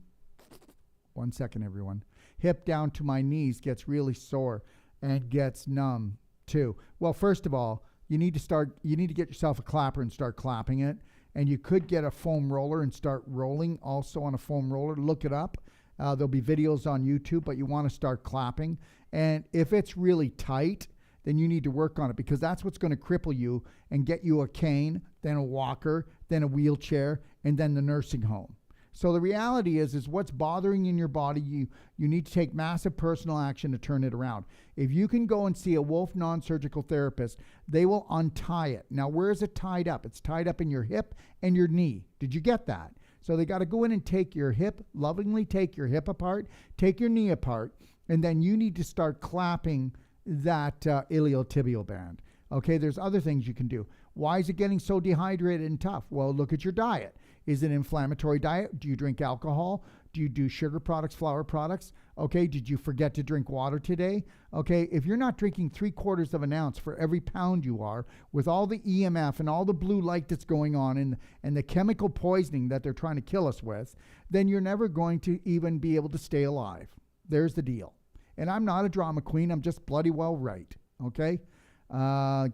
one second, everyone, hip down to my knees gets really sore and gets numb too. Well, first of all, you need to get yourself a clapper and start clapping it. And you could get a foam roller and start rolling also on a foam roller. Look it up. There'll be videos on YouTube, but you want to start clapping. And if it's really tight, then you need to work on it because that's what's going to cripple you and get you a cane, then a walker, then a wheelchair, and then the nursing home. So the reality is what's bothering in your body, you need to take massive personal action to turn it around. If you can go and see a Wolfe Non-Surgical therapist, they will untie it. Now, where is it tied up? It's tied up in your hip and your knee. Did you get that? So they got to go in and take your hip, lovingly take your hip apart, take your knee apart, and then you need to start clapping that iliotibial band. Okay, there's other things you can do. Why is it getting so dehydrated and tough? Well, look at your diet. Is it an inflammatory diet? Do you drink alcohol? Do you do sugar products, flour products? Okay, did you forget to drink water today? Okay, if you're not drinking 3/4 of an ounce for every pound you are, with all the EMF and all the blue light that's going on and the chemical poisoning that they're trying to kill us with, then you're never going to even be able to stay alive. There's the deal. And I'm not a drama queen. I'm just bloody well right, okay?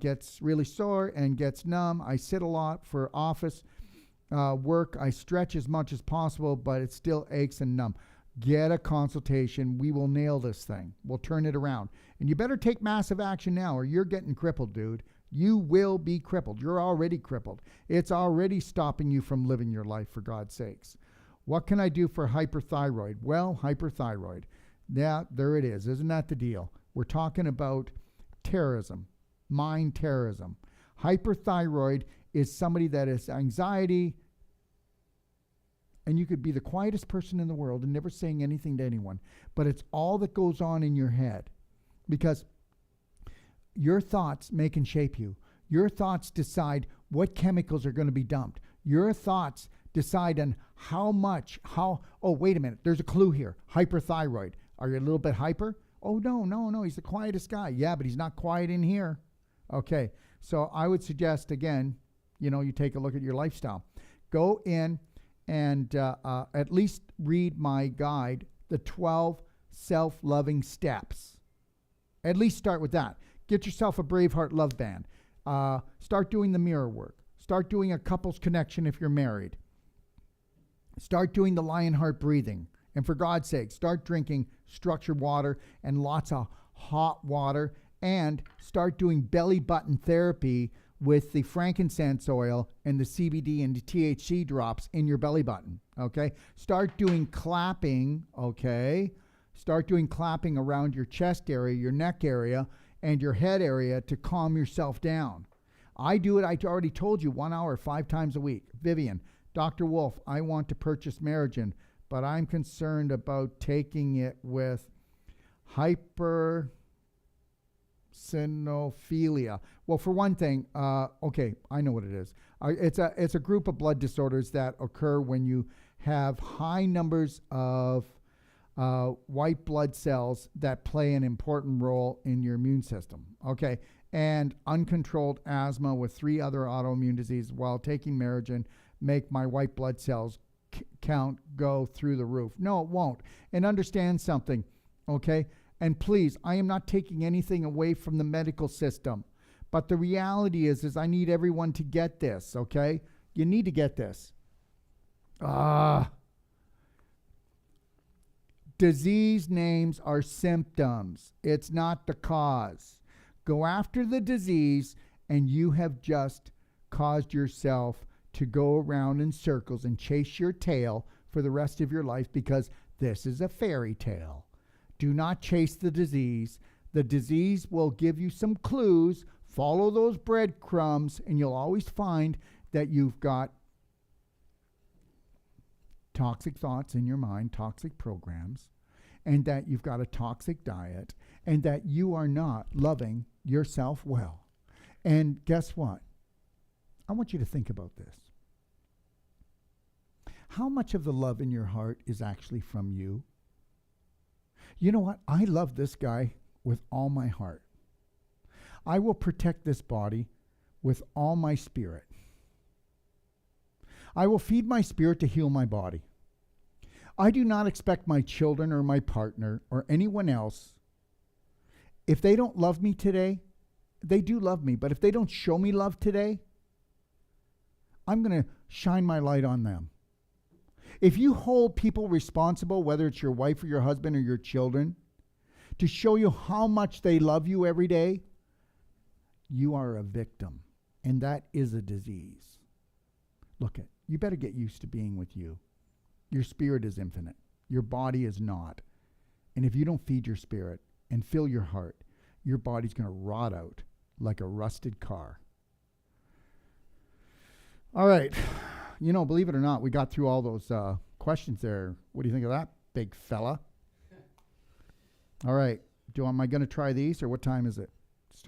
Gets really sore and gets numb. I sit a lot for office work. I stretch as much as possible, but it still aches and numb. Get a consultation. We will nail this thing. We'll turn it around. And you better take massive action now or you're getting crippled, dude. You will be crippled. You're already crippled. It's already stopping you from living your life, for God's sakes. What can I do for hyperthyroid? Well, hyperthyroid. Yeah, there it is. Isn't that the deal? We're talking about terrorism, mind terrorism. Hyperthyroid is somebody that has anxiety, and you could be the quietest person in the world and never saying anything to anyone, but it's all that goes on in your head because your thoughts make and shape you. Your thoughts decide what chemicals are going to be dumped. Your thoughts decide on oh, wait a minute, there's a clue here, hyperthyroid. Are you a little bit hyper? Oh, no, he's the quietest guy. Yeah, but he's not quiet in here. Okay, so I would suggest, again, you take a look at your lifestyle. Go in and at least read my guide, The 12 Self-Loving Steps. At least start with that. Get yourself a Braveheart love band. Start doing the mirror work. Start doing a couples connection if you're married. Start doing the Lionheart breathing. And for God's sake, start drinking structured water and lots of hot water, and start doing belly button therapy with the frankincense oil and the CBD and the THC drops in your belly button, okay? Start doing clapping, okay? Start doing clapping around your chest area, your neck area, and your head area to calm yourself down. I do it, I already told you, 1 hour, 5 times a week. Vivian, Dr. Wolfe, I want to purchase Merigen, but I'm concerned about taking it with hypersinophilia. Well, for one thing, okay, I know what it is. It's a group of blood disorders that occur when you have high numbers of white blood cells that play an important role in your immune system, okay? And uncontrolled asthma with 3 other autoimmune diseases while taking Merigen make my white blood cells count go through the roof. No, it won't. And understand something, okay? And please, I am not taking anything away from the medical system. But the reality is I need everyone to get this, okay? You need to get this. Disease names are symptoms. It's not the cause. Go after the disease, and you have just caused yourself to go around in circles and chase your tail for the rest of your life, because this is a fairy tale. Do not chase the disease. The disease will give you some clues. Follow those breadcrumbs, and you'll always find that you've got toxic thoughts in your mind, toxic programs, and that you've got a toxic diet, and that you are not loving yourself well. And guess what? I want you to think about this. How much of the love in your heart is actually from you? You know what? I love this guy with all my heart. I will protect this body with all my spirit. I will feed my spirit to heal my body. I do not expect my children or my partner or anyone else, if they don't love me today, they do love me, but if they don't show me love today, I'm going to shine my light on them. If you hold people responsible, whether it's your wife or your husband or your children, to show you how much they love you every day, you are a victim, and that is a disease. Look, you better get used to being with you. Your spirit is infinite. Your body is not. And if you don't feed your spirit and fill your heart, your body's going to rot out like a rusted car. All right. You know, believe it or not, we got through all those questions there. What do you think of that, big fella? All right. Am I going to try these, or what time is it?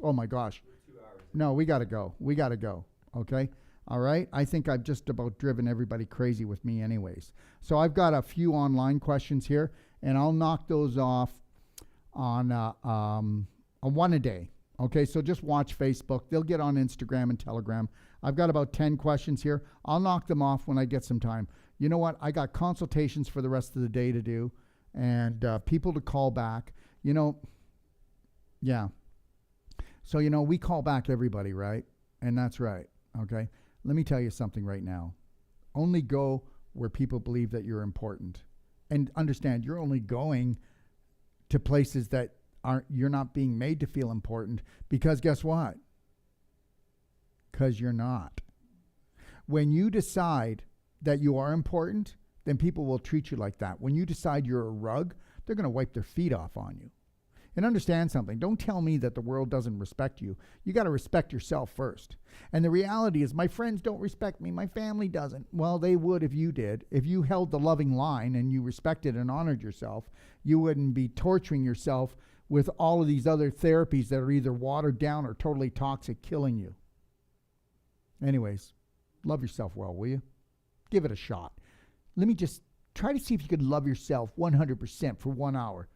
Oh, my gosh. 2 hours. No, we got to go. We got to go. Okay? All right? I think I've just about driven everybody crazy with me anyways. So I've got a few online questions here, and I'll knock those off on one a day. Okay? So just watch Facebook. They'll get on Instagram and Telegram. I've got about 10 questions here. I'll knock them off when I get some time. You know what? I got consultations for the rest of the day to do, and people to call back. You know, yeah. So, you know, we call back everybody, right? And that's right, okay? Let me tell you something right now. Only go where people believe that you're important. And understand, you're only going to places that you're not being made to feel important, because guess what? Because you're not. When you decide that you are important, then people will treat you like that. When you decide you're a rug, they're going to wipe their feet off on you. And understand something. Don't tell me that the world doesn't respect you. You got to respect yourself first. And the reality is, my friends don't respect me. My family doesn't. Well, they would if you did. If you held the loving line and you respected and honored yourself, you wouldn't be torturing yourself with all of these other therapies that are either watered down or totally toxic, killing you. Anyways, love yourself well, will you? Give it a shot. Let me just try to see if you can love yourself 100% for 1 hour,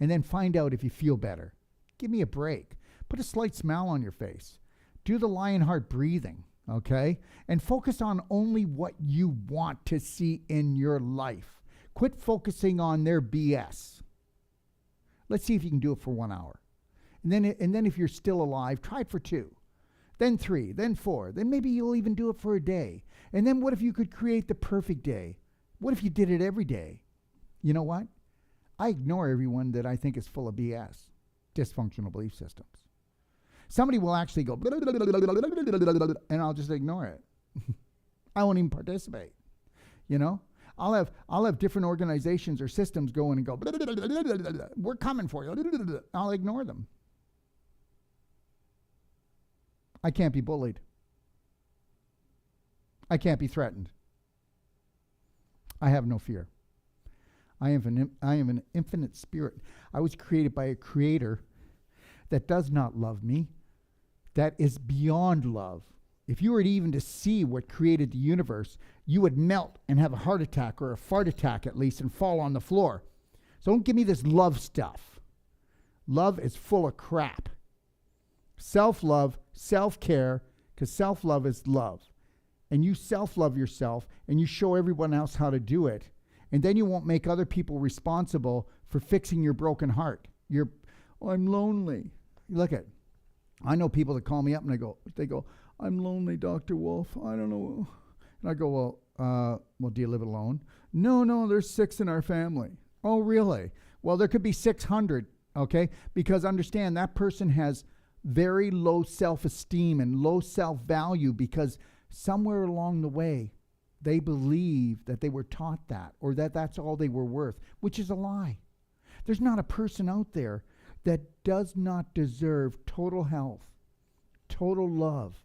and then find out if you feel better. Give me a break. Put a slight smile on your face. Do the Lionheart breathing, okay? And focus on only what you want to see in your life. Quit focusing on their BS. Let's see if you can do it for 1 hour. And then if you're still alive, try it for 2. Then 3, then 4. Then maybe you'll even do it for a day. And then what if you could create the perfect day? What if you did it every day? You know what? I ignore everyone that I think is full of BS, dysfunctional belief systems. Somebody will actually go, and I'll just ignore it. I won't even participate. You know? I'll have different organizations or systems go in and go, we're coming for you. I'll ignore them. I can't be bullied. I can't be threatened. I have no fear. I am an infinite spirit. I was created by a creator that does not love me, that is beyond love. If you were even to see what created the universe, you would melt and have a heart attack, or a fart attack at least, and fall on the floor. So don't give me this love stuff. Love is full of crap. Self-love, self-care, because self-love is love. And you self-love yourself, and you show everyone else how to do it. And then you won't make other people responsible for fixing your broken heart. I'm lonely. Look at, I know people that call me up and they go, I'm lonely, Dr. Wolfe. I don't know. And I go, well, do you live alone? No, there's 6 in our family. Oh, really? Well, there could be 600, okay? Because understand, that person has very low self-esteem and low self-value, because somewhere along the way, they believe that they were taught that, or that that's all they were worth, which is a lie. There's not a person out there that does not deserve total health, total love,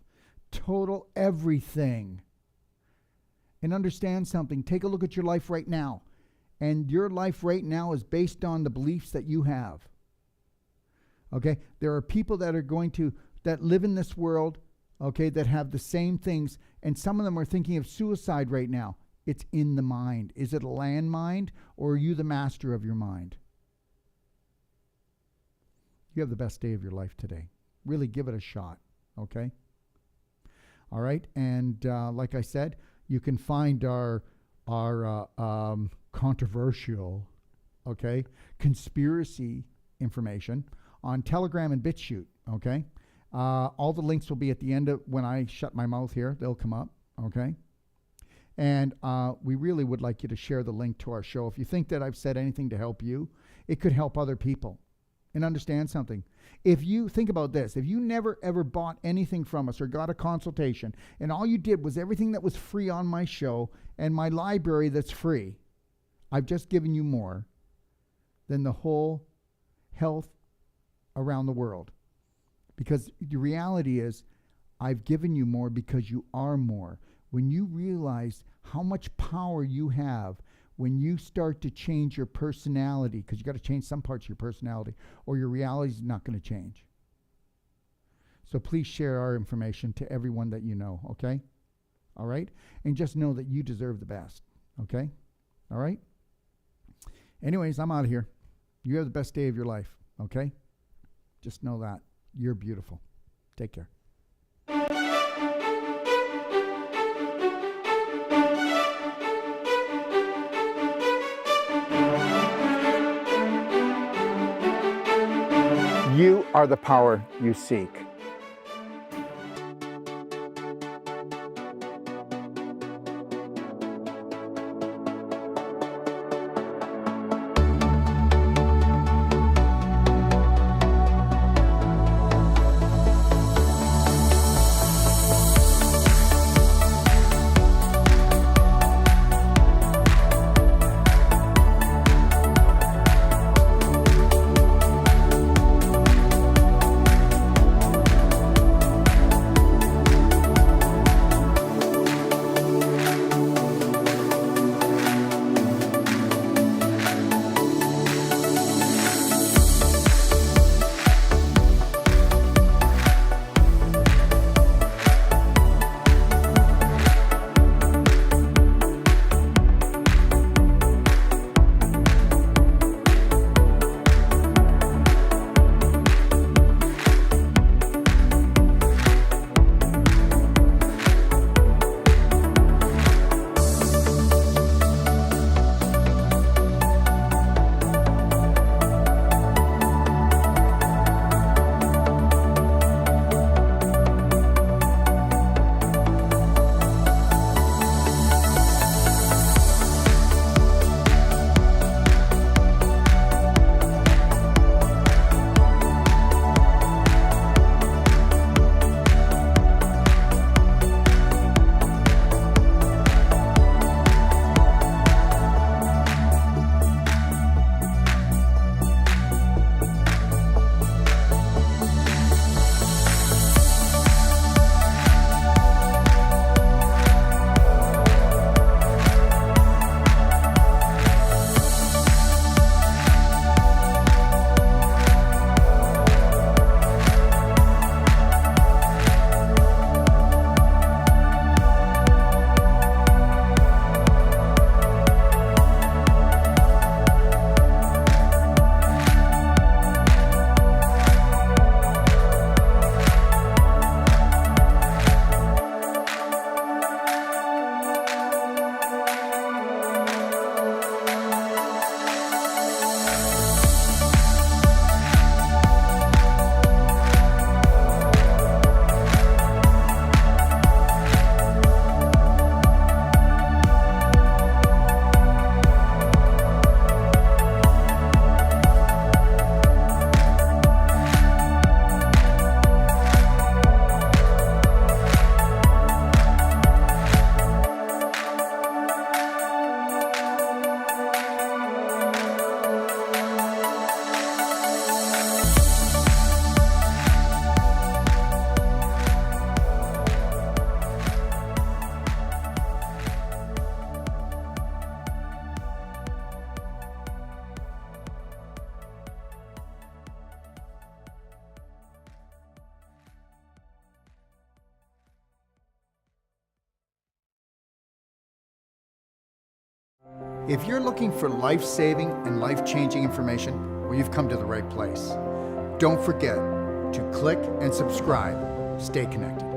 total everything. And understand something. Take a look at your life right now. And your life right now is based on the beliefs that you have. Okay? There are people that live in this world, okay, that have the same things, and some of them are thinking of suicide right now. It's in the mind. Is it a landmine, or are you the master of your mind? You have the best day of your life today. Really give it a shot, okay? All right, and like I said, you can find our controversial, okay, conspiracy information on Telegram and BitChute, okay? All the links will be at the end of when I shut my mouth here. They'll come up, okay? And we really would like you to share the link to our show. If you think that I've said anything to help you, it could help other people. And understand something. If you think about this, if you never ever bought anything from us or got a consultation, and all you did was everything that was free on my show and my library that's free, I've just given you more than the whole health around the world. Because the reality is, I've given you more because you are more. When you realize how much power you have, when you start to change your personality, because you got to change some parts of your personality, or your reality is not going to change. So please share our information to everyone that you know, okay? All right? And just know that you deserve the best, okay? All right? Anyways, I'm out of here. You have the best day of your life, okay? Just know that. You're beautiful. Take care. You are the power you seek. If you're looking for life-saving and life-changing information, well, you've come to the right place. Don't forget to click and subscribe. Stay connected.